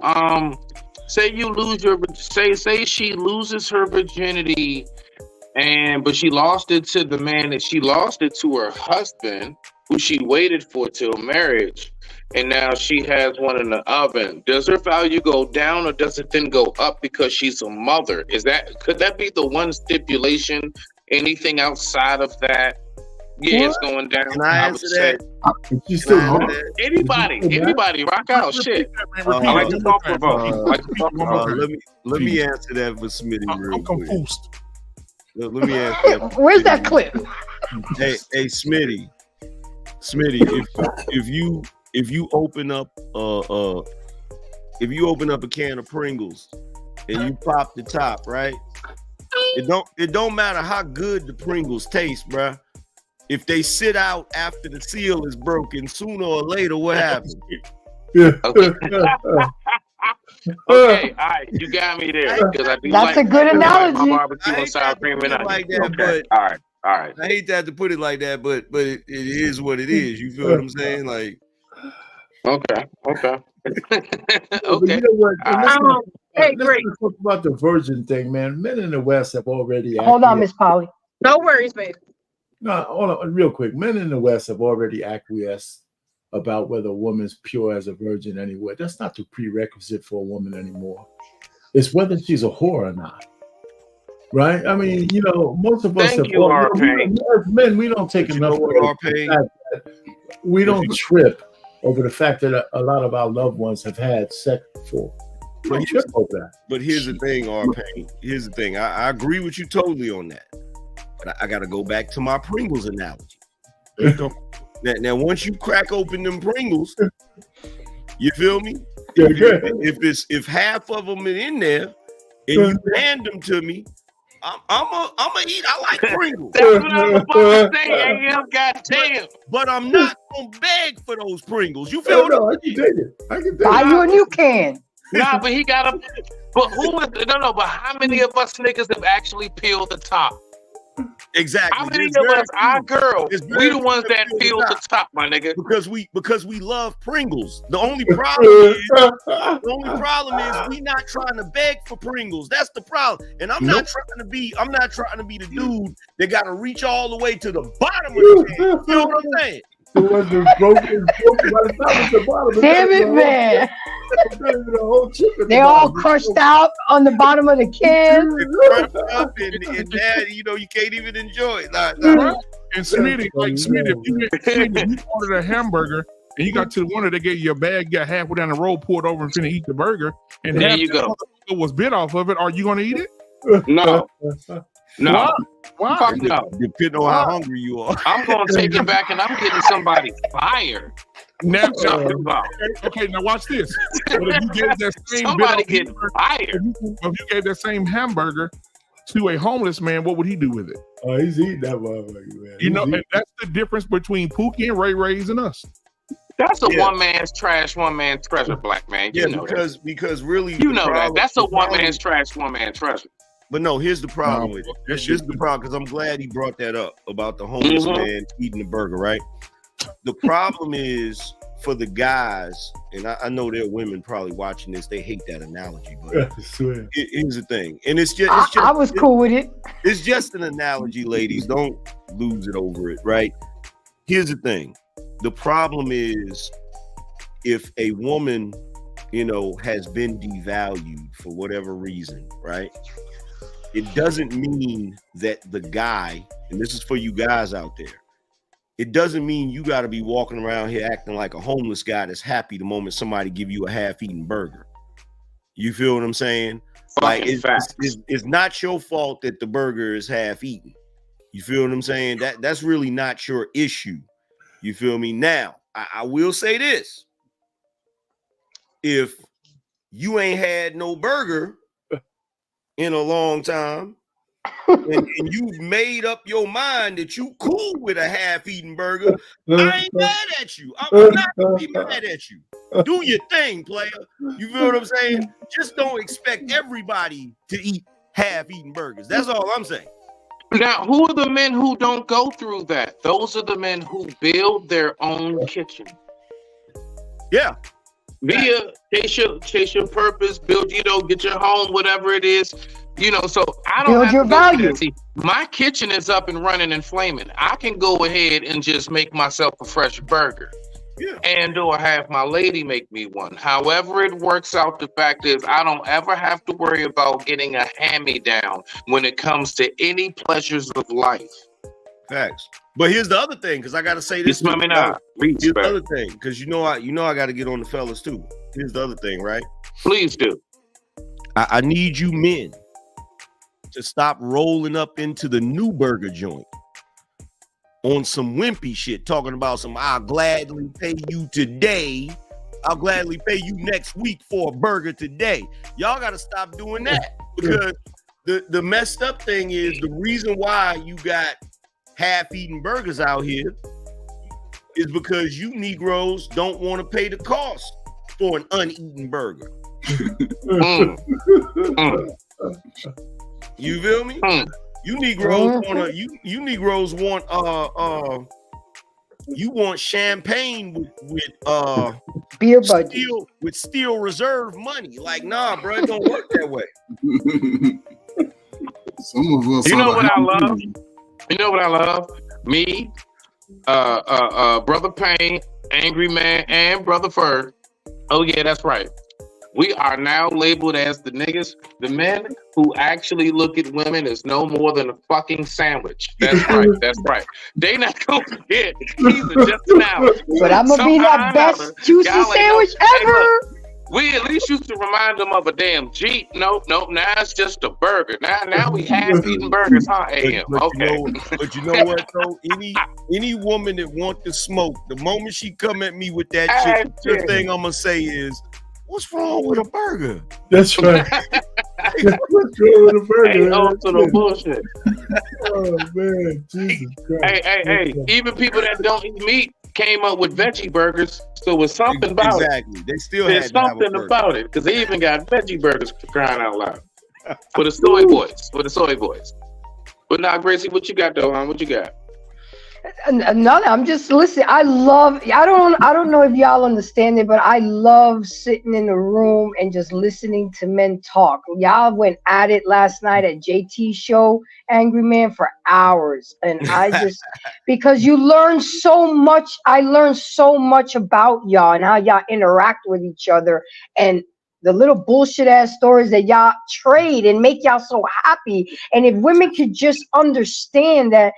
say you lose your, say she loses her virginity, but she lost it to the man that she lost it to her husband, who she waited for till marriage, and now she has one in the oven. Does her value go down, or does it then go up because she's a mother? Could that be the one stipulation? Anything outside of that? Yeah, it's going down. Can I answer that? Anybody, rock out. Shit. I like to talk provoke. Let me answer that for Smitty real quick. Confused. Let me answer that. Where's that clip? Hey, Smitty, if you open up a can of Pringles and you pop the top, right? It don't matter how good the Pringles taste, bruh. If they sit out after the seal is broken, sooner or later, what happens? Okay. Okay, all right, you got me there. Because I do That's a good analogy. My barbecue and sour cream and onion. Like that, Okay. but All right. I hate to have to put it like that, but it is what it is. You feel what I'm saying? Like, okay. But you know what? Let's talk about the virgin thing, man. Men in the West have already. Hold on, Miss Polly. No worries, baby. No, hold on, real quick. Men in the West have already acquiesced about whether a woman's pure as a virgin anyway. That's not the prerequisite for a woman anymore. It's whether she's a whore or not. Right? I mean, you know, most of us men, we don't take enough. We don't trip over the fact that a lot of our loved ones have had sex before. We don't trip over that. But here's the thing, R-Pain. Here's the thing. I agree with you totally on that. But I got to go back to my Pringles analogy. Now, once you crack open them Pringles, you feel me? If half of them are in there and you hand them to me, I'm a eat. I like Pringles. That's what I was about to say, AM. Goddamn. But I'm not gonna beg for those Pringles. You feel me? I can take it. Buy you a new can. Nah, but he got a. But who is? No. But how many of us niggas have actually peeled the top? Exactly. How many of us, our girls, we the ones that peel the top, my nigga? Because we love Pringles. The only problem is we not trying to beg for Pringles. That's the problem. And I'm not trying to be the dude that got to reach all the way to the bottom of the can. You know what I'm saying? Damn it, man. They're all crushed out on the bottom of the can. And that, you can't even enjoy it. And Smitty, if you ordered a hamburger and you got to the one that they gave you a bag, got halfway down the road, poured over and finna eat the burger, and there you go. It was bit off of it. Are you gonna eat it? No. No. Why? Fuck no. Depending on how hungry you are. I'm gonna take it back and I'm getting somebody fired. Now, okay, now watch this. But if you gave that same somebody getting fired. If you gave that same hamburger to a homeless man, what would he do with it? Oh, he's eating that motherfucker, man. You know, He's and that's the difference between Pookie and Ray Ray's and us. That's a Yeah. one man's trash, one man's treasure, black man. You Yeah, know that. because really, You the know that. problem- That's a the one problem- man's trash, one man's treasure. But no, here's the problem No, with it. that's Here's the problem, because I'm glad he brought that up about the homeless Mhm. man eating the burger, right? The problem is for the guys, and I know there are women probably watching this, they hate that analogy, but I swear. here's the thing. And it's just, I was cool with it. it's just an analogy, ladies. Don't lose it over it, right? Here's the thing. The problem is if a woman, you know, has been devalued for whatever reason, right? It doesn't mean that the guy, and this is for you guys out there, it doesn't mean you got to be walking around here acting like a homeless guy that's happy the moment somebody give you a half-eaten burger. You feel what I'm saying? Like it's not your fault that the burger is half-eaten. You feel what I'm saying? That's really not your issue. You feel me? Now, I will say this. If you ain't had no burger in a long time, and you've made up your mind that you cool with a half-eaten burger, I ain't mad at you. I'm not gonna be mad at you. Do your thing, player. You feel what I'm saying? Just don't expect everybody to eat half-eaten burgers. That's all I'm saying. Now, who are the men who don't go through that? Those are the men who build their own kitchen. Yeah. Chase your purpose, build, you know, get your home, whatever it is. You know, so I don't Build have your to go through value. that. See, my kitchen is up and running and flaming. I can go ahead and just make myself a fresh burger. Yeah. And or have my lady make me one. However it works out, the fact is I don't ever have to worry about getting a hand-me-down when it comes to any pleasures of life. Facts. But here's the other thing, because I gotta say this. It's me now. Here's the other thing, because you know I gotta get on the fellas too. Here's the other thing, right? Please do. I need you men to stop rolling up into the new burger joint on some wimpy shit, talking about some I'll gladly pay you today. I'll gladly pay you next week for a burger today. Y'all gotta stop doing that, because the messed up thing is the reason why you got half-eaten burgers out here is because you Negroes don't want to pay the cost for an uneaten burger. You feel me? You Negroes want you Negroes want you want champagne with beer budget, steel reserve money. Like, nah, bro, it don't work that way. Some of us. You know what I love? You know what I love? Me, Brother Payne, Angry Man, and Brother Ferg. Oh yeah, that's right. We are now labeled as the niggas, the men who actually look at women as no more than a fucking sandwich. That's right. That's right. They not gonna forget. He's just an hour. But I'm gonna be that best juicy sandwich ever. We at least used to remind them of a damn Jeep. Nope. Now it's just a burger. Now we half-eaten burgers, huh? AM. Okay. But you know what though? Any woman that want to smoke, the moment she come at me with that shit, the first thing I'm gonna say is, what's wrong with a burger? That's right. What's wrong with a burger? Ain't on to the bullshit. Oh man, Jesus Christ. Hey. Even people that don't eat meat came up with veggie burgers, so it's something about exactly. They still There's had to have a something burger. about it, because they even got veggie burgers, for crying out loud. For the soy boys. But now, Gracie, what you got though, huh? What you got? None. I'm just listening. I don't know if y'all understand it, but I love sitting in the room and just listening to men talk. Y'all went at it last night at JT's show, Angry Man, for hours. And I just, because you learn so much. I learned so much about y'all and how y'all interact with each other, and the little bullshit ass stories that y'all trade and make y'all so happy. And if women could just understand that,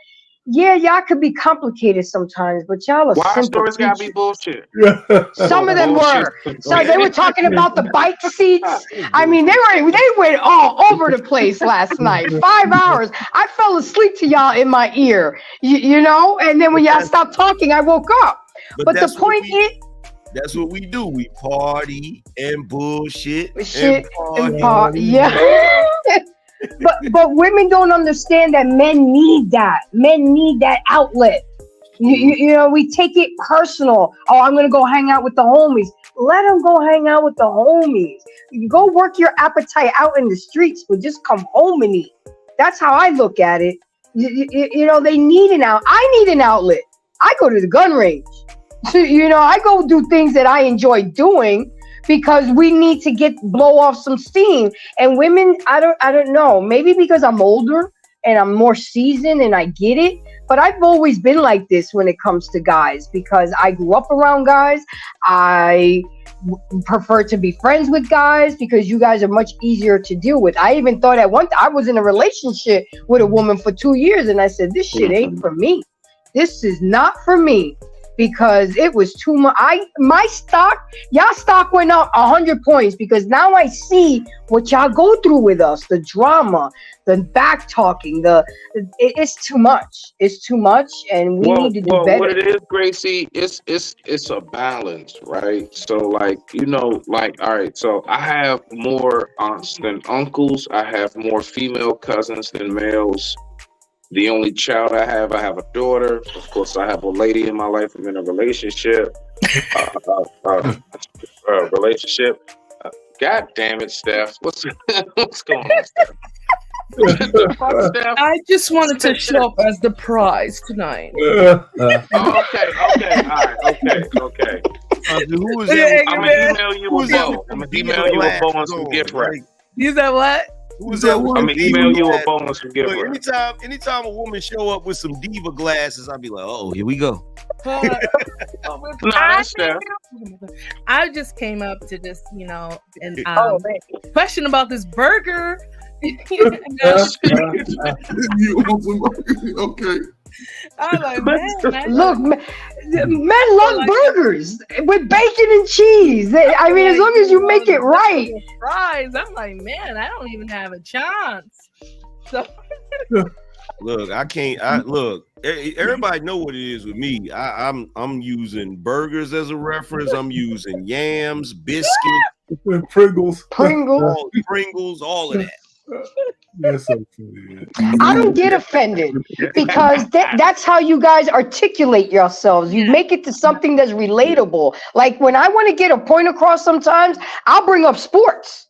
yeah, y'all could be complicated sometimes, but y'all are Why simple stories gotta be creatures. bullshit? Some of them were. So they were talking about the bike seats. I mean, they went all over the place last night. 5 hours. I fell asleep to y'all in my ear, you know. And then when y'all stopped talking, I woke up. But the point is, that's what we do. We party and bullshit shit and and party. Yeah. but women don't understand that men need that. Men need that outlet. You know, we take it personal. Oh, I'm gonna go hang out with the homies. Let them go hang out with the homies. You go work your appetite out in the streets, but just come home and eat. That's how I look at it. You know, they need an out. I need an outlet. I go to the gun range. You know, I go do things that I enjoy doing because we need to blow off some steam. And women, I don't know. Maybe because I'm older and I'm more seasoned and I get it. But I've always been like this when it comes to guys because I grew up around guys. I prefer to be friends with guys because you guys are much easier to deal with. I even thought at one time I was in a relationship with a woman for 2 years and I said, this shit ain't for me. This is not for me because it was too much. Y'all stock went up 100 points because now I see what y'all go through with us, the drama, the back talking, it's too much. It's too much, and we need to do better. What it is, Gracie, it's a balance, right? So, like, you know, like, all right, so I have more aunts than uncles. I have more female cousins than males. The only child I have a daughter. Of course, I have a lady in my life. I'm in a relationship. God damn it, Steph. What's going on, Steph? I just wanted to show up as the prize tonight. Okay. All right. Okay. Who is that? I'm gonna email you a bow. I'm gonna email you a bow and some gift wrap. You said what? Who's that? I'm gonna email you a bow and some gift Look, wrap. anytime a woman show up with some diva glasses, I'll be like, oh, here we go. I just came up to just, you know, and question about this burger. You know? Okay. I'm like, man. Look, men love burgers with bacon and cheese. I mean, as long as you make it right. Fries. I'm like, man, I don't even have a chance. So. Look, I can't. Look. Everybody know what it is with me. I'm using burgers as a reference. I'm using yams, biscuits, Pringles, all of that. That's so funny. I don't get offended because that's how you guys articulate yourselves. You make it to something that's relatable. Like when I want to get a point across sometimes, I'll bring up sports.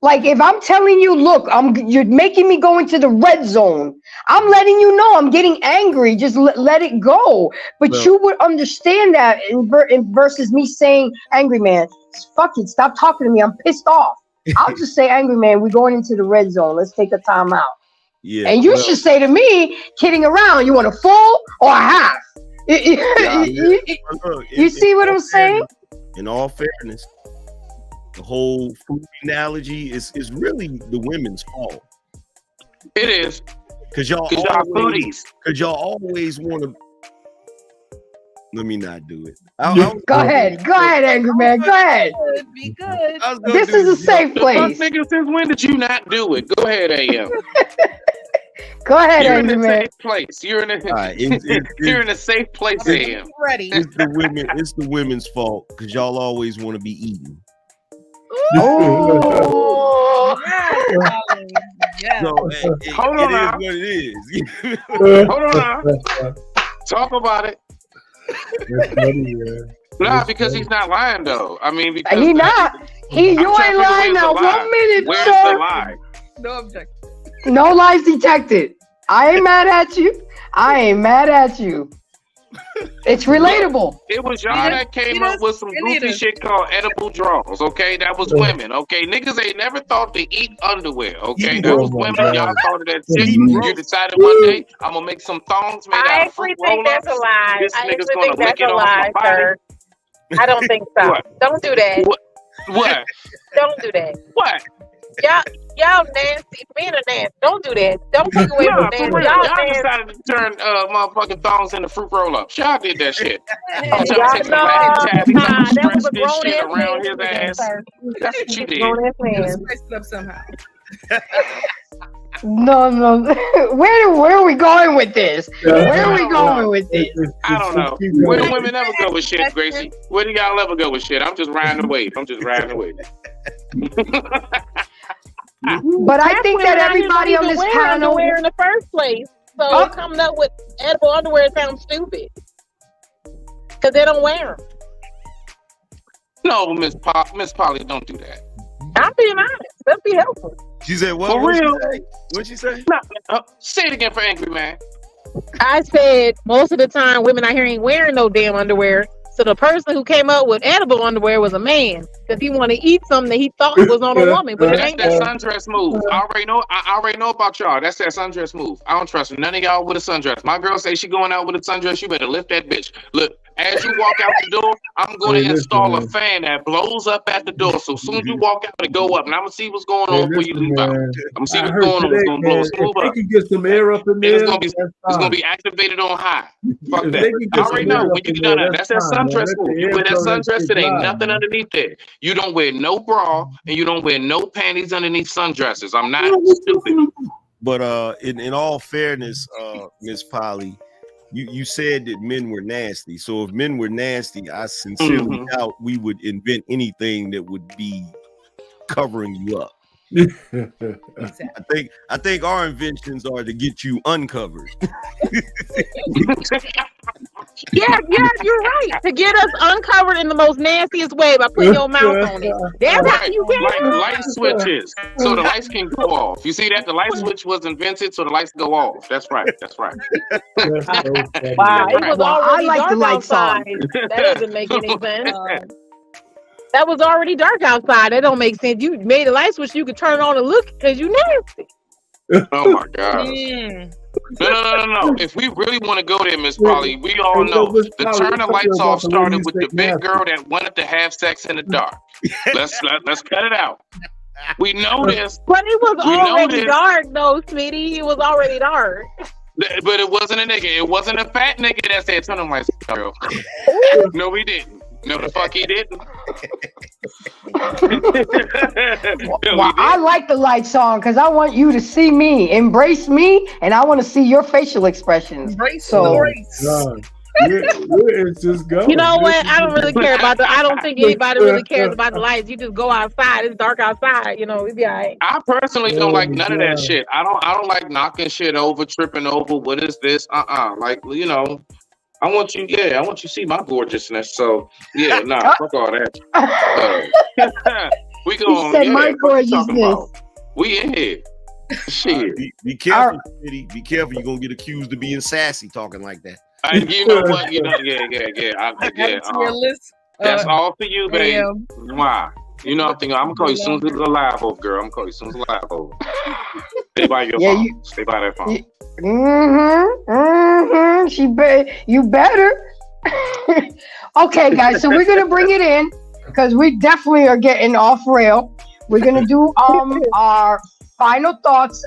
Like if I'm telling you, look, you're making me go into the red zone. I'm letting you know I'm getting angry. Just let it go. But you would understand that versus me saying, angry man, fuck it, stop talking to me. I'm pissed off. I'll just say, angry man, we're going into the red zone. Let's take a timeout. Yeah. And you should say to me, kidding around, you want a full or a half? You see what I'm saying? In all fairness, the whole food analogy is really the women's fault. It is. Because y'all foodies. Because y'all always want to. Let me not do it. Go ahead, angry man. Go ahead. Be good. This is a safe place. Nigga, since when did you not do it? Go ahead, AM. Go ahead, You're angry in a man. safe place. You're in a safe place, AM. Ready. It's the women's fault because y'all always want to be eating. Oh. Yeah. So Hold on now. It is what it is. Hold on now. Talk about it. Nah, because he's not lying though. I mean, because He not. You ain't lying now. 1 minute, Where's sir. the lie? No objection. No lies detected. I ain't mad at you. It's relatable. It was y'all that came up with some goofy shit called edible draws, okay? That was women, okay? Niggas ain't never thought to eat underwear, okay? That was women. Y'all thought of that shit. You decided one day, I'm gonna make some thongs made out of fruit roll-ups. That's a lie. This I nigga's actually gonna think lick that's it a off lie, my body. sir. I don't think so. What? Don't do that. What? Don't do that. What? Y'all nasty. Men are nasty. Don't do that. Don't take away from nasty. For real. Y'all Y'all nasty. decided to turn motherfucking thongs into fruit roll-ups. Y'all did that shit. I'm trying to Y'all take some wax tabs and that was stretch a this grown shit ass around man. his ass. That's what you did. Grown-ass man. Spice it up somehow. No. Where are we going with this? Where are we going with this? I don't know. Where do women ever go with shit, Gracie? Where do y'all ever go with shit? I'm just riding the wave. But I Half think women that out here don't everybody on even this wear panel. underwear in the first place. So Oh. coming up with edible underwear sounds stupid because they don't wear them. No, Miss Polly, don't do that. I'm being honest. Let's be helpful. She said, "What? For What'd she real? say? What'd she say?" Say it again for Angry Man. I said most of the time women out here ain't wearing no damn underwear. So the person who came up with edible underwear was a man because he wanted to eat something that he thought was on a woman, but it That's ain't that there. sundress move. I already know about y'all. That's that sundress move. I don't trust none of y'all with a sundress. My girl say she going out with a sundress. You better lift that bitch. Look, as you walk out the door, I'm going to install a fan that blows up at the door. So soon as you walk out, it go up, and I'm gonna see what's going on before you leave out. I'm gonna see I what's heard going on. It's today, gonna blow man, a smooth if they up. can get some air up in And there, it's gonna be activated on high. Fuck If that. they can I get already some know air when up you in get done there, that. That's that that's fine, man. sundress Let move. the You air wear that blow that sundress, shit it ain't dry, nothing man. underneath there. You don't wear no bra and you don't wear no panties underneath sundresses. I'm not stupid. But in all fairness, Miss Polly, you said that men were nasty. So if men were nasty, I sincerely doubt we would invent anything that would be covering you up. I think our inventions are to get you uncovered. Yeah, you're right. To get us uncovered in the most nastiest way by putting your mouth on it. That's how Right, you get like it. light switches, so the lights can go off. You see that the light switch was invented so the lights go off. That's right. That's right. Wow, it was Well, I already like the dark lights on. outside. That doesn't make any sense. That was already dark outside. That don't make sense. You made a light switch, you could turn it on and look because you nasty. Oh my God. Mm. No. If we really want to go there, Miss Polly, we all know the turn the lights off started with the big girl that wanted to have sex in the dark. Let's cut it out. We know this. But it was We know already this. dark though, Smitty. It was already dark. But it wasn't a nigga. It wasn't a fat nigga that said turn them lights off, girl. No, he didn't. No, the fuck he didn't. Well, I like the lights on because I want you to see me, embrace me, and I want to see your facial expressions. So, Where is this going? You know what? I don't really care about I don't think anybody really cares about the lights. You just go outside. It's dark outside. You know, we'd be all right. I personally don't like none of that shit. I don't like knocking shit over, tripping over. What is this? Like, you know, I want you to see my gorgeousness. So yeah, nah, fuck all that. We he going, said my what you talking gorgeousness. about? We in here. Shit. Be careful, Smitty. Be careful. You're gonna get accused of being sassy talking like that. You know what? Yeah. That's all for you, baby. Why? You know, I'm gonna call you as soon as it's a live over, girl. I'm gonna call you as soon as it's a live over. Stay by your phone. Stay by that phone. You better. Okay, guys. So we're gonna bring it in because we definitely are getting off rail. We're gonna do our final thoughts.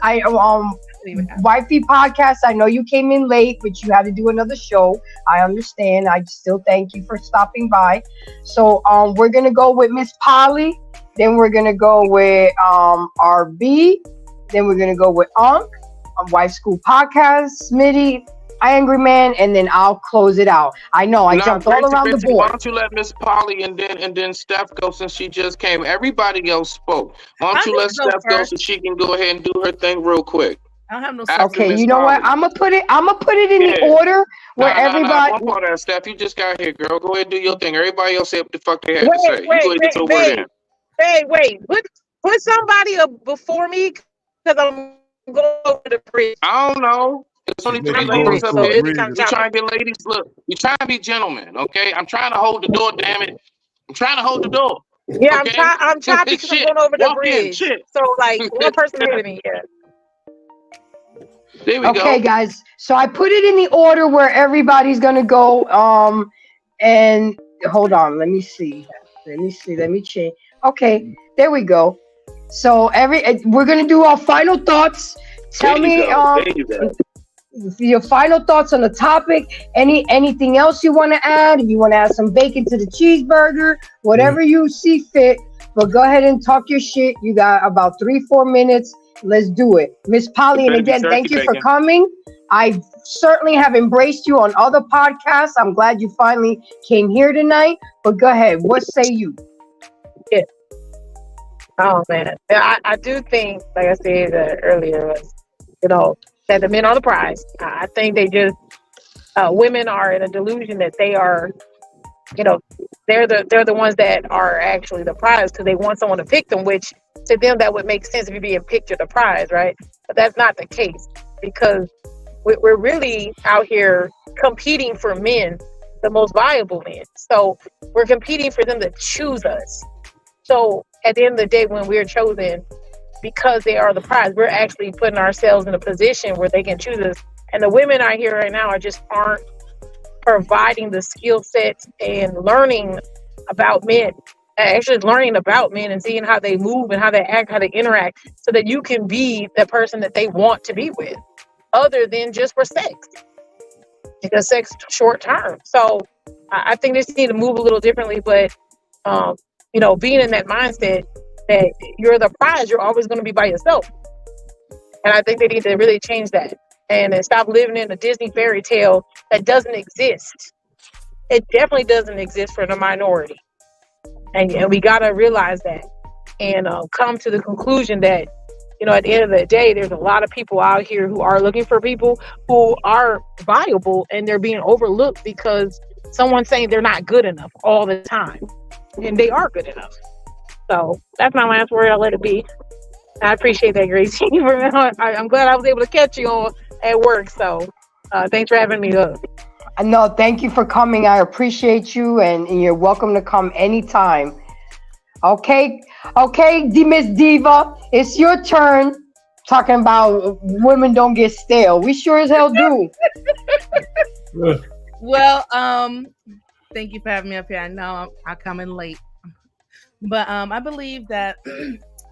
Wifey podcast. I know you came in late, but you had to do another show. I understand. I still thank you for stopping by. So we're gonna go with Miss Polly. Then we're gonna go with RB. Then we're gonna go with Wife School Podcast, Smitty, Angry Man, and then I'll close it out. I know I jumped all around the Why board. don't you let Miss Polly and then Steph go since she just came? Everybody else spoke. Why don't you let Steph go so she can go ahead and do her thing real quick? I don't have no. Okay, you know what? I'm gonna put it in the order where everybody. One part of that, Steph. You just got here, girl. Go ahead and do your thing. Everybody else say what the fuck they had to say. You go ahead and get your word in. Wait. Put somebody up before me because I'm going over the bridge. I don't know. There's only three ladies up here. You trying to get ladies? Look, you trying to be gentlemen, okay? I'm trying to hold the door, damn it. I'm trying to hold the door. Yeah, okay? I'm choppy because I'm going over the bridge. So like one person ahead of me. Yeah. There we go. Okay, guys. So I put it in the order where everybody's gonna go. And hold on. Let me see. Let me change. Okay, there we go. So we're gonna do our final thoughts. Tell me your final thoughts on the topic. Anything else you want to add? If you want to add some bacon to the cheeseburger, whatever you see fit. But go ahead and talk your shit. You got about 3-4 minutes. Let's do it. Miss Polly, and again, thank you for coming. I certainly have embraced you on other podcasts. I'm glad you finally came here tonight. But go ahead. What say you? Yeah. Oh man, yeah, I do think, like I said earlier, was, that the men are the prize. I think they just women are in a delusion that they are, they're the ones that are actually the prize because they want someone to pick them, which to them that would make sense if you're being picked, you're the prize, right? But that's not the case because we're really out here competing for men, the most valuable men. So we're competing for them to choose us. So at the end of the day, when we're chosen because they are the prize, we're actually putting ourselves in a position where they can choose us. And the women out here right now aren't providing the skill sets and learning about men, actually learning about men and seeing how they move and how they act, how they interact, so that you can be the person that they want to be with, other than just for sex. Because sex short term. So I think they just need to move a little differently, but being in that mindset that you're the prize, you're always going to be by yourself. And I think they need to really change that and stop living in a Disney fairy tale that doesn't exist. It definitely doesn't exist for the minority. And we got to realize that and come to the conclusion that, at the end of the day, there's a lot of people out here who are looking for people who are valuable and they're being overlooked because someone's saying they're not good enough all the time. And they are good enough. So that's my last word. I'll let it be. I appreciate that, Gracie. I'm glad I was able to catch you on at work. So thanks for having me up. No, thank you for coming. I appreciate you, and you're welcome to come anytime. Okay, Miss Diva, it's your turn. Talking about women don't get stale. We sure as hell do. Well, thank you for having me up here. I know I come in late, but I believe that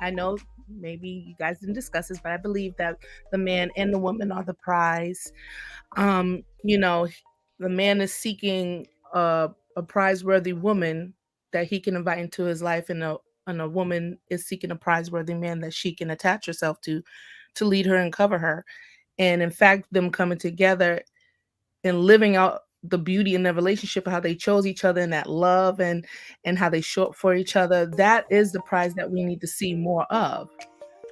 I know maybe you guys didn't discuss this, but I believe that the man and the woman are the prize. The man is seeking a prize-worthy woman that he can invite into his life, and a woman is seeking a prize-worthy man that she can attach herself to lead her and cover her. And in fact, them coming together and living out the beauty in their relationship, how they chose each other in that love and how they show up for each other, that is the prize that we need to see more of.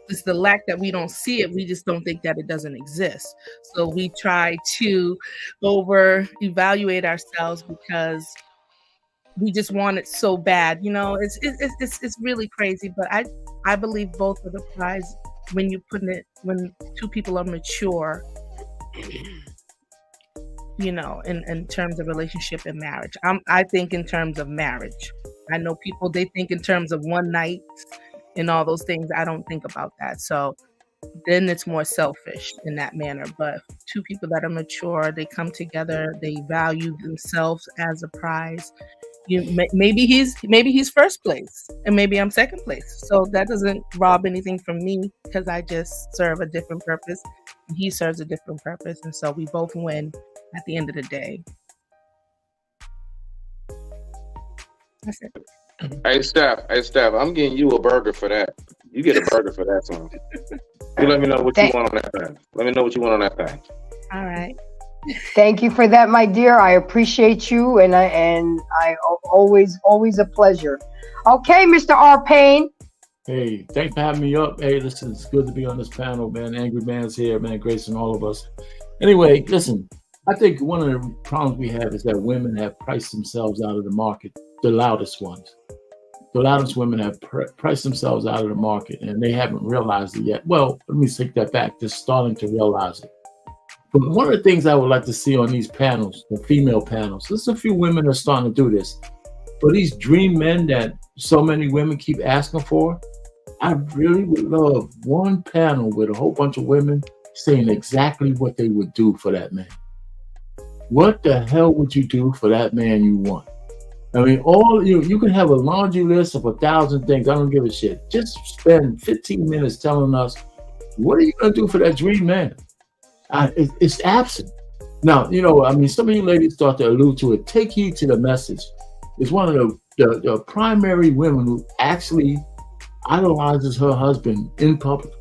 It's the lack that we don't see it. We just don't think that it doesn't exist. So we try to over-evaluate ourselves because we just want it so bad. It's really crazy. But I believe both are the prize when when two people are mature, in terms of relationship and marriage. I think in terms of marriage. I know people, they think in terms of one night and all those things. I don't think about that. So then it's more selfish in that manner. But two people that are mature, they come together, they value themselves as a prize. Maybe he's first place and maybe I'm second place. So that doesn't rob anything from me because I just serve a different purpose. And he serves a different purpose. And so we both win at the end of the day. That's it. Hey Steph, I'm getting you a burger for that. You get a burger for that song. You let me know what you want on that thing. Let me know what you want on that thing. All right. Thank you for that, my dear. I appreciate you, and I always a pleasure. Okay, Mr. R. Payne. Hey, thanks for having me up. Hey, listen, it's good to be on this panel, man. Angry Man's here, man. Grace and all of us. Anyway, listen, I think one of the problems we have is that women have priced themselves out of the market, the loudest ones. The loudest women have priced themselves out of the market, and they haven't realized it yet. Well, let me take that back. They're starting to realize it. But one of the things I would like to see on these panels, the female panels, there's a few women that are starting to do this. For these dream men that so many women keep asking for, I really would love one panel with a whole bunch of women saying exactly what they would do for that man. What the hell would you do for that man you want? I mean, you can have a laundry list of 1,000 things. I don't give a shit. Just spend 15 minutes telling us, what are you going to do for that dream man? It's absent. Now, some of you ladies start to allude to it. Take heed to the message. It's one of the primary women who actually idolizes her husband in public.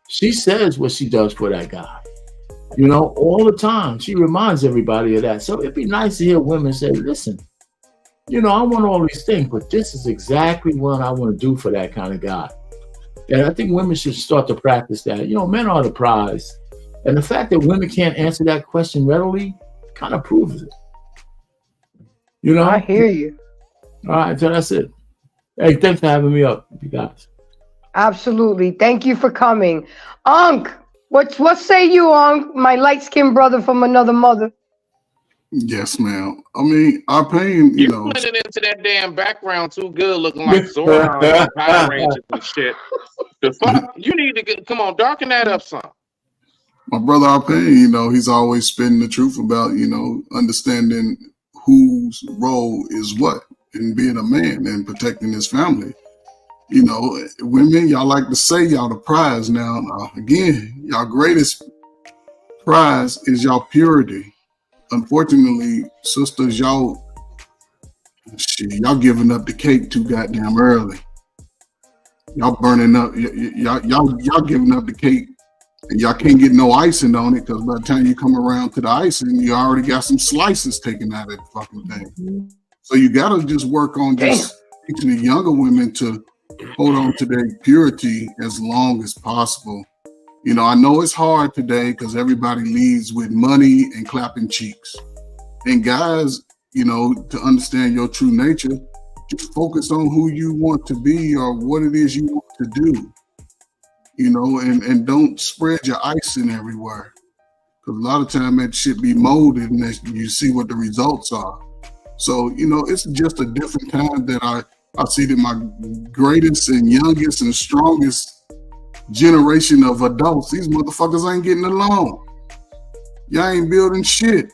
She says what she does for that guy. All the time. She reminds everybody of that. So it'd be nice to hear women say, listen, you know, I want all these things, but this is exactly what I want to do for that kind of guy. And I think women should start to practice that. You know, men are the prize. And the fact that women can't answer that question readily kind of proves it. You know? I hear you. All right, so that's it. Hey, thanks for having me up, you guys. Absolutely. Thank you for coming. Unc, what say you, Unc, my light-skinned brother from another mother? Yes, ma'am. I mean, our pain, you know. Put it into that damn background too good, looking like Zordon and Power Rangers and shit. The fuck? You need to come on, darken that up some. My brother Arpain, you know, he's always spitting the truth about, you know, understanding whose role is what in being a man and protecting his family. You know, women, y'all like to say y'all the prize now. Again, y'all greatest prize is y'all purity. Unfortunately, sisters, y'all giving up the cake too goddamn early. Y'all burning up, y'all giving up the cake, and y'all can't get no icing on it because by the time you come around to the icing, you already got some slices taken out of the fucking thing. So you gotta just work on just teaching the younger women to hold on to their purity as long as possible. You know, I know it's hard today because everybody leads with money and clapping cheeks. And guys, you know, to understand your true nature, just focus on who you want to be or what it is you want to do. You know, and don't spread your icing everywhere. Because a lot of time that shit be molded and you see what the results are. So, you know, it's just a different time that I see that my greatest and youngest and strongest generation of adults, these motherfuckers ain't getting along. Y'all ain't building shit.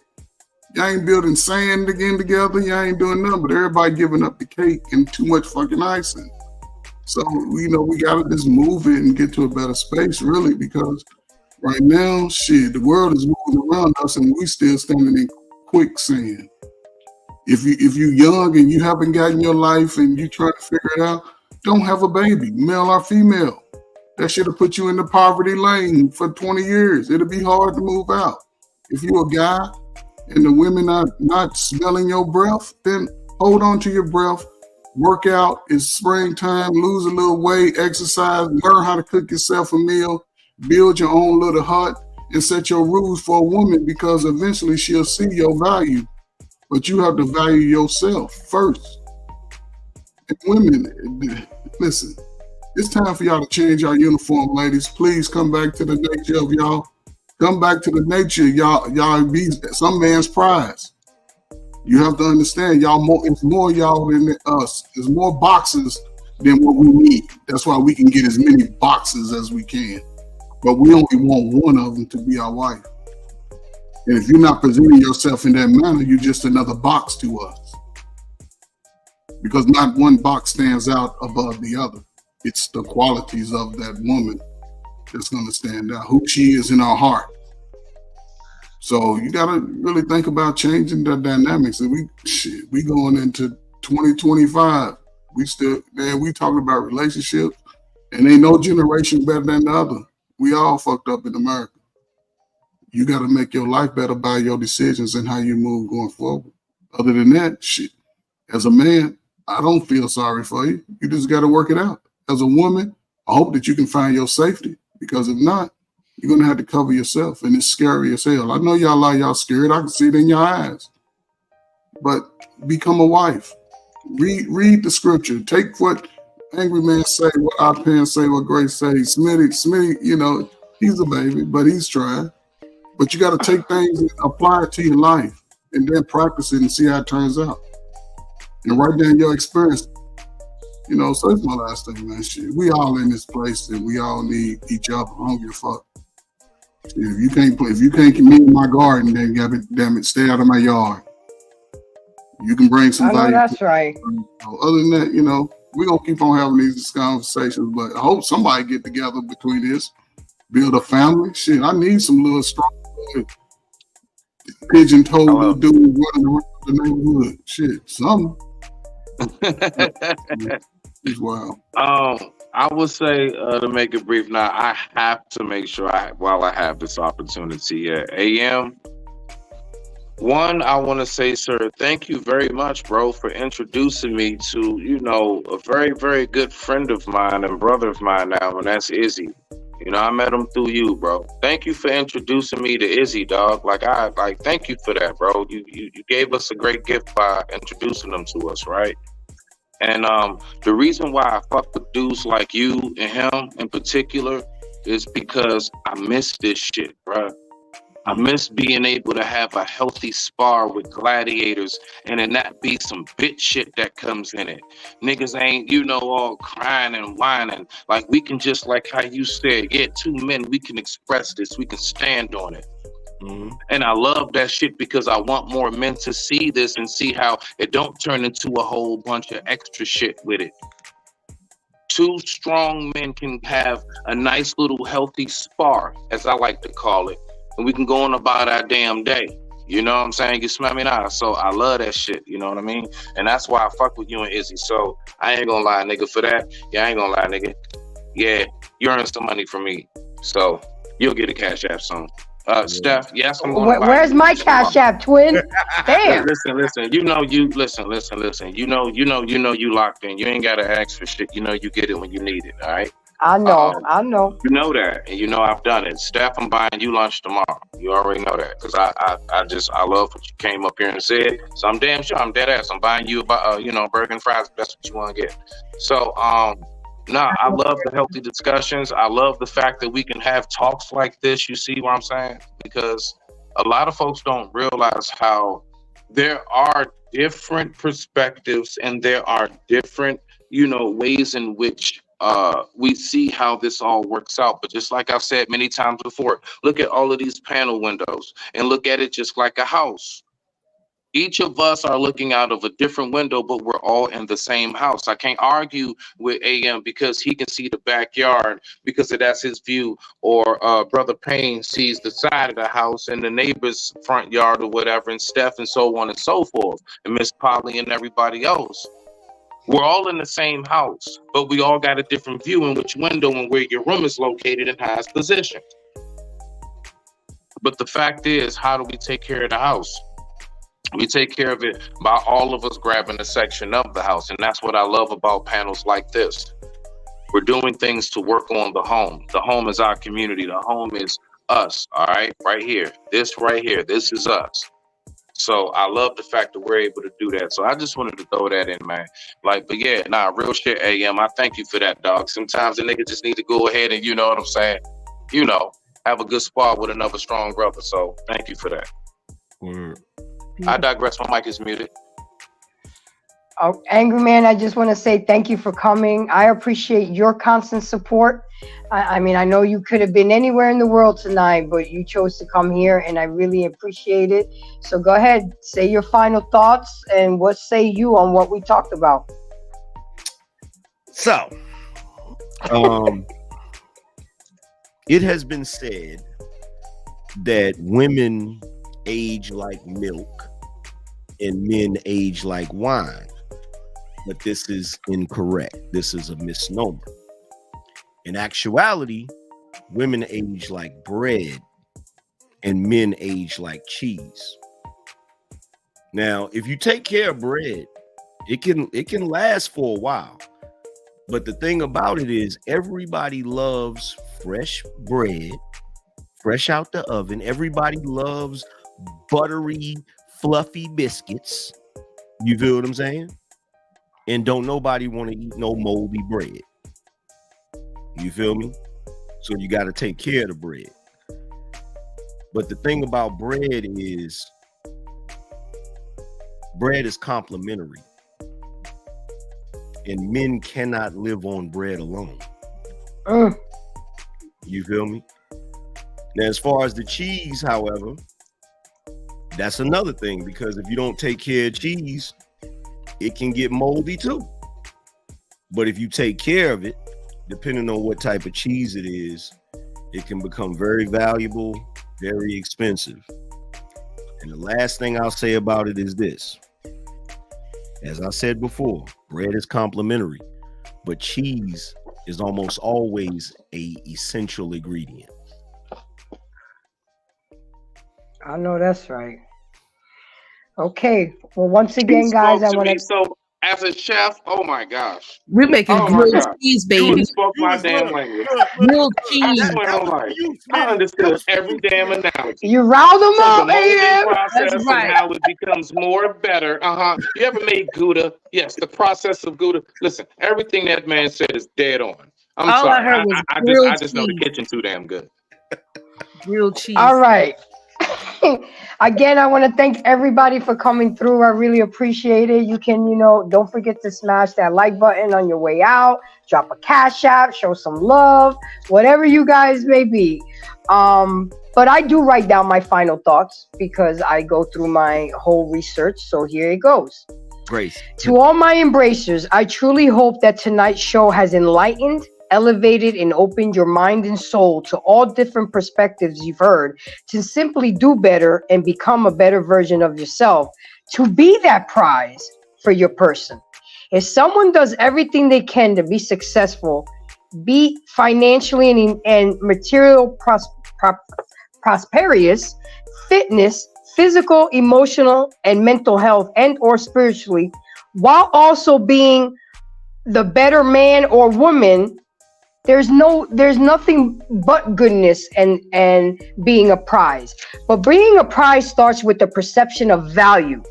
Y'all ain't building sand again together. Y'all ain't doing nothing, but everybody giving up the cake and too much fucking icing. So, you know, we gotta just move it and get to a better space, really, because right now, shit, the world is moving around us and we still standing in quicksand. If you young and you haven't gotten your life and you trying to figure it out, don't have a baby, male or female. That should have put you in the poverty lane for 20 years. It'll be hard to move out. If you're a guy and the women are not smelling your breath, then hold on to your breath. Work out. It's springtime. Lose a little weight. Exercise. Learn how to cook yourself a meal. Build your own little hut and set your rules for a woman because eventually she'll see your value. But you have to value yourself first. And women, listen. It's time for y'all to change our uniform, ladies. Please come back to the nature of y'all. Come back to the nature. Y'all be some man's prize. You have to understand, y'all more. It's more y'all than us. There's more boxes than what we need. That's why we can get as many boxes as we can. But we only want one of them to be our wife. And if you're not presenting yourself in that manner, you're just another box to us. Because not one box stands out above the other. It's the qualities of that woman that's going to stand out, who she is in our heart. So you got to really think about changing the dynamics. And we going into 2025. We talking about relationships, and ain't no generation better than the other. We all fucked up in America. You got to make your life better by your decisions and how you move going forward. Other than that, shit, as a man, I don't feel sorry for you. You just got to work it out. As a woman, I hope that you can find your safety, because if not, you're going to have to cover yourself, and it's scary as hell. I know y'all scared. I can see it in your eyes. But become a wife. Read the scripture. Take what Angry Man say, what Arpain say, what Grace say. Smitty, you know, he's a baby, but he's trying. But you got to take things and apply it to your life, and then practice it and see how it turns out. And write down your experience. You know, so that's my last thing, man. Shit, we all in this place and we all need each other. I don't give a fuck. Shit, if you can't come in my garden, then damn it, stay out of my yard. You can bring somebody. I know that's right. Other than that, you know, we're gonna keep on having these conversations, but I hope somebody get together between this, build a family. Shit, I need some little strong pigeon-toed dudes running around the neighborhood. Shit, something. Wow. I would say to make it brief. Now I have to make sure while I have this opportunity, AM, One, I want to say, sir, thank you very much, bro, for introducing me to, a very, very good friend of mine and brother of mine now, and that's Izzy. I met him through you, bro. Thank you for introducing me to Izzy, dog. Thank you for that, bro. You gave us a great gift by introducing them to us, right? And the reason why I fuck with dudes like you and him in particular is because I miss this shit, bro. I miss being able to have a healthy spar with gladiators and then not be some bitch shit that comes in it. Niggas ain't, all crying and whining. Like, we can just, like how you said, two men, we can express this, we can stand on it. Mm-hmm. And I love that shit because I want more men to see this and see how it don't turn into a whole bunch of extra shit with it. Two strong men can have a nice little healthy spar, as I like to call it. And we can go on about our damn day. You know what I'm saying? You smell me now? So I love that shit. You know what I mean? And that's why I fuck with you and Izzy. So I ain't gonna lie, nigga, for that. Yeah, I ain't gonna lie, nigga. Yeah, you earn some money from me. So you'll get a cash app soon. Steph, yes, I'm going to Where's my cash app, twin? Damn. Listen. Listen. You locked in. You ain't got to ask for shit. You get it when you need it. All right. I know. You know that, and I've done it. Steph, I'm buying you lunch tomorrow. You already know that, because I love what you came up here and said. So I'm damn sure I'm dead ass. I'm buying you burger and fries. If that's what you want to get. So I love the healthy discussions. I love the fact that we can have talks like this. You see what I'm saying? Because a lot of folks don't realize how there are different perspectives and there are different, ways in which we see how this all works out. But just like I've said many times before, look at all of these panel windows and look at it just like a house. Each of us are looking out of a different window, but we're all in the same house. I can't argue with AM because he can see the backyard because that's his view, or Brother Payne sees the side of the house and the neighbor's front yard or whatever, and Steph and so on and so forth, and Miss Polly and everybody else. We're all in the same house, but we all got a different view in which window and where your room is located and how it's positioned. But the fact is, how do we take care of the house? We take care of it by all of us grabbing a section of the house. And that's what I love about panels like this. We're doing things to work on the home. The home is our community. The home is us, all right? Right here. This right here. This is us. So I love the fact that we're able to do that. So I just wanted to throw that in, man. Real shit, AM. I thank you for that, dog. Sometimes a nigga just need to go ahead and, you know what I'm saying? Have a good spar with another strong brother. So thank you for that. Word. I digress. My mic is muted. Oh, Angry Man, I just want to say thank you for coming. I appreciate your constant support. I mean, I know you could have been anywhere in the world tonight, but you chose to come here, and I really appreciate it. So go ahead, say your final thoughts, and what say you on what we talked about? So, it has been said that women age like milk and men age like wine, but this is incorrect. This is a misnomer. In actuality, women age like bread and men age like cheese. Now, if you take care of bread, it can last for a while. But the thing about it is, everybody loves fresh bread, fresh out the oven. Everybody loves buttery, fluffy biscuits. You feel what I'm saying? And don't nobody want to eat no moldy bread. You feel me? So you got to take care of the bread. But the thing about bread is complimentary. And men cannot live on bread alone. You feel me? Now, as far as the cheese, however, that's another thing, because if you don't take care of cheese, it can get moldy too. But if you take care of it, depending on what type of cheese it is, it can become very valuable, very expensive. And the last thing I'll say about it is this. As I said before, bread is complimentary, but cheese is almost always an essential ingredient. I know that's right. Okay. Well, once again, guys, I want to. So as a chef, oh my gosh. We're making Oh my grilled God. cheese, You baby. spoke my damn language. Grilled I cheese. swear on life. I understood every damn analogy. You riled them So up, the molding AM. process That's right. and how it becomes more better. You ever made Gouda? Yes, the process of Gouda. Listen, everything that man said is dead on. I'm All I sorry. heard was I grilled just know the cheese. kitchen too damn good. Grilled cheese. All right. Again, I want to thank everybody for coming through. I really appreciate it. You can, don't forget to smash that like button on your way out. Drop a cash app, show some love, whatever you guys may be. But I do write down my final thoughts because I go through my whole research. So here it goes. Grace. To all my embracers, I truly hope that tonight's show has enlightened, elevated, and opened your mind and soul to all different perspectives you've heard to simply do better and become a better version of yourself, to be that prize for your person. If someone does everything they can to be successful, be financially and material prosperous, fitness, physical, emotional, and mental health, and or spiritually, while also being the better man or woman, there's nothing but goodness and being a prize. But being a prize starts with the perception of value.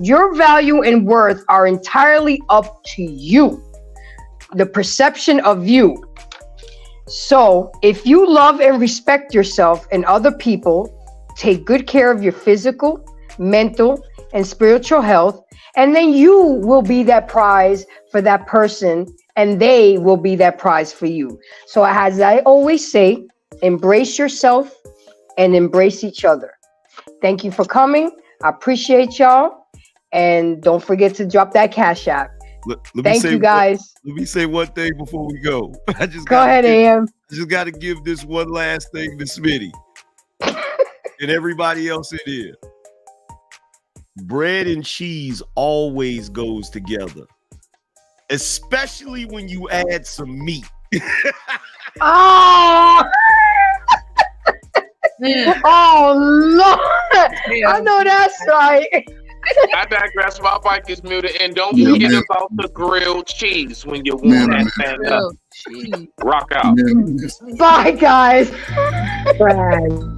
Your value and worth are entirely up to you. The perception of you. So if you love and respect yourself and other people, take good care of your physical, mental, and spiritual health, and then you will be that prize for that person, and they will be that prize for you. So as I always say, embrace yourself and embrace each other. Thank you for coming. I appreciate y'all. And don't forget to drop that cash app. Thank you, guys. Let me say one thing before we go. Go ahead, AM. I just got to give this one last thing to Smitty and everybody else in here. Bread and cheese always goes together, especially when you add some meat. Oh, oh Lord. I know that's right. I digress. My mic is muted. And don't forget about the grilled cheese when you warm that thing up. Rock out. Bye, guys. Bye.